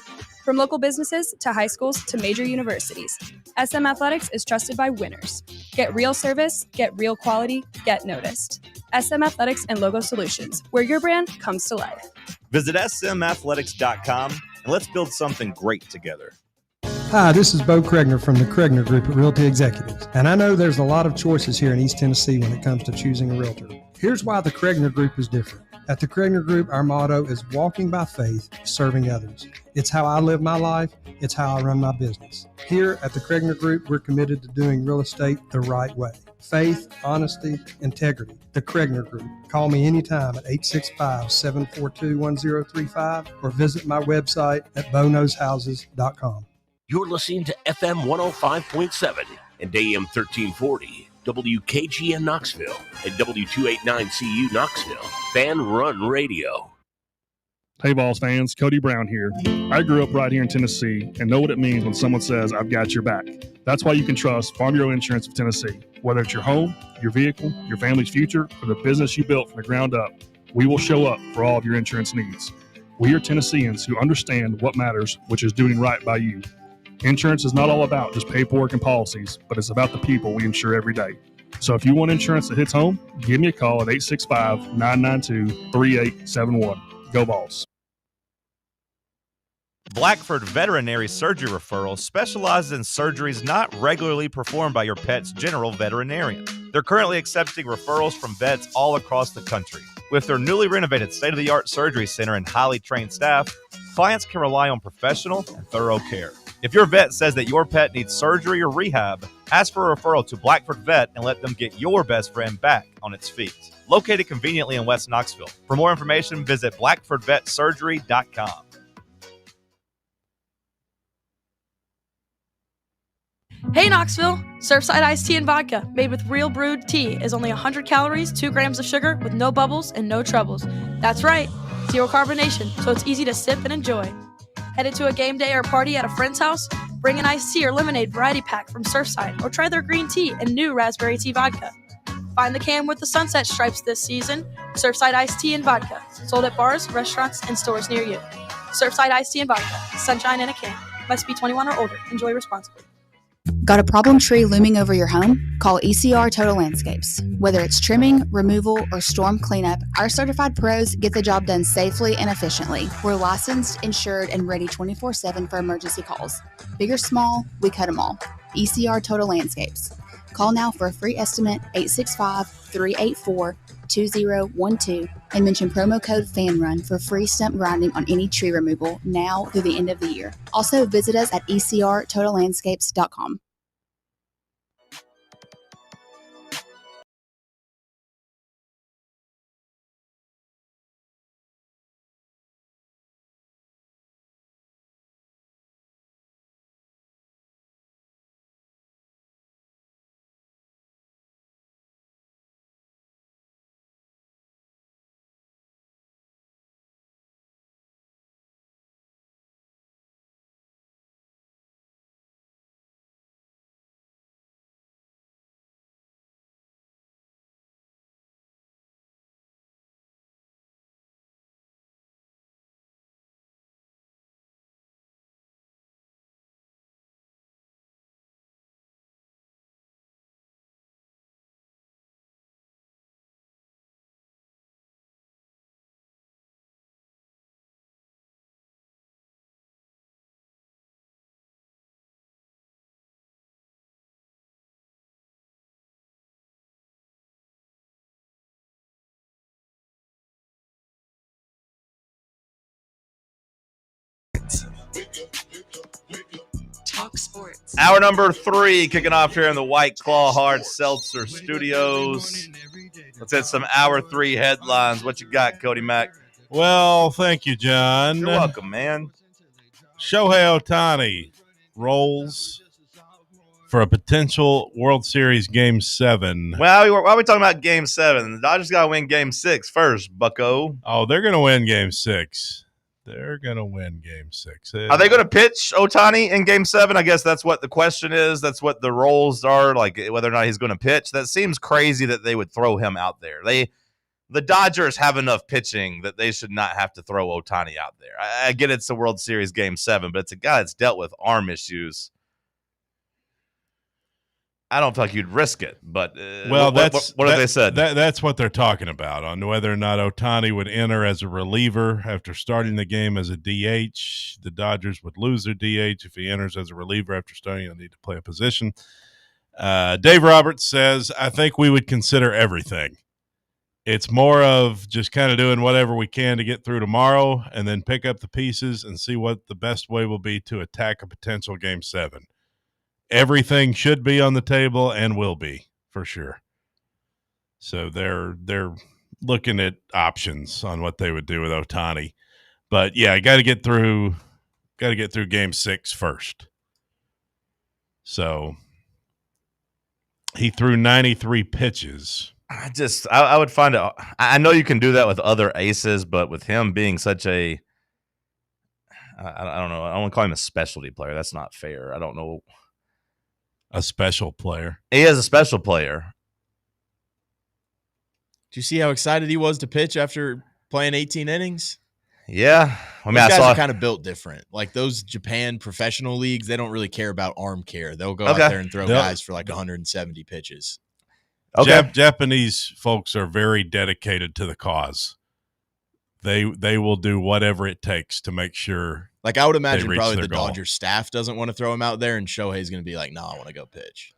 From local businesses to high schools to major universities, SM Athletics is trusted by winners. Get real service, get real quality, get noticed. SM Athletics and Logo Solutions, where your brand comes to life. Visit smathletics.com and let's build something great together. Hi, this is Bo Kregner from the Kregner Group at Realty Executives, and I know there's a lot of choices here in East Tennessee when it comes to choosing a realtor. Here's why the Kregner Group is different. At the Kregner Group, our motto is walking by faith, serving others. It's how I live my life. It's how I run my business. Here at the Kregner Group, we're committed to doing real estate the right way. Faith, honesty, integrity. The Kregner Group. Call me anytime at 865-742-1035 or visit my website at bonoshouses.com. You're listening to FM 105.7 and AM 1340, WKGN Knoxville, and W289CU Knoxville, Fan Run Radio. Hey, Vols fans, Cody Brown here. I grew up right here in Tennessee and know what it means when someone says, I've got your back. That's why you can trust Farm Bureau Insurance of Tennessee. Whether it's your home, your vehicle, your family's future, or the business you built from the ground up, we will show up for all of your insurance needs. We are Tennesseans who understand what matters, which is doing right by you. Insurance is not all about just paperwork and policies, but it's about the people we insure every day. So if you want insurance that hits home, give me a call at 865-992-3871. Go Vols. Blackford Veterinary Surgery Referral specializes in surgeries not regularly performed by your pet's general veterinarian. They're currently accepting referrals from vets all across the country. With their newly renovated state-of-the-art surgery center and highly trained staff, clients can rely on professional and thorough care. If your vet says that your pet needs surgery or rehab, ask for a referral to Blackford Vet and let them get your best friend back on its feet. Located conveniently in West Knoxville. For more information, visit blackfordvetsurgery.com. Hey Knoxville! Surfside iced tea and vodka, made with real brewed tea, is only 100 calories, 2 grams of sugar, with no bubbles and no troubles. That's right, zero carbonation, so it's easy to sip and enjoy. Headed to a game day or party at a friend's house? Bring an iced tea or lemonade variety pack from Surfside, or try their green tea and new raspberry tea vodka. Find the can with the sunset stripes this season. Surfside iced tea and vodka, sold at bars, restaurants, and stores near you. Surfside iced tea and vodka. Sunshine in a can. Must be 21 or older. Enjoy responsibly. Got a problem tree looming over your home? Call ECR Total Landscapes. Whether it's trimming, removal, or storm cleanup, our certified pros get the job done safely and efficiently. We're licensed, insured, and ready 24/7 for emergency calls. Big or small, we cut them all. ECR Total Landscapes. Call now for a free estimate, 865-384-2012, and mention promo code FANRUN for free stump grinding on any tree removal now through the end of the year. Also, visit us at ecrtotallandscapes.com. TalkSports. Hour number 3 kicking off here in the White Claw Hard Seltzer Studios. Let's hit some Hour 3 headlines. What you got, Cody Mack? Well, thank you, John. You're welcome, man. Shohei Ohtani rolls for a potential World Series Game 7. Well, why are we talking about Game 7? The Dodgers got to win Game 6 first, bucko. Oh, they're going to win Game 6. They're going to win Game 6. Are they going to pitch Ohtani in Game 7? I guess that's what the question is. That's what the roles are, like whether or not he's going to pitch. That seems crazy that they would throw him out there. The Dodgers have enough pitching that they should not have to throw Ohtani out there. I get it's a World Series Game 7, but it's a guy that's dealt with arm issues. I don't feel like you'd risk it, but what have they said? That's what they're talking about, on whether or not Ohtani would enter as a reliever after starting the game as a DH. The Dodgers would lose their DH. If he enters as a reliever after starting, he'll need to play a position. Dave Roberts says, I think we would consider everything. It's more of just kind of doing whatever we can to get through tomorrow and then pick up the pieces and see what the best way will be to attack a potential Game 7. Everything should be on the table and will be, for sure. So they're looking at options on what they would do with Ohtani. But yeah, got to get through Game 6 first. So he threw 93 pitches. I would find it. I know you can do that with other aces, but with him being such a, I don't know. I don't want to call him a specialty player. That's not fair. I don't know. A special player. He is a special player. Do you see how excited he was to pitch after playing 18 innings? Yeah. I mean, those guys are kind of built different. Like those Japan professional leagues, they don't really care about arm care. They'll go out there and throw guys for like 170 pitches. Okay. Japanese folks are very dedicated to the cause. They will do whatever it takes to make sure. Like I would imagine probably the goal. Dodgers staff doesn't want to throw him out there, and Shohei's going to be like, "No, I want to go pitch."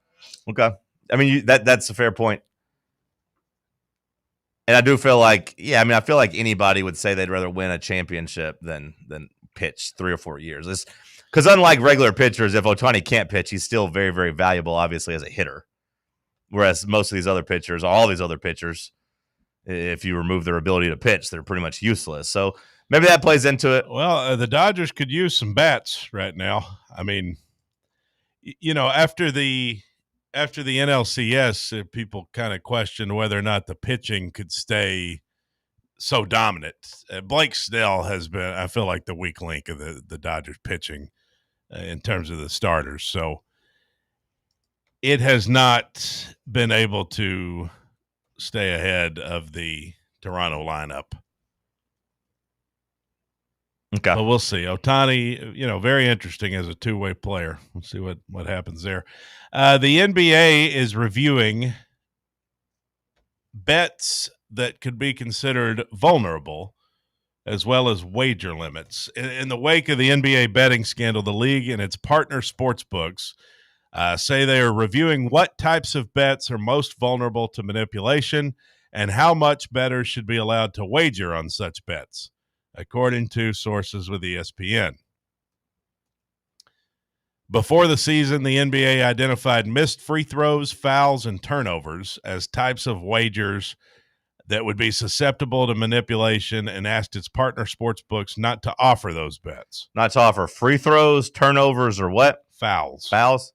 Okay, I mean that's a fair point, and I do feel like I feel like anybody would say they'd rather win a championship than pitch 3 or 4 years. Because unlike regular pitchers, if Ohtani can't pitch, he's still very, very valuable, obviously as a hitter. Whereas most of these other pitchers, all these other pitchers, if you remove their ability to pitch, they're pretty much useless. So maybe that plays into it. Well, the Dodgers could use some bats right now. I mean, after the NLCS, people kind of questioned whether or not the pitching could stay so dominant. Blake Snell has been, I feel like, the weak link of the Dodgers pitching in terms of the starters. So it has not been able to stay ahead of the Toronto lineup. But we'll see. Ohtani, very interesting as a two-way player. We'll see what happens there. The NBA is reviewing bets that could be considered vulnerable, as well as wager limits. In the wake of the NBA betting scandal, the league and its partner sportsbooks say they are reviewing what types of bets are most vulnerable to manipulation and how much bettors should be allowed to wager on such bets, according to sources with ESPN. Before the season, the NBA identified missed free throws, fouls, and turnovers as types of wagers that would be susceptible to manipulation and asked its partner sportsbooks not to offer those bets. Not to offer free throws, turnovers, or what? Fouls.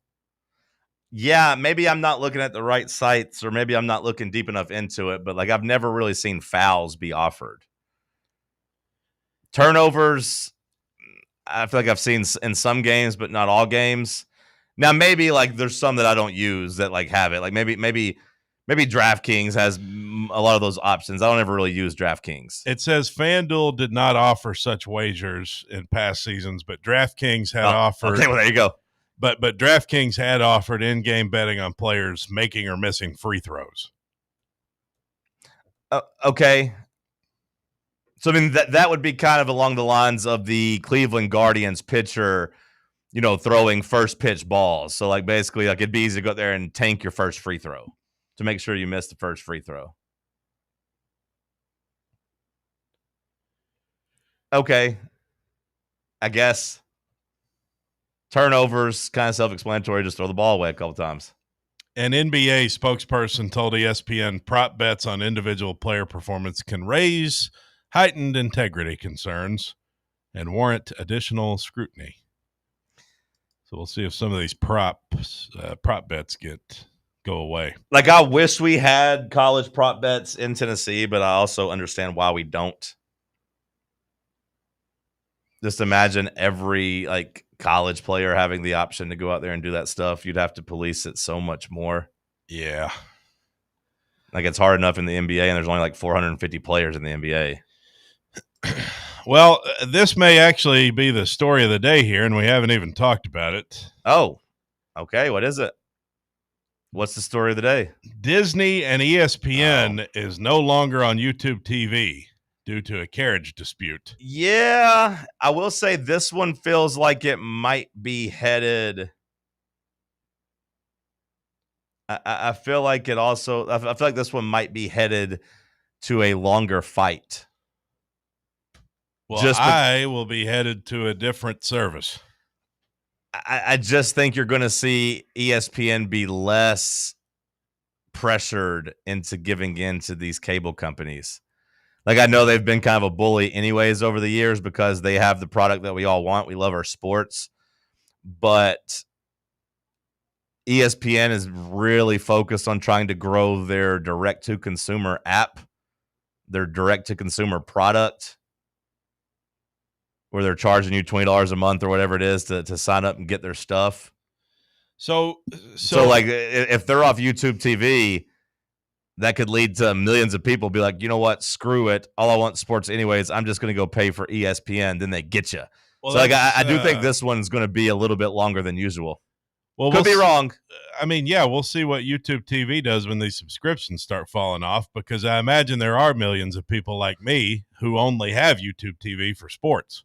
Yeah, maybe I'm not looking at the right sites, or maybe I'm not looking deep enough into it, but I've never really seen fouls be offered. Turnovers, I feel like I've seen in some games, but not all games. Now, maybe there's some that I don't use that have it. Maybe DraftKings has a lot of those options. I don't ever really use DraftKings. It says FanDuel did not offer such wagers in past seasons, but DraftKings had offered. Okay, well, there you go. But DraftKings had offered in-game betting on players making or missing free throws. Okay. So, that would be kind of along the lines of the Cleveland Guardians pitcher, throwing first pitch balls. So, basically, it'd be easy to go out there and tank your first free throw to make sure you miss the first free throw. Okay. I guess. Turnovers, kind of self-explanatory. Just throw the ball away a couple times. An NBA spokesperson told ESPN prop bets on individual player performance can raise heightened integrity concerns and warrant additional scrutiny. So we'll see if some of these prop bets go away. I wish we had college prop bets in Tennessee, but I also understand why we don't. Just imagine every college player having the option to go out there and do that stuff. You'd have to police it so much more. Yeah. It's hard enough in the NBA, and there's only 450 players in the NBA. Well, this may actually be the story of the day here, and we haven't even talked about it. Oh, okay. What is it? What's the story of the day? Disney and ESPN is no longer on YouTube TV due to a carriage dispute. Yeah, I will say this one feels like it might be headed. I feel like it also. I feel like this one might be headed to a longer fight. Well, I will be headed to a different service. I just think you're going to see ESPN be less pressured into giving in to these cable companies. I know they've been kind of a bully anyways over the years because they have the product that we all want. We love our sports. But ESPN is really focused on trying to grow their direct-to-consumer app, their direct-to-consumer product, where they're charging you $20 a month or whatever it is to sign up and get their stuff. So if they're off YouTube TV, that could lead to millions of people be like, you know what, screw it. All I want is sports anyways. I'm just going to go pay for ESPN. Then they get you. Well, so I do think this one's going to be a little bit longer than usual. Well, Could be wrong. I mean, yeah, we'll see what YouTube TV does when these subscriptions start falling off, because I imagine there are millions of people like me who only have YouTube TV for sports.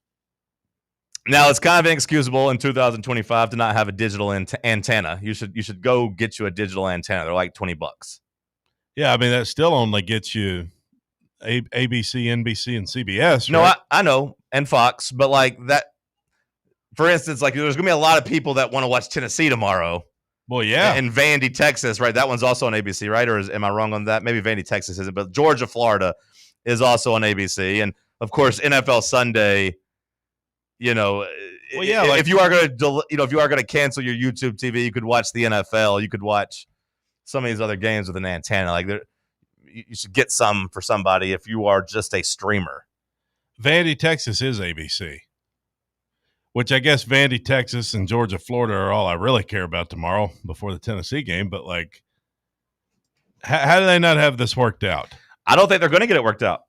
Now, it's kind of inexcusable in 2025 to not have a digital antenna. You should go get you a digital antenna. They're like $20. Yeah, I mean, that still only gets you ABC, NBC, and CBS. No, right? I know, and Fox, but that. For instance, there's going to be a lot of people that want to watch Tennessee tomorrow. Well, yeah. And Vandy, Texas, right? That one's also on ABC, right? Or am I wrong on that? Maybe Vandy, Texas isn't, but Georgia, Florida is also on ABC. And, of course, NFL Sunday, if you are going to cancel your YouTube TV, you could watch the NFL. You could watch some of these other games with an antenna. You should get some for somebody if you are just a streamer. Vandy, Texas is ABC. Which I guess Vandy, Texas, and Georgia, Florida are all I really care about tomorrow before the Tennessee game. But, how do they not have this worked out? I don't think they're going to get it worked out.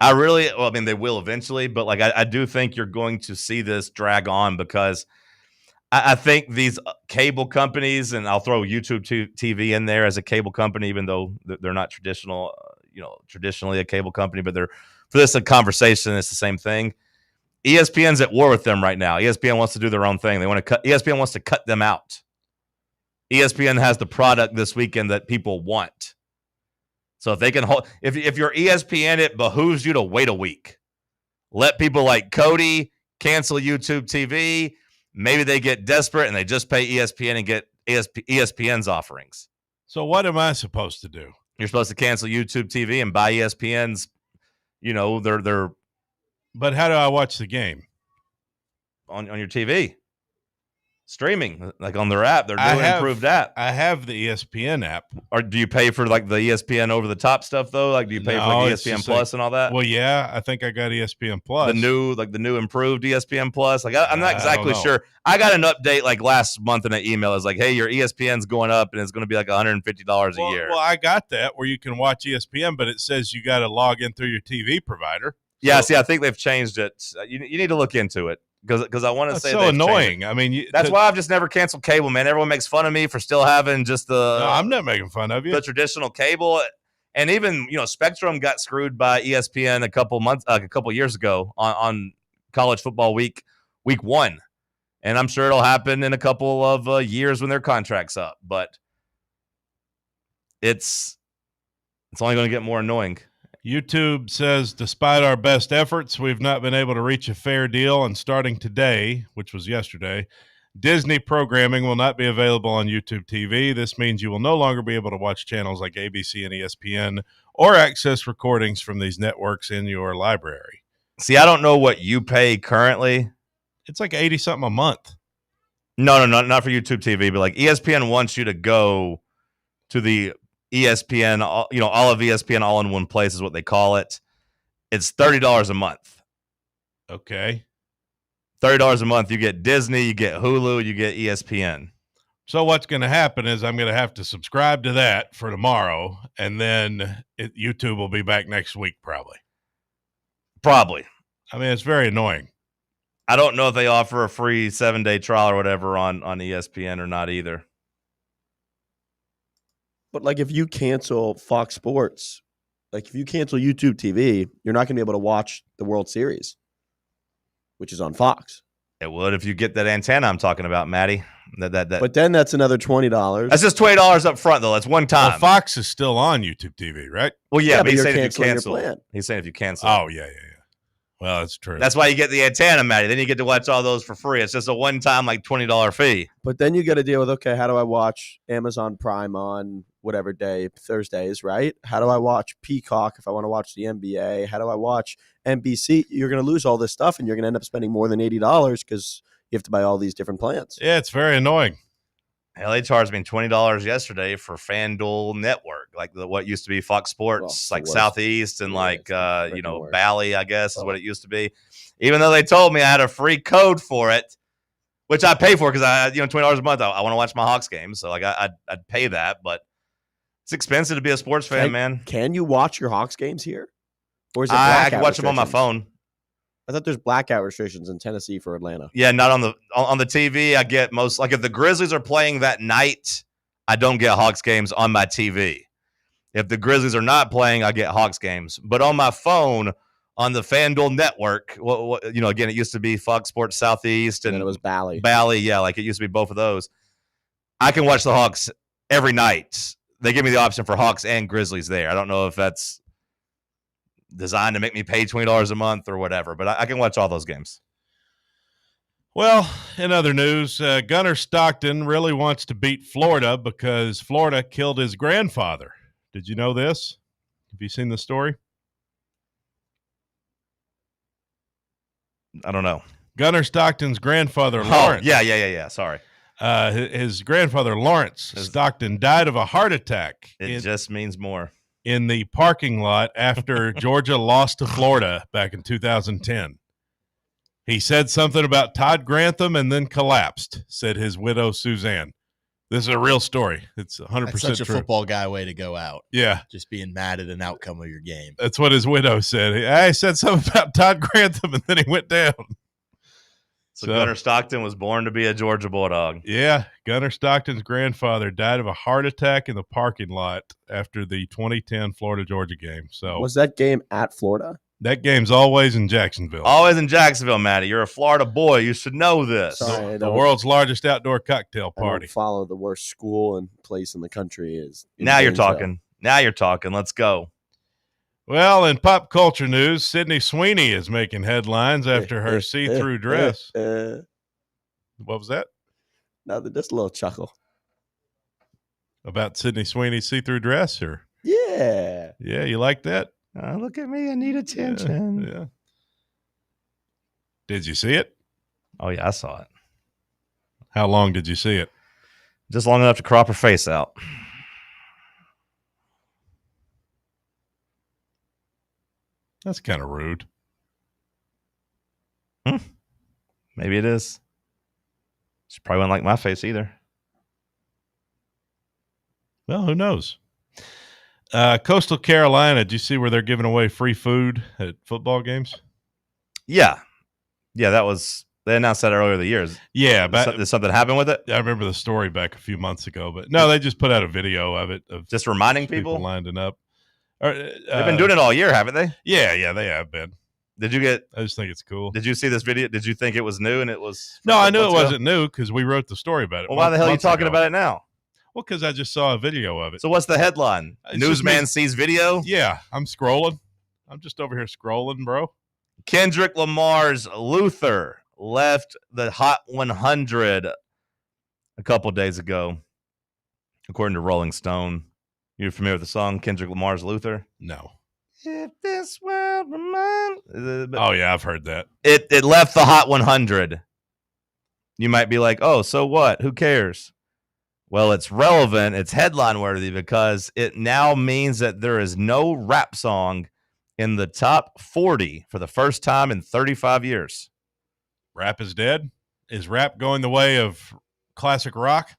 I mean, they will eventually, but like I do think you're going to see this drag on because I think these cable companies, and I'll throw YouTube TV in there as a cable company, even though they're not traditionally a cable company, but for this conversation, it's the same thing. ESPN's at war with them right now. ESPN wants to do their own thing. ESPN wants to cut them out. ESPN has the product this weekend that people want. So if they can hold, if you're ESPN, it behooves you to wait a week. Let people like Cody cancel YouTube TV. Maybe they get desperate and they just pay ESPN and get ESPN's offerings. So what am I supposed to do? You're supposed to cancel YouTube TV and buy ESPN's, their. But how do I watch the game? On your TV. Streaming, like on their app. They're doing an improved app. I have the ESPN app. Or do you pay for like the ESPN over the top stuff though? Like do you pay for like ESPN Plus and all that? Well, yeah, I think I got ESPN Plus. The new improved ESPN Plus. Like I'm not exactly sure. I got an update like last month in an email. It's like, hey, your ESPN's going up and it's going to be like $150 a year. Well, I got that where you can watch ESPN, but it says you got to log in through your TV provider. Yeah, see, I think they've changed it. You need to look into it. Because I want to say so annoying. I mean, that's why I've just never canceled cable, man. Everyone makes fun of me for still having just the. No, I'm not making fun of you. The traditional cable, and even Spectrum got screwed by ESPN a couple years ago on college football week 1, and I'm sure it'll happen in a couple of years when their contract's up. But it's only going to get more annoying. YouTube says, despite our best efforts, we've not been able to reach a fair deal. And starting today, which was yesterday, Disney programming will not be available on YouTube TV. This means you will no longer be able to watch channels like ABC and ESPN or access recordings from these networks in your library. See, I don't know what you pay currently. It's like $80-something a month. No, not for YouTube TV, but like ESPN wants you to go to the ESPN, all of ESPN all in one place is what they call it. It's $30 a month. Okay. $30 a month. You get Disney, you get Hulu, you get ESPN. So what's going to happen is I'm going to have to subscribe to that for tomorrow, and then YouTube will be back next week probably. Probably. I mean, it's very annoying. I don't know if they offer a free 7-day trial or whatever on ESPN or not either. But like if you cancel Fox Sports, like if you cancel YouTube TV, you're not going to be able to watch the World Series, which is on Fox. It would if you get that antenna I'm talking about, Maddie. But then that's another $20. That's just $20 up front, though. That's one time. Well, Fox is still on YouTube TV, right? Well, yeah, but he's you're saying if you canceling your cancel. plan. He's saying if you cancel. Oh, yeah. Well, that's true. That's why you get the antenna, Maddie. Then you get to watch all those for free. It's just a one-time, like, $20 fee. But then you got to deal with, okay, how do I watch Amazon Prime on whatever day, Thursdays, right? How do I watch Peacock if I want to watch the NBA? How do I watch NBC? You're going to lose all this stuff, and you're going to end up spending more than $80 because you have to buy all these different plans. Yeah, it's very annoying. Hell, they charged me $20 yesterday for FanDuel Network, like what used to be Fox Sports, like Southeast and Bally, I guess is what it used to be. Even though they told me I had a free code for it, which I pay for because $20 a month. I want to watch my Hawks games, so like I'd pay that, but it's expensive to be a sports fan, man. Can you watch your Hawks games here, or is it I can watch them on my phone? I thought there's blackout restrictions in Tennessee for Atlanta. Yeah, not on the TV. I get most, like if the Grizzlies are playing that night, I don't get Hawks games on my TV. If the Grizzlies are not playing, I get Hawks games. But on my phone, on the FanDuel network, again, it used to be Fox Sports Southeast and it was Bally. Bally, yeah, like it used to be both of those. I can watch the Hawks every night. They give me the option for Hawks and Grizzlies there. I don't know if that's designed to make me pay $20 a month or whatever, but I can watch all those games. Well, in other news, Gunnar Stockton really wants to beat Florida because Florida killed his grandfather. Did you know this? Have you seen the story? I don't know. Gunnar Stockton's grandfather, Lawrence. Yeah. Sorry. His grandfather, Lawrence Stockton, died of a heart attack. It just means more. In the parking lot after Georgia lost to Florida back in 2010. He said something about Todd Grantham and then collapsed, said his widow, Suzanne. This is a real story. It's 100% That's such a true. football guy way to go out. Yeah. Just being mad at an outcome of your game. That's what his widow said. I said something about Todd Grantham, and then he went down. So Gunnar Stockton was born to be a Georgia Bulldog. Yeah. Gunnar Stockton's grandfather died of a heart attack in the parking lot after the 2010 Florida-Georgia game. So was that game at Florida? That game's always in Jacksonville. Always in Jacksonville, Matty. You're a Florida boy. You should know this. Sorry, The world's largest outdoor cocktail I don't party. follow the worst school and place in the country is. in Now you're Gainesville. talking. Now you're talking. Let's go. Well, in pop culture news, Sydney Sweeney is making headlines after her see-through dress. What was that? Nothing, just a little chuckle. About Sydney Sweeney's see-through dress? Or Yeah. Yeah, you like that? Look at me. I need attention. Yeah. Did you see it? Oh, yeah, I saw it. How long did you see it? Just long enough to crop her face out. That's kind of rude. Maybe it is. She probably wouldn't like my face either. Well, who knows? Coastal Carolina, did you see where they're giving away free food at football games? Yeah. Yeah, they announced that earlier in the year. Yeah. Did something happen with it? I remember the story back a few months ago, but no, they just put out a video of it. Of just reminding people lining up. They've been doing it all year, haven't they? Yeah, they have been. I just think it's cool. Did you see this video? Did you think it was new and it was? No, I knew it wasn't new because we wrote the story about it. Well, why the hell are you talking about it now? Well, because I just saw a video of it. So what's the headline? Newsman sees video? Yeah, I'm scrolling. I'm just over here scrolling, bro. Kendrick Lamar's Luther left the Hot 100 a couple days ago, according to Rolling Stone. You familiar with the song Kendrick Lamar's Luther? No. If this world were mine. Oh, yeah, I've heard that. It left the Hot 100. You might be like, oh, so what? Who cares? Well, it's relevant. It's headline worthy because it now means that there is no rap song in the top 40 for the first time in 35 years. Rap is dead? Is rap going the way of classic rock?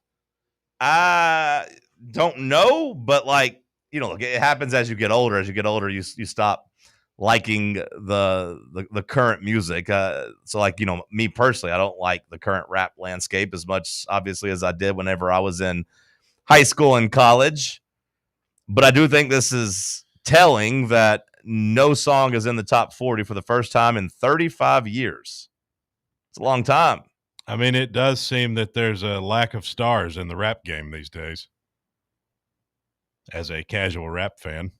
I don't know, but look, it happens as you get older. As you get older, you stop liking the current music. So me personally, I don't like the current rap landscape as much, obviously, as I did whenever I was in high school and college. But I do think this is telling that no song is in the top 40 for the first time in 35 years. It's a long time. I mean, it does seem that there's a lack of stars in the rap game these days. As a casual rap fan.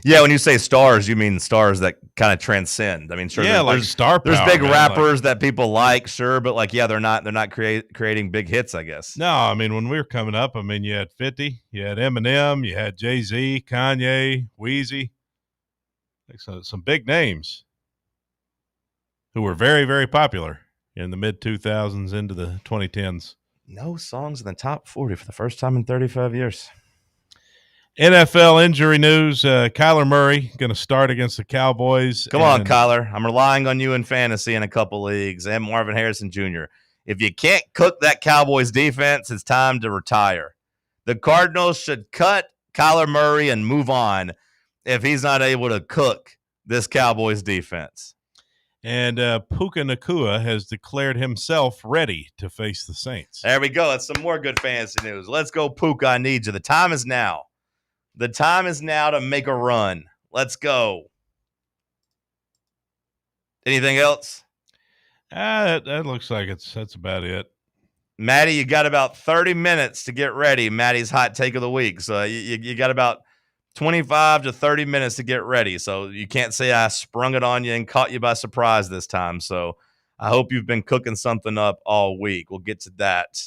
Yeah, when you say stars, you mean stars that kind of transcend. I mean, sure, yeah, there's star power. There's big man, rappers that people like, sure, but they're not creating big hits, I guess. No, I mean, when we were coming up, I mean, you had 50, you had Eminem, you had Jay-Z, Kanye, Weezy, some big names who were very, very popular in the mid-2000s into the 2010s. No songs in the top 40 for the first time in 35 years. NFL injury news, Kyler Murray going to start against the Cowboys. Come on, Kyler. I'm relying on you in fantasy in a couple leagues, and Marvin Harrison Jr. If you can't cook that Cowboys defense, it's time to retire. The Cardinals should cut Kyler Murray and move on if he's not able to cook this Cowboys defense. And Puka Nacua has declared himself ready to face the Saints. There we go. That's some more good fantasy news. Let's go, Puka. I need you. The time is now. The time is now to make a run. Let's go. Anything else? That looks like that's about it. Maddie, you got about 30 minutes to get ready. Maddie's hot take of the week. So you got about 25 to 30 minutes to get ready. So you can't say I sprung it on you and caught you by surprise this time. So I hope you've been cooking something up all week. We'll get to that.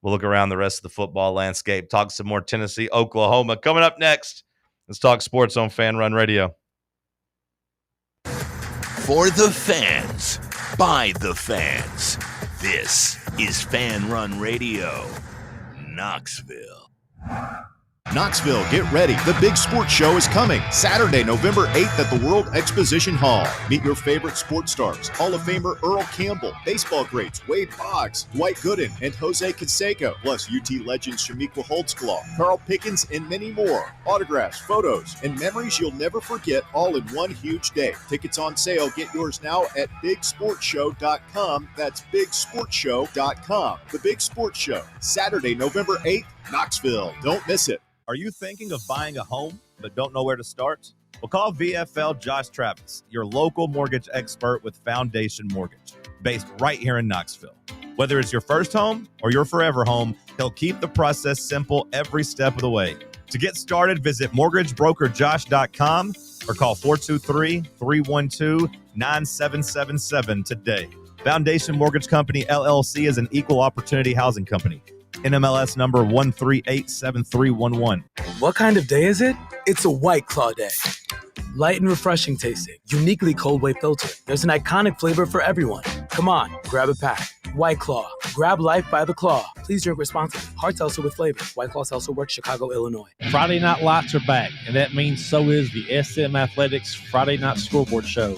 We'll look around the rest of the football landscape, talk some more Tennessee, Oklahoma. Coming up next, let's talk sports on Fan Run Radio. For the fans, by the fans, this is Fan Run Radio, Knoxville. Knoxville, get ready. The big sports show is coming Saturday, November 8th at the World Exposition Hall. Meet your favorite sports stars, Hall of Famer Earl Campbell, baseball greats Wade Boggs, Dwight Gooden, and Jose Canseco, plus UT legends Shamiqua Holtzclaw, Carl Pickens, and many more. Autographs, photos, and memories you'll never forget, all in one huge day. Tickets on sale. Get yours now at bigsportshow.com. That's bigsportshow.com. The Big Sports Show, Saturday, November 8th, Knoxville. Don't miss it. Are you thinking of buying a home but don't know where to start? Well, call VFL Josh Travis, your local mortgage expert with Foundation Mortgage, based right here in Knoxville. Whether it's your first home or your forever home, he'll keep the process simple every step of the way. To get started, visit mortgagebrokerjosh.com or call 423-312-9777 today. Foundation Mortgage Company, LLC is an equal opportunity housing company. NMLS number 1387311. What kind of day is it? It's a White Claw day. Light and refreshing tasting, uniquely cold way filtered. There's an iconic flavor for everyone. Come on, grab a pack. White Claw. Grab life by the claw. Please drink responsibly. Hard seltzer with flavor. White Claw Seltzer Works, Chicago, Illinois. Friday Night Lights are back, and that means so is the SM Athletics Friday Night Scoreboard Show.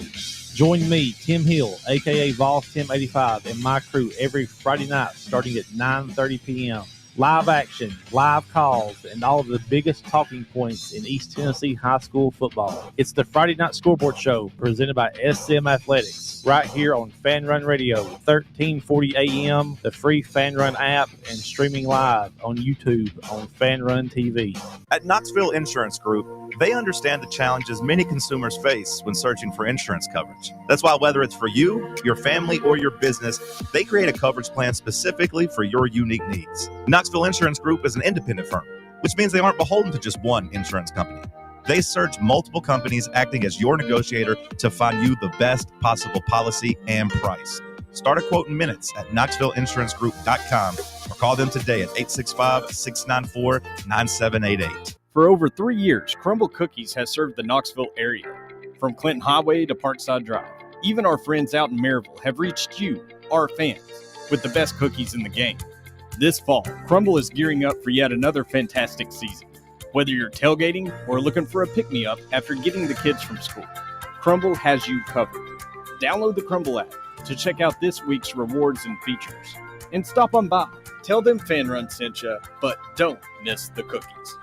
Join me, Tim Hill, a.k.a. Vols Tim 85, and my crew every Friday night starting at 9:30 p.m. Live action, live calls, and all of the biggest talking points in East Tennessee high school football. It's the Friday Night Scoreboard Show presented by SM Athletics right here on Fan Run Radio, 1340 AM, the free Fan Run app, and streaming live on YouTube on Fan Run TV. At Knoxville Insurance Group, they understand the challenges many consumers face when searching for insurance coverage. That's why whether it's for you, your family, or your business, they create a coverage plan specifically for your unique needs. Knoxville Insurance Group is an independent firm, which means they aren't beholden to just one insurance company. They search multiple companies, acting as your negotiator to find you the best possible policy and price. Start a quote in minutes at knoxvilleInsuranceGroup.com or call them today at 865-694-9788. For over 3 years, Crumble Cookies has served the Knoxville area. From Clinton Highway to Parkside Drive, even our friends out in Maryville have reached you, our fans, with the best cookies in the game. This fall, Crumble is gearing up for yet another fantastic season. Whether you're tailgating or looking for a pick-me-up after getting the kids from school, Crumble has you covered. Download the Crumble app to check out this week's rewards and features. And stop on by. Tell them Fan Run sent you, but don't miss the cookies.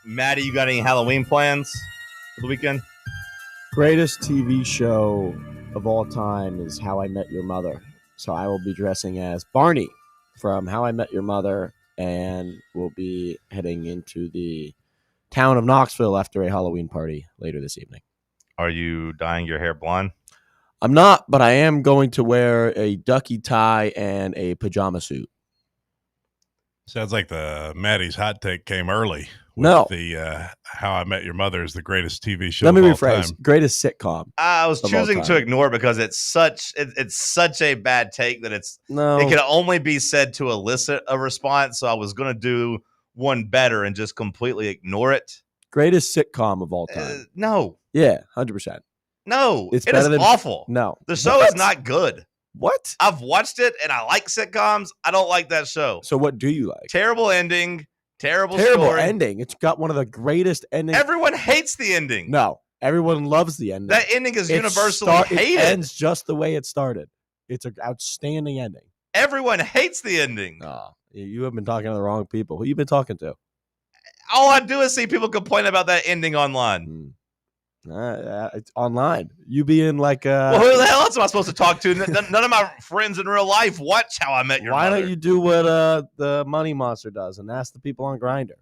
Maddie, you got any Halloween plans for the weekend? Greatest TV show of all time is How I Met Your Mother. So I will be dressing as Barney from How I Met Your Mother, and we'll be heading into the town of Knoxville after a Halloween party later this evening. Are you dyeing your hair blonde? I'm not, but I am going to wear a ducky tie and a pajama suit. Sounds like the Maddie's hot take came early. No. The How I Met Your Mother is the greatest TV show Let me of all rephrase. time. Greatest sitcom. I was of all choosing time. to ignore because it's such a bad take that it No. can only be said to elicit a response. So I was going to do one better and just completely ignore it. Greatest sitcom of all time. No. Yeah, 100%. No. It's It better is than awful. No. The show is not good. What? I've watched it and I like sitcoms. I don't like that show. So what do you like? Terrible ending. Terrible story. ending. It's got one of the greatest endings. Everyone hates the ending. No, everyone loves the ending. That ending is universally It hated. ends just the way it started. It's an outstanding ending. Everyone hates the ending. Oh, you have been talking to the wrong people. Who you been talking to? All I do is see people complain about that ending online. It's online. You being like Well, who the hell else am I supposed to talk to? None of my friends in real life watch How I Met Your why Mother. don't you do what the Money Monster does and ask the people on Grindr?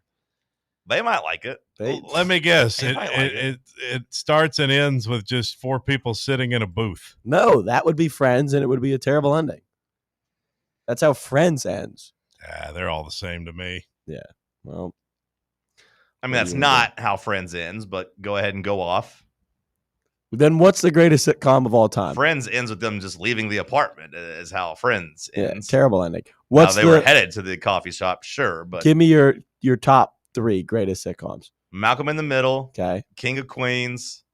They might like it. Let me guess. They might like It starts and ends with just four people sitting in a booth. No, that would be Friends, and it would be a terrible ending. That's how Friends ends. They're all the same to me. Yeah. Well, I mean, that's not how Friends ends, but go ahead and go off. Then what's the greatest sitcom of all time? Friends ends with them just leaving the apartment is how Friends ends. Terrible ending. Now, they were headed to the coffee shop, sure, but give me your top 3 greatest sitcoms. Malcolm in the Middle, okay, King of Queens,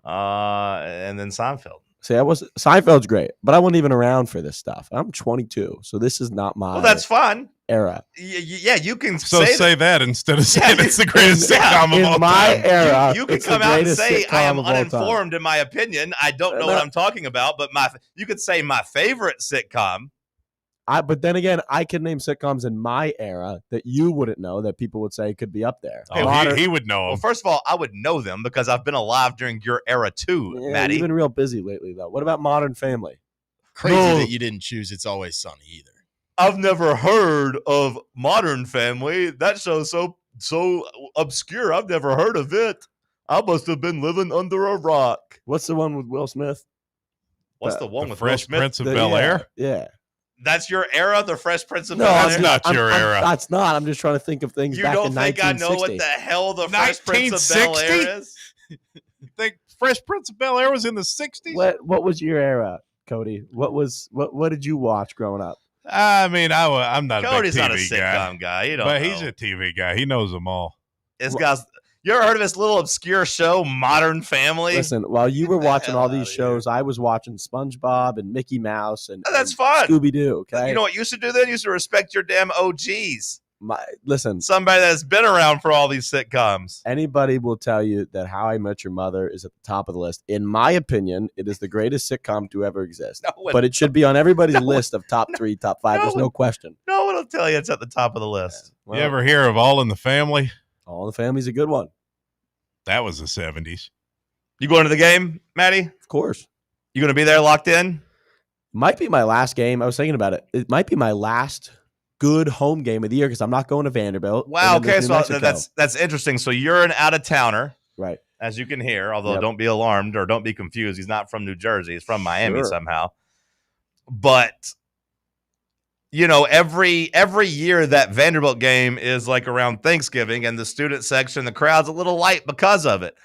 and then Seinfeld. See, Seinfeld's great, but I wasn't even around for this stuff. I'm 22, so this is not my. Well, that's fun. Era. Yeah, you can say that instead of saying it's the greatest sitcom of all my time. era. You can come out and say I am uninformed in my opinion. I don't know what I'm talking about, but you could say my favorite sitcom. But then again, I can name sitcoms in my era that you wouldn't know that people would say could be up there. Oh, he would know them. Well, first of all, I would know them because I've been alive during your era too, Maddie. You've been real busy lately, though. What about Modern Family? Crazy that you didn't choose It's Always Sunny either. I've never heard of Modern Family. That show's so obscure. I've never heard of it. I must have been living under a rock. What's the one with Will Smith? What's the one The with Fresh Will Smith? Prince of Bel-Air? Yeah. That's your era, the Fresh Prince of No, Bel-Air? That's not your era. That's not. I'm just trying to think of things You back don't in think I know 1960. what the hell the Fresh Prince of 1960? Bel-Air is? You think Fresh Prince of Bel-Air was in the 60s? What was your era, Cody? What did you watch growing up? I mean, I'm not Cody's a big not a TV sitcom guy. You don't but know. he's a TV guy. He knows them all. This guy's. You ever heard of this little obscure show, Modern Family? Listen, while you were watching all these shows, I was watching SpongeBob and Mickey Mouse and That's fun. Scooby Doo. Okay, You know what you should do then? You should respect your damn OGs. Listen, Somebody that's been around for all these sitcoms. anybody will tell you that How I Met Your Mother is at the top of the list. In my opinion, it is the greatest sitcom to ever exist. But it should be on everybody's list of top 3, top 5. There's no question. No one will tell you it's at the top of the list. Well, You ever hear of All in the Family? All in the Family's a good one. That was the 70s. You going to the game, Maddie? Of course. You going to be there locked in? Might be my last game. I was thinking about it. It might be my last good home game of the year because I'm not going to Vanderbilt. Wow. And then Okay, there's so New Mexico. that's interesting. So you're an out of towner, right? As you can hear. Although Yep. don't be alarmed or don't be confused. He's not from New Jersey. He's from Miami Sure. somehow. But you know, every year that Vanderbilt game is like around Thanksgiving, and the student section, the crowd's a little light because of it.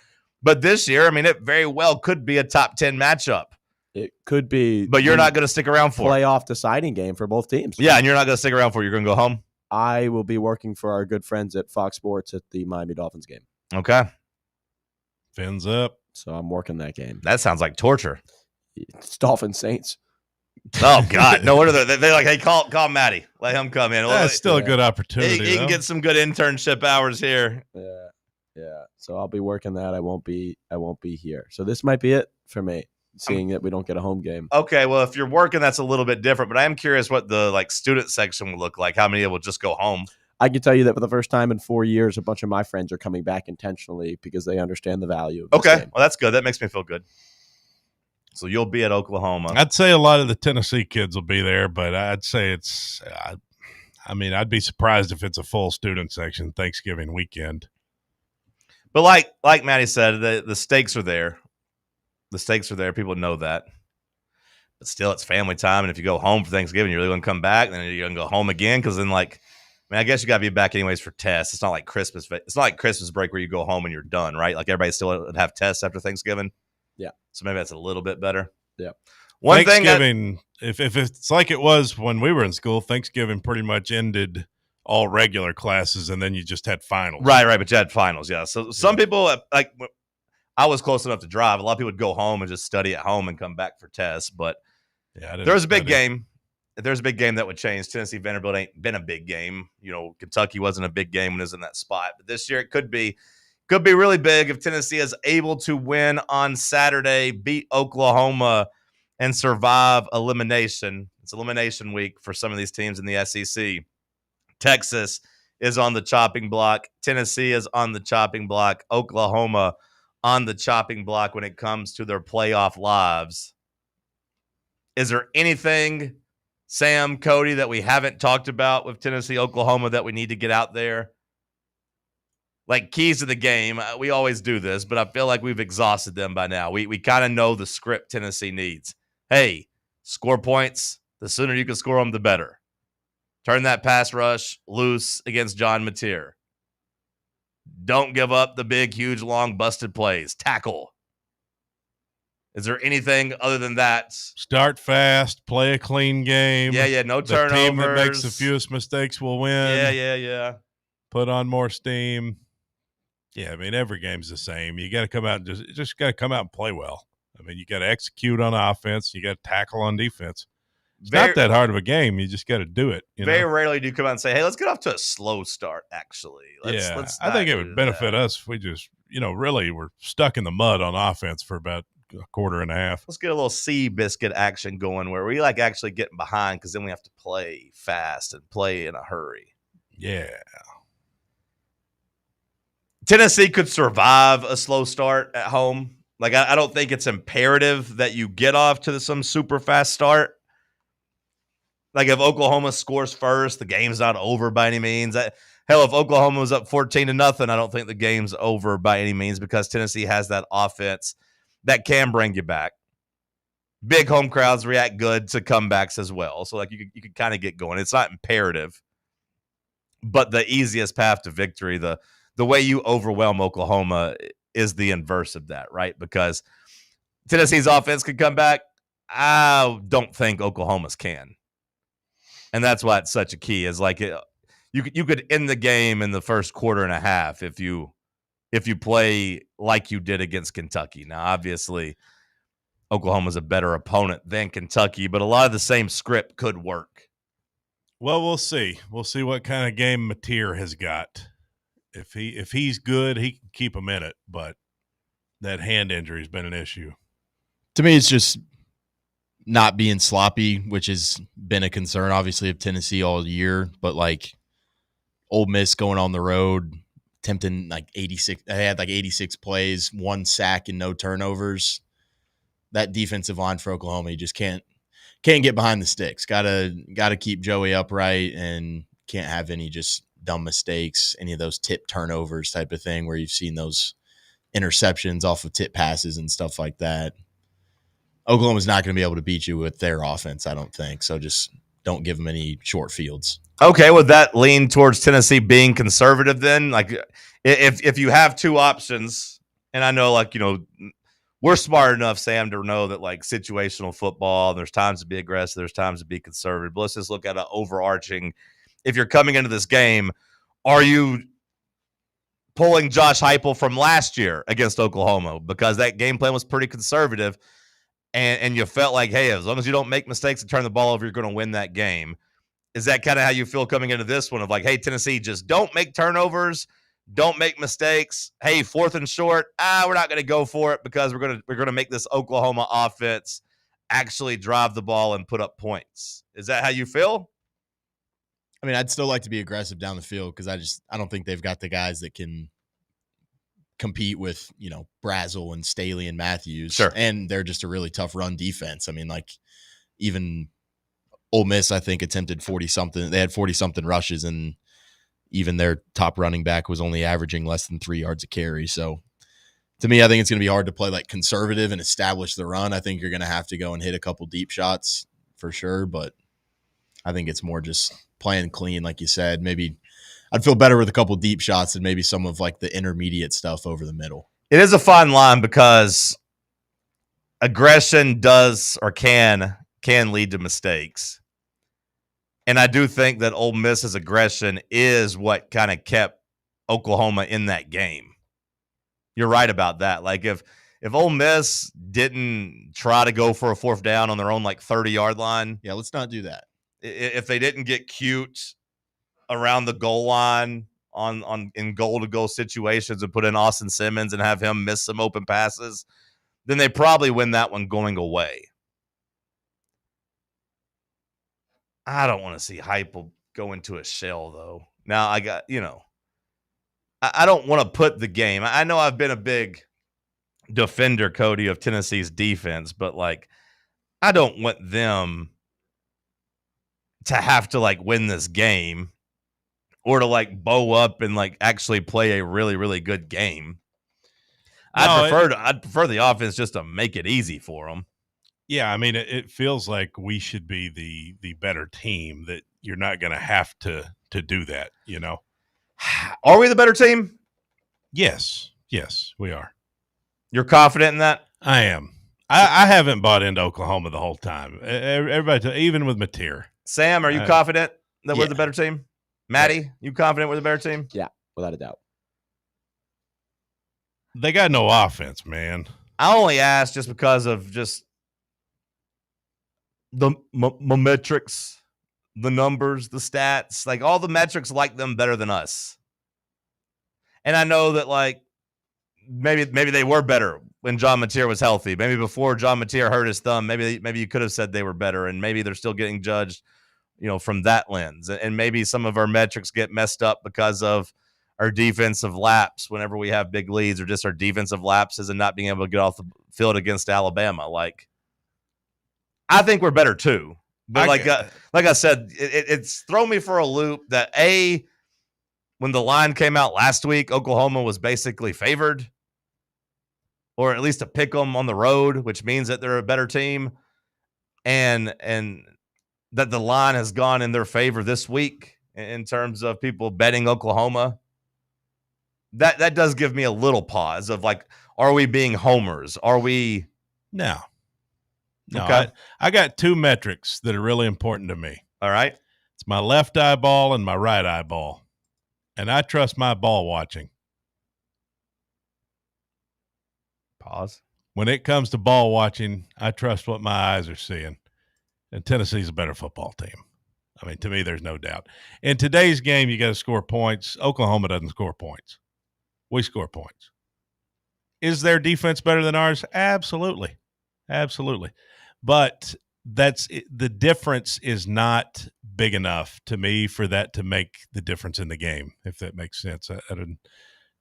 But this year, I mean, it very well could be a top 10 matchup. It could be. But you're not going to stick around for it. Playoff deciding game for both teams. Yeah, and you're not going to stick around for it. You're going to go home? I will be working for our good friends at Fox Sports at the Miami Dolphins game. Okay. Fins up. So I'm working that game. That sounds like torture. It's Dolphins Saints. Oh, God. No wonder they're like, hey, call Matty. Let him come in. That's still a good opportunity. He can get some good internship hours here. Yeah. So I'll be working that. I won't be here. So this might be it for me, seeing that we don't get a home game. Okay, well, if you're working, that's a little bit different. But I am curious what the student section will look like. How many will just go home? I can tell you that for the first time in 4 years, a bunch of my friends are coming back intentionally because they understand the value of this Okay, game. well, that's good. That makes me feel good. So you'll be at Oklahoma. I'd say a lot of the Tennessee kids will be there, but I'd say it's I'd be surprised if it's a full student section Thanksgiving weekend. But like Maddie said, the stakes are there. The stakes are there. People know that. But still, it's family time. And if you go home for Thanksgiving, you're really going to come back. And then you're going to go home again. Because then, I guess you got to be back anyways for tests. It's not like Christmas. It's not like Christmas break where you go home and you're done, right? Like everybody still would have tests after Thanksgiving. Yeah. So maybe that's a little bit better. Yeah. One thing Thanksgiving, if it's like it was when we were in school, Thanksgiving pretty much ended all regular classes, and then you just had finals. Right. But you had finals, yeah. So some people, like, I was close enough to drive. A lot of people would go home and just study at home and come back for tests. But there's a big game. If there's a big game that would change, Tennessee Vanderbilt ain't been a big game. You know, Kentucky wasn't a big game when it was in that spot. But this year it could be really big if Tennessee is able to win on Saturday, beat Oklahoma, and survive elimination. It's elimination week for some of these teams in the SEC. Texas is on the chopping block. Tennessee is on the chopping block. Oklahoma on the chopping block when it comes to their playoff lives. Is there anything, Sam, Cody, that we haven't talked about with Tennessee, Oklahoma that we need to get out there? Like keys to the game. We always do this, but I feel like we've exhausted them by now. We kind of know the script Tennessee needs. Hey, score points. The sooner you can score them, the better. Turn that pass rush loose against John Mateer. Don't give up the big, huge, long, busted plays. Tackle. Is there anything other than that? Start fast, play a clean game. Yeah, no The team that makes the turnovers. fewest mistakes will win. Yeah. Put on more steam. Yeah, I mean, every game's the same. You got to come out and just got to come out and play well. I mean, you got to execute on offense. You got to tackle on defense. It's not that hard of a game. You just got to do it. Very rarely do you come out and say, hey, let's get off to a slow start, actually. Let's I think it would benefit us if we just, really were stuck in the mud on offense for about a quarter and a half. Let's get a little sea biscuit action going where we like actually getting behind because then we have to play fast and play in a hurry. Yeah. Tennessee could survive a slow start at home. Like, I don't think it's imperative that you get off to some super fast start. Like, if Oklahoma scores first, the game's not over by any means. Hell, if Oklahoma was up 14-0, I don't think the game's over by any means because Tennessee has that offense that can bring you back. Big home crowds react good to comebacks as well. So, like, you could kind of get going. It's not imperative, but the easiest path to victory, the way you overwhelm Oklahoma is the inverse of that, right? Because Tennessee's offense could come back. I don't think Oklahoma's can. And that's why it's such a key is like you could end the game in the first quarter and a half if you play like you did against Kentucky. Now, obviously, Oklahoma's a better opponent than Kentucky, but a lot of the same script could work. Well, we'll see. We'll see what kind of game Mateer has got. If he's good, he can keep him in it, but that hand injury has been an issue. To me, it's just not being sloppy, which has been a concern, obviously, of Tennessee all year. But, like, Ole Miss going on the road, attempting, like, 86 – they had, like, 86 plays, 1 sack and no turnovers. That defensive line for Oklahoma, you just can't get behind the sticks. Gotta keep Joey upright and can't have any just dumb mistakes, any of those tip turnovers type of thing where you've seen those interceptions off of tip passes and stuff like that. Oklahoma's not going to be able to beat you with their offense, I don't think. So just don't give them any short fields. Okay, would that lean towards Tennessee being conservative then? Like, if you have two options, and I know, like, we're smart enough, Sam, to know that, like, situational football, there's times to be aggressive, there's times to be conservative. But let's just look at an overarching. If you're coming into this game, are you pulling Josh Heupel from last year against Oklahoma because that game plan was pretty conservative, and you felt like, hey, as long as you don't make mistakes and turn the ball over, you're going to win that game? Is that kind of how you feel coming into this one of like, hey, Tennessee, just don't make turnovers, don't make mistakes. Hey, 4th and short, we're not going to go for it because we're going to make this Oklahoma offense actually drive the ball and put up points. Is that how you feel? I mean, I'd still like to be aggressive down the field because I don't think they've got the guys that can compete with, Brazel and Staley and Matthews. Sure. And they're just a really tough run defense. I mean, like, even Ole Miss, I think, attempted 40-something. They had 40-something rushes, and even their top running back was only averaging less than 3 yards a carry. So, to me, I think it's going to be hard to play, like, conservative and establish the run. I think you're going to have to go and hit a couple deep shots for sure, but I think it's more just playing clean, like you said. Maybe I'd feel better with a couple deep shots than maybe some of, like, the intermediate stuff over the middle. It is a fine line because aggression does or can lead to mistakes. And I do think that Ole Miss's aggression is what kind of kept Oklahoma in that game. You're right about that. Like, if Ole Miss didn't try to go for a 4th down on their own, like, 30-yard line. Yeah, let's not do that. If they didn't get cute around the goal line in goal-to-goal situations and put in Austin Simmons and have him miss some open passes, then they probably win that one going away. I don't want to see Heupel go into a shell, though. Now, I don't want to put the game. I know I've been a big defender, Cody, of Tennessee's defense, but, like, I don't want them to have to, like, win this game or to, like, bow up and, like, actually play a really, really good game. I'd prefer the offense just to make it easy for them. Yeah, I mean, it feels like we should be the better team, that you're not going to have to do that, Are we the better team? Yes, we are. You're confident in that? I am. I haven't bought into Oklahoma the whole time. Everybody, even with Mateer. Sam, are you confident that we're yeah. the better team? Maddie, you confident we're the better team? Yeah, without a doubt. They got no offense, man. I only asked just because of just the metrics, the numbers, the stats, like all the metrics like them better than us. And I know that like maybe they were better when John Mateer was healthy. Maybe before John Mateer hurt his thumb, maybe you could have said they were better, and maybe they're still getting judged, from that lens. And maybe some of our metrics get messed up because of our defensive laps whenever we have big leads, or just our defensive lapses and not being able to get off the field against Alabama. Like, I think we're better too. But like I said, it's thrown me for a loop that when the line came out last week, Oklahoma was basically favored, or at least a pick 'em on the road, which means that they're a better team, and that the line has gone in their favor this week in terms of people betting Oklahoma. That does give me a little pause of like, are we being homers? Are we? No. Okay. I got two metrics that are really important to me. All right. It's my left eyeball and my right eyeball. And I trust my ball watching. Pause. When it comes to ball watching, I trust what my eyes are seeing. And Tennessee's a better football team. I mean, to me, there's no doubt. In today's game, you got to score points. Oklahoma doesn't score points. We score points. Is their defense better than ours? Absolutely. Absolutely. But the difference is not big enough to me for that to make the difference in the game, if that makes sense. I didn't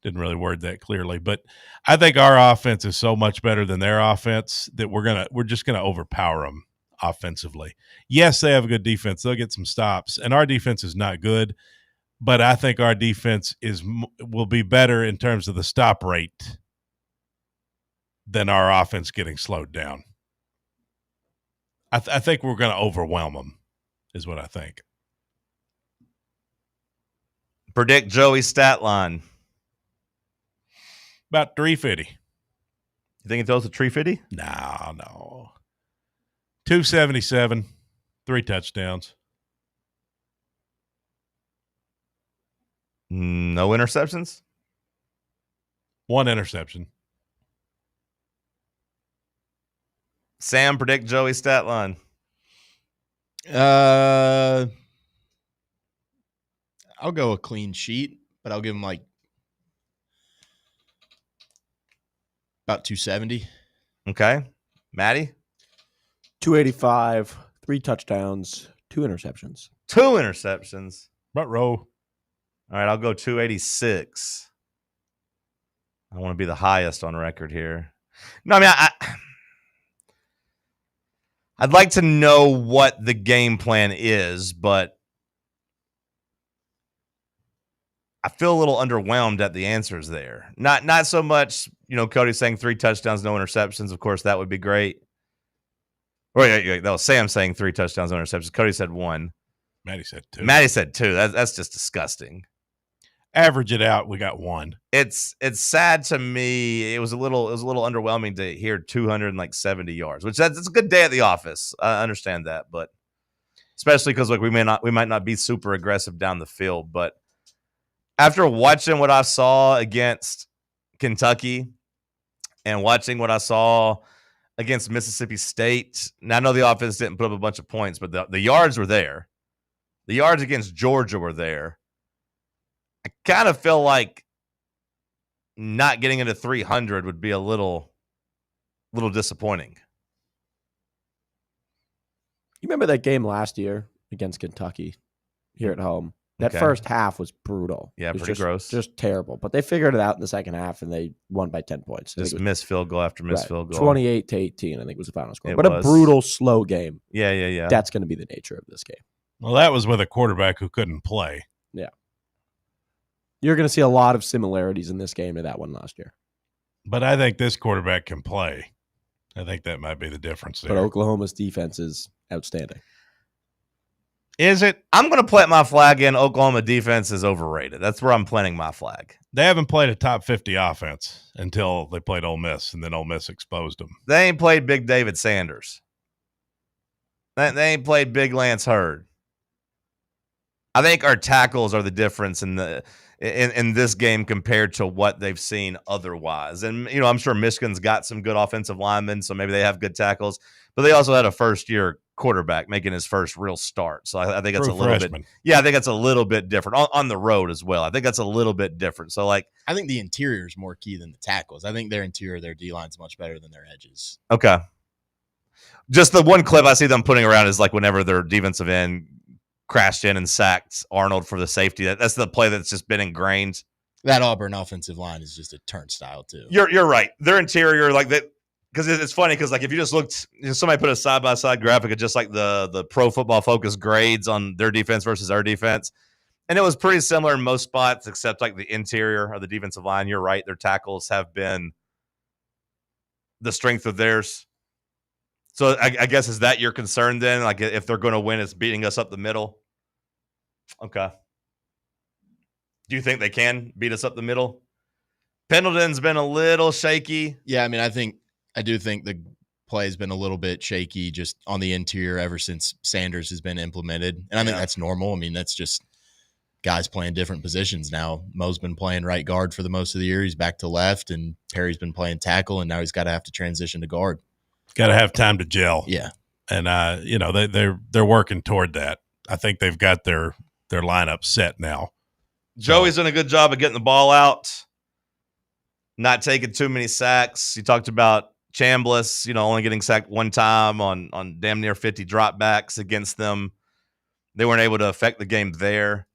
really word that clearly, but I think our offense is so much better than their offense that we're just gonna overpower them offensively. Yes, they have a good defense; they'll get some stops, and our defense is not good. But I think our defense will be better in terms of the stop rate than our offense getting slowed down. I think we're going to overwhelm them, is what I think. Predict Joey's stat line. About 350. You think he throws a 350? No. 277, 3 touchdowns. No interceptions? 1 interception. Sam, predict Joey's stat line. I'll go a clean sheet, but I'll give him like about 270. Okay. Maddie? 285, 3 touchdowns, 2 interceptions. 2 interceptions. Front row. All right, I'll go 286. I want to be the highest on record here. No, I mean, I'd like to know what the game plan is, but I feel a little underwhelmed at the answers there. Not so much, Cody saying 3 touchdowns, no interceptions. Of course, that would be great. Wait, that was Sam saying 3 touchdowns, no interceptions. Cody said 1. Maddie said 2. Maddie said 2. That's just disgusting. Average it out, we got 1. It's sad to me. It was a little underwhelming to hear 270 yards, which that's a good day at the office. I understand that, but especially because we might not be super aggressive down the field. But after watching what I saw against Kentucky and watching what I saw against Mississippi State, now I know the offense didn't put up a bunch of points, but the yards were there. The yards against Georgia were there. I kind of feel like not getting into 300 would be a little disappointing. You remember that game last year against Kentucky here at home? That first half was brutal. Yeah, it was pretty gross. Just terrible. But they figured it out in the second half, and they won by 10 points. Just missed field goal after missed field goal. 28-18, I think was the final score. A brutal, slow game. Yeah. That's going to be the nature of this game. Well, that was with a quarterback who couldn't play. Yeah. You're going to see a lot of similarities in this game to that one last year. But I think this quarterback can play. I think that might be the difference there. But Oklahoma's defense is outstanding. Is it? I'm going to plant my flag in Oklahoma defense is overrated. That's where I'm planting my flag. They haven't played a top 50 offense until they played Ole Miss, and then Ole Miss exposed them. They ain't played Big David Sanders. They ain't played Big Lance Hurd. I think our tackles are the difference in this game compared to what they've seen otherwise. And, I'm sure Michigan's got some good offensive linemen, so maybe they have good tackles. But they also had a first-year quarterback making his first real start. So I think that's a little bit – yeah, I think that's a little bit different on the road as well. I think that's a little bit different. So, I think the interior is more key than the tackles. I think their interior, their D-line is much better than their edges. Okay. Just the one clip I see them putting around is whenever their defensive end crashed in and sacked Arnold for the safety. That's the play that's just been ingrained. That Auburn offensive line is just a turnstile too. You're right. Their interior, that, because it's funny because if you just looked, somebody put a side by side graphic of just the Pro Football Focus grades on their defense versus our defense, and it was pretty similar in most spots except the interior of the defensive line. You're right. Their tackles have been the strength of theirs. So I guess, is that your concern then? If they're going to win, it's beating us up the middle? Okay. Do you think they can beat us up the middle? Pendleton's been a little shaky. Yeah, I do think the play has been a little bit shaky just on the interior ever since Sanders has been implemented. And I think that's normal. That's just guys playing different positions now. Mo's been playing right guard for the most of the year. He's back to left, and Perry's been playing tackle, and now he's got to have to transition to guard. Got to have time to gel. Yeah. And, they're working toward that. I think they've got their lineup set now. Joey's done a good job of getting the ball out, not taking too many sacks. You talked about Chambliss, only getting sacked one time on damn near 50 dropbacks against them. They weren't able to affect the game there.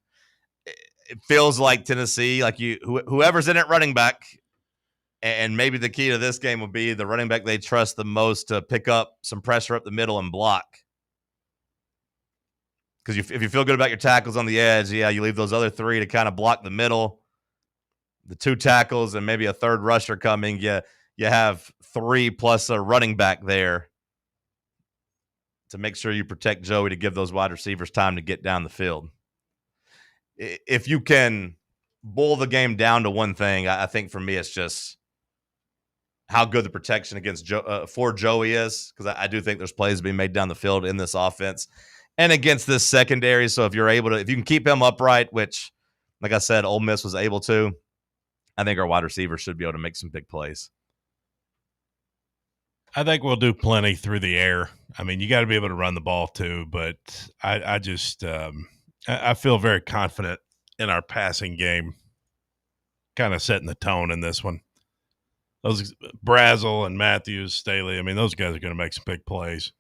It feels like Tennessee, whoever's in it running back, and maybe the key to this game would be the running back they trust the most to pick up some pressure up the middle and block. Because if you feel good about your tackles on the edge, you leave those other three to kind of block the middle. The two tackles and maybe a third rusher coming. You have three plus a running back there to make sure you protect Joey to give those wide receivers time to get down the field. If you can boil the game down to one thing, I think for me it's just how good the protection against for Joey is, because I do think there's plays being made down the field in this offense and against this secondary. So if you can keep him upright, which, like I said, Ole Miss was able to, I think our wide receivers should be able to make some big plays. I think we'll do plenty through the air. You got to be able to run the ball too, but I just I feel very confident in our passing game, kind of setting the tone in this one. Those Brazel and Matthews, Staley, those guys are going to make some big plays.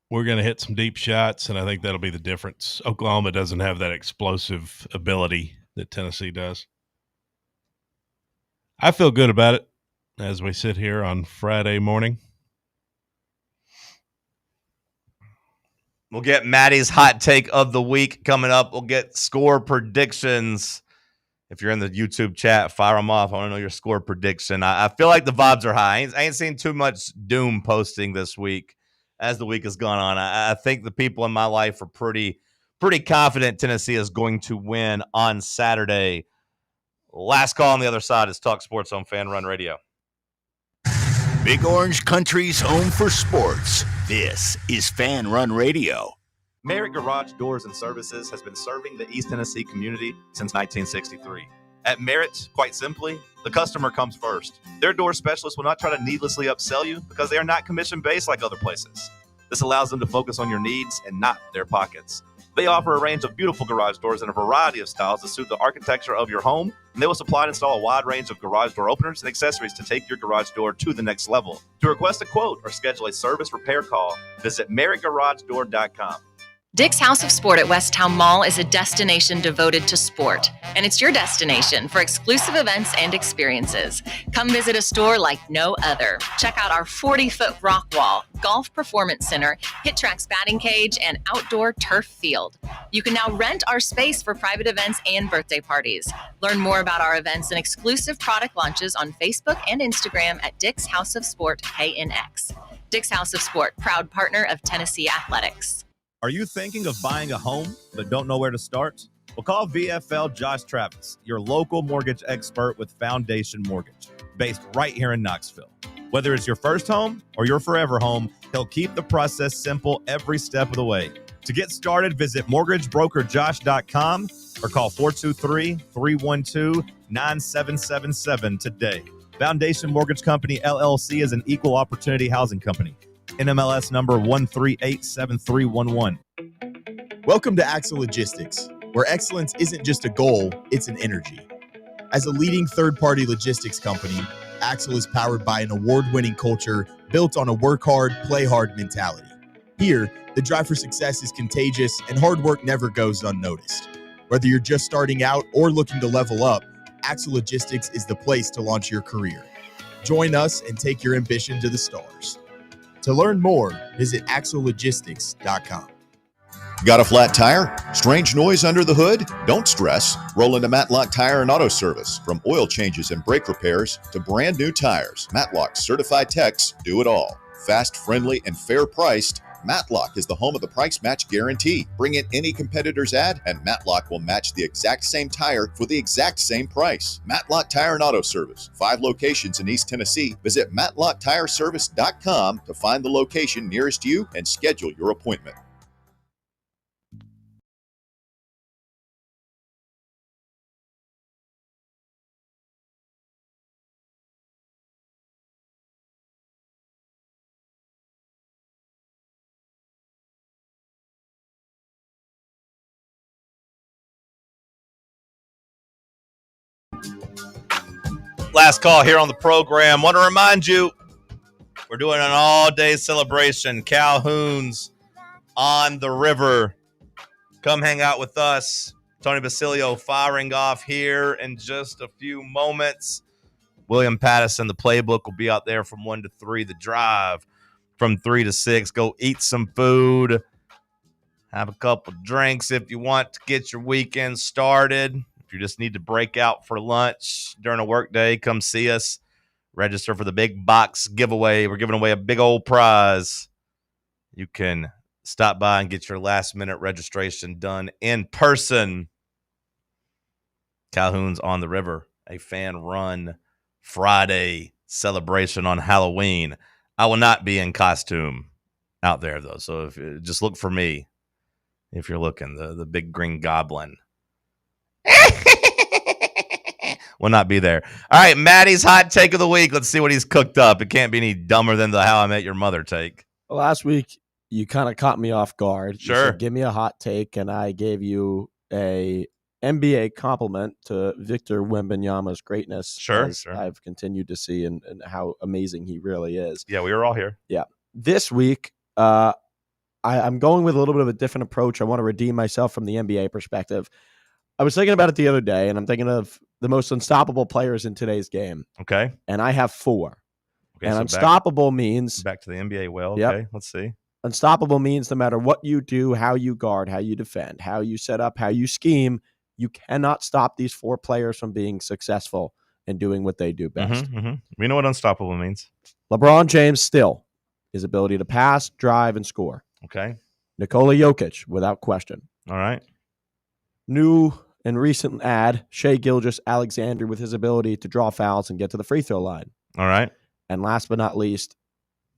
We're going to hit some deep shots, and I think that'll be the difference. Oklahoma doesn't have that explosive ability that Tennessee does. I feel good about it as we sit here on Friday morning. We'll get Maddie's hot take of the week coming up. We'll get score predictions. If you're in the YouTube chat, fire them off. I want to know your score prediction. I feel like the vibes are high. I ain't seen too much doom posting this week as the week has gone on. I think the people in my life are pretty confident Tennessee is going to win on Saturday. Last call on the other side is TalkSports on Fan Run Radio. Big Orange Country's home for sports. This is Fan Run Radio. Merritt Garage Doors and Services has been serving the East Tennessee community since 1963. At Merritt, quite simply, the customer comes first. Their door specialists will not try to needlessly upsell you because they are not commission-based like other places. This allows them to focus on your needs and not their pockets. They offer a range of beautiful garage doors in a variety of styles to suit the architecture of your home, and they will supply and install a wide range of garage door openers and accessories to take your garage door to the next level. To request a quote or schedule a service repair call, visit merrittgaragedoor.com. Dick's House of Sport at Westtown Mall is a destination devoted to sport, and it's your destination for exclusive events and experiences. Come visit a store like no other. Check out our 40-foot rock wall, golf performance center, Hit Tracks batting cage, and outdoor turf field. You can now rent our space for private events and birthday parties. Learn more about our events and exclusive product launches on Facebook and Instagram at Dick's House of Sport KNX. Dick's House of Sport, proud partner of Tennessee Athletics. Are you thinking of buying a home but don't know where to start? Well, call VFL Josh Travis, your local mortgage expert with Foundation Mortgage, based right here in Knoxville. Whether it's your first home or your forever home, he'll keep the process simple every step of the way. To get started, visit mortgagebrokerjosh.com or call 423-312-9777 today. Foundation Mortgage Company, LLC is an equal opportunity housing company. NMLS number 1387311. Welcome to Axle Logistics, where excellence isn't just a goal, it's an energy. As a leading third-party logistics company, Axle is powered by an award-winning culture built on a work hard, play hard mentality. Here, the drive for success is contagious and hard work never goes unnoticed. Whether you're just starting out or looking to level up, Axle Logistics is the place to launch your career. Join us and take your ambition to the stars. To learn more, visit axlelogistics.com. Got a flat tire? Strange noise under the hood? Don't stress. Roll into Matlock Tire and Auto Service. From oil changes and brake repairs to brand new tires, Matlock's certified techs do it all. Fast, friendly, and fair priced, Matlock is the home of the price match guarantee. Bring in any competitor's ad and Matlock will match the exact same tire for the exact same price. Matlock Tire and Auto Service. 5 locations in East Tennessee. Visit matlocktireservice.com to find the location nearest you and schedule your appointment. Last call here on the program. Want to remind you, we're doing an all-day celebration. Calhoun's on the river. Come hang out with us. Tony Basilio firing off here in just a few moments. William Pattison, the playbook, will be out there from 1 to 3. The drive from 3 to 6. Go eat some food. Have a couple drinks if you want to get your weekend started. If you just need to break out for lunch during a work day, come see us. Register for the big box giveaway. We're giving away a big old prize. You can stop by and get your last-minute registration done in person. Calhoun's on the river, a fan-run Friday celebration on Halloween. I will not be in costume out there, though, so just look for me if you're looking. The big green goblin will not be there. All right, Maddie's hot take of the week. Let's see what he's cooked up. It can't be any dumber than the How I Met Your Mother take. Last week, you kind of caught me off guard. Sure. You said, give me a hot take, and I gave you a NBA compliment to Victor Wembanyama's greatness. Sure. I've continued to see and how amazing he really is. Yeah, we were all here. Yeah. This week, I'm going with a little bit of a different approach. I want to redeem myself from the NBA perspective. I was thinking about it the other day, and I'm thinking of the most unstoppable players in today's game. Okay. And I have 4. Okay, and so unstoppable means... Back to the NBA well. Yep. Okay, let's see. Unstoppable means no matter what you do, how you guard, how you defend, how you set up, how you scheme, you cannot stop these 4 players from being successful and doing what they do best. We know what unstoppable means. LeBron James still, his ability to pass, drive, and score. Okay. Nikola Jokic, without question. All right. New and recent add, Shai Gilgeous-Alexander with his ability to draw fouls and get to the free throw line. All right. And last but not least,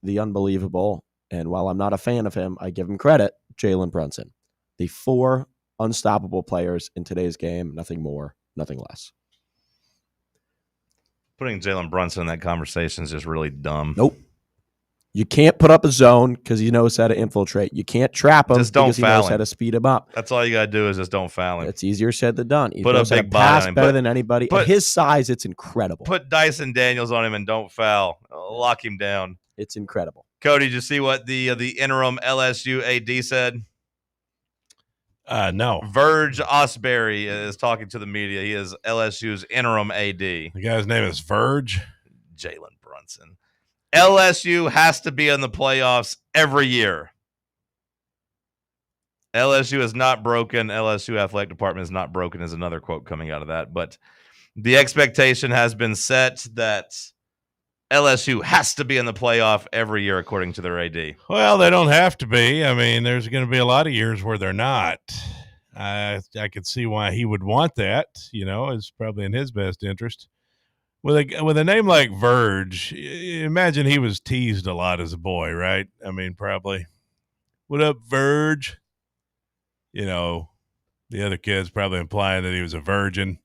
the unbelievable, and while I'm not a fan of him, I give him credit, Jalen Brunson. The 4 unstoppable players in today's game, nothing more, nothing less. Putting Jalen Brunson in that conversation is just really dumb. Nope. You can't put up a zone because he knows how to infiltrate. You can't trap him Just don't because he foul knows him. how to speed him up. That's all you got to do is just don't foul him. It's easier said than done. He Put a knows how to big body pass on him. better Put- than anybody. put- At his size, it's incredible. Put Dyson Daniels on him and don't foul. Lock him down. It's incredible. Cody, did you see what the interim LSU AD said? No. Verge Osbury is talking to the media. He is LSU's interim AD. The guy's name is Verge. Jalen Brunson. LSU has to be in the playoffs every year. LSU is not broken. LSU athletic department is not broken is another quote coming out of that. But the expectation has been set that LSU has to be in the playoff every year, according to their AD. Well, they don't have to be. I mean, there's going to be a lot of years where they're not. I could see why he would want that. It's probably in his best interest. With a name like Verge, imagine he was teased a lot as a boy, right? I mean, probably. What up, Verge? The other kids probably implying that he was a virgin.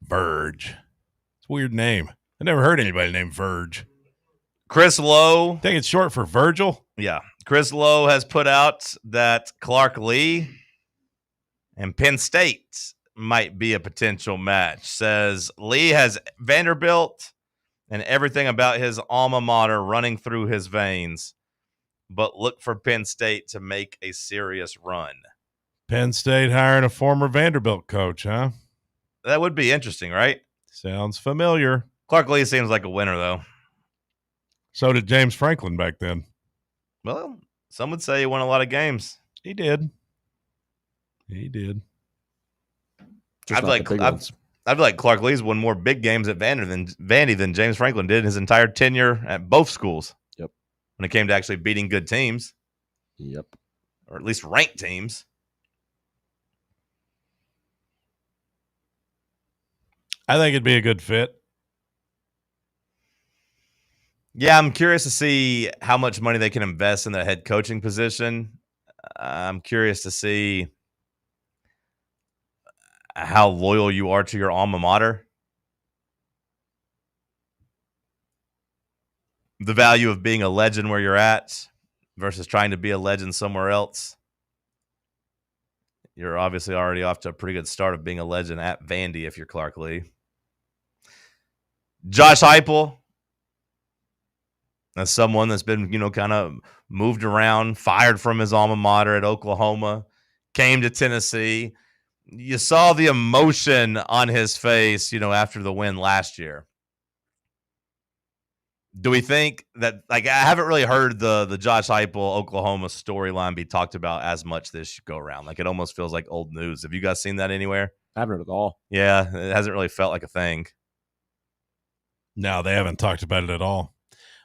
Verge. It's a weird name. I never heard anybody named Verge. Chris Lowe. I think it's short for Virgil. Yeah. Chris Lowe has put out that Clark Lee and Penn State might be a potential match. Says Lee has Vanderbilt and everything about his alma mater running through his veins, but look for Penn State to make a serious run. Penn State hiring a former Vanderbilt coach, huh? That would be interesting, right? Sounds familiar. Clark Lee seems like a winner, though. So did James Franklin back then. Well, some would say he won a lot of games. He did. I'd be like Clark Lee's won more big games at Vandy than James Franklin did his entire tenure at both schools. Yep. When it came to actually beating good teams. Yep. Or at least ranked teams. I think it'd be a good fit. Yeah, I'm curious to see how much money they can invest in the head coaching position. I'm curious to see how loyal you are to your alma mater. The value of being a legend where you're at versus trying to be a legend somewhere else. You're obviously already off to a pretty good start of being a legend at Vandy if you're Clark Lee. Josh Heupel. As someone that's been, kind of moved around, fired from his alma mater at Oklahoma, came to Tennessee. You saw the emotion on his face, after the win last year. Do we think that, I haven't really heard the Josh Heupel Oklahoma storyline be talked about as much this go around. It almost feels like old news. Have you guys seen that anywhere? I haven't at all. Yeah, it hasn't really felt like a thing. No, they haven't talked about it at all.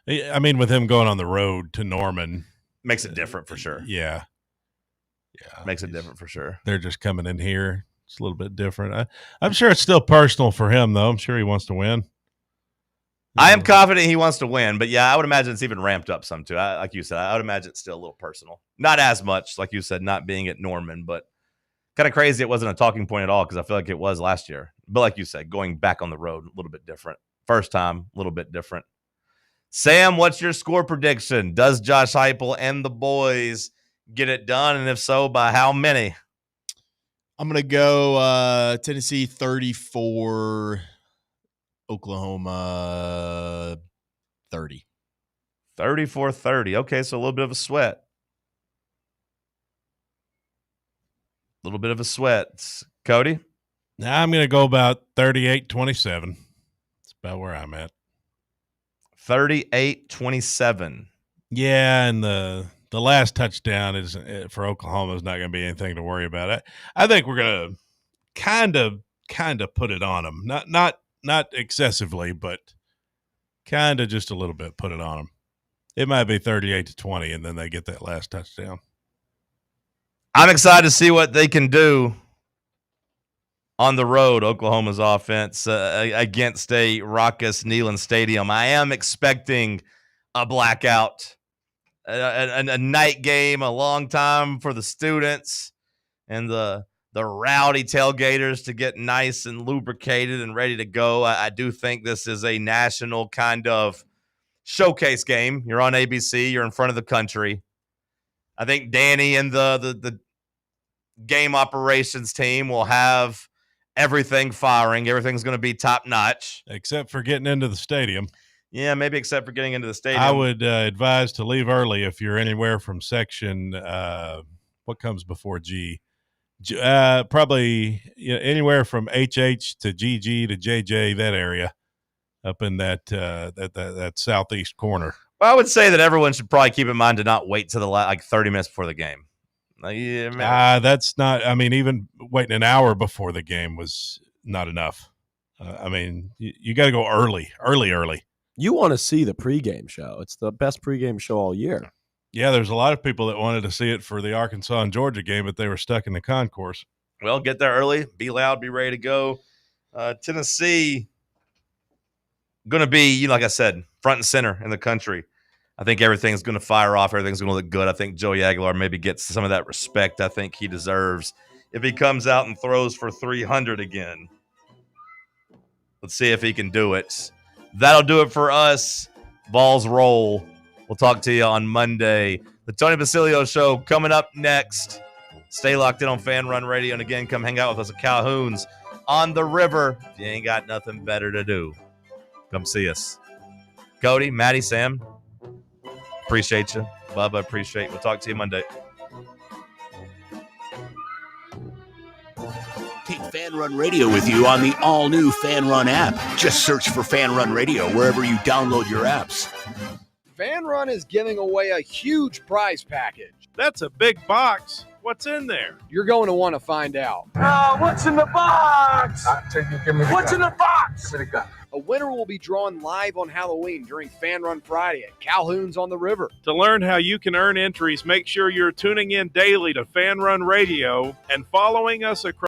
I mean, with him going on the road to Norman. Makes it different for sure. Yeah. Makes it different for sure. They're just coming in here. It's a little bit different. I'm sure it's still personal for him, though. I'm sure he wants to win. I am confident he wants to win, but yeah, I would imagine it's even ramped up some too. Like you said, I would imagine it's still a little personal. Not as much, like you said, not being at Norman, but kind of crazy it wasn't a talking point at all because I feel like it was last year. But like you said, going back on the road, a little bit different. First time, a little bit different. Sam, what's your score prediction? Does Josh Heupel and the boys get it done? And if so, by how many? I'm going to go Tennessee 34, Oklahoma 30. 34-30. Okay, so a little bit of a sweat. A little bit of a sweat. Cody? Now I'm going to go about 38-27. That's about where I'm at. 38-27. Yeah, and the last touchdown is for Oklahoma is not going to be anything to worry about. I think we're going to kind of put it on them. Not excessively, but kind of just a little bit put it on them. It might be 38-20, and then they get that last touchdown. I'm excited to see what they can do on the road, Oklahoma's offense against a raucous Neyland Stadium. I am expecting a blackout, a night game, a long time for the students and the rowdy tailgaters to get nice and lubricated and ready to go. I do think this is a national kind of showcase game. You're on ABC. You're in front of the country. I think Danny and the game operations team will have everything firing. Everything's going to be top notch. Except for getting into the stadium. Yeah, maybe except for getting into the stadium. I would advise to leave early if you're anywhere from section, what comes before G? Probably anywhere from HH to GG to JJ, that area up in that southeast corner. Well, I would say that everyone should probably keep in mind to not wait till the 30 minutes before the game. That's not. I mean, even waiting an hour before the game was not enough. I mean, you got to go early. You want to see the pregame show. It's the best pregame show all year. Yeah, there's a lot of people that wanted to see it for the Arkansas and Georgia game, but they were stuck in the concourse. Well, get there early, be loud, be ready to go. Tennessee going to be, like I said, front and center in the country. I think everything's going to fire off. Everything's going to look good. I think Joey Aguilar maybe gets some of that respect I think he deserves if he comes out and throws for 300 again. Let's see if he can do it. That'll do it for us. Vols roll. We'll talk to you on Monday. The Tony Basilio Show coming up next. Stay locked in on Fan Run Radio. And again, come hang out with us at Calhoun's on the river. If you ain't got nothing better to do, come see us. Cody, Maddie, Sam, appreciate you. Bubba, appreciate you. We'll talk to you Monday. Take Fan Run Radio with you on the all-new Fan Run app. Just search for Fan Run Radio wherever you download your apps. Fan Run is giving away a huge prize package. That's a big box. What's in there? You're going to want to find out. What's in the box? What's in the box? A winner will be drawn live on Halloween during Fan Run Friday at Calhoun's on the River. To learn how you can earn entries, make sure you're tuning in daily to Fan Run Radio and following us across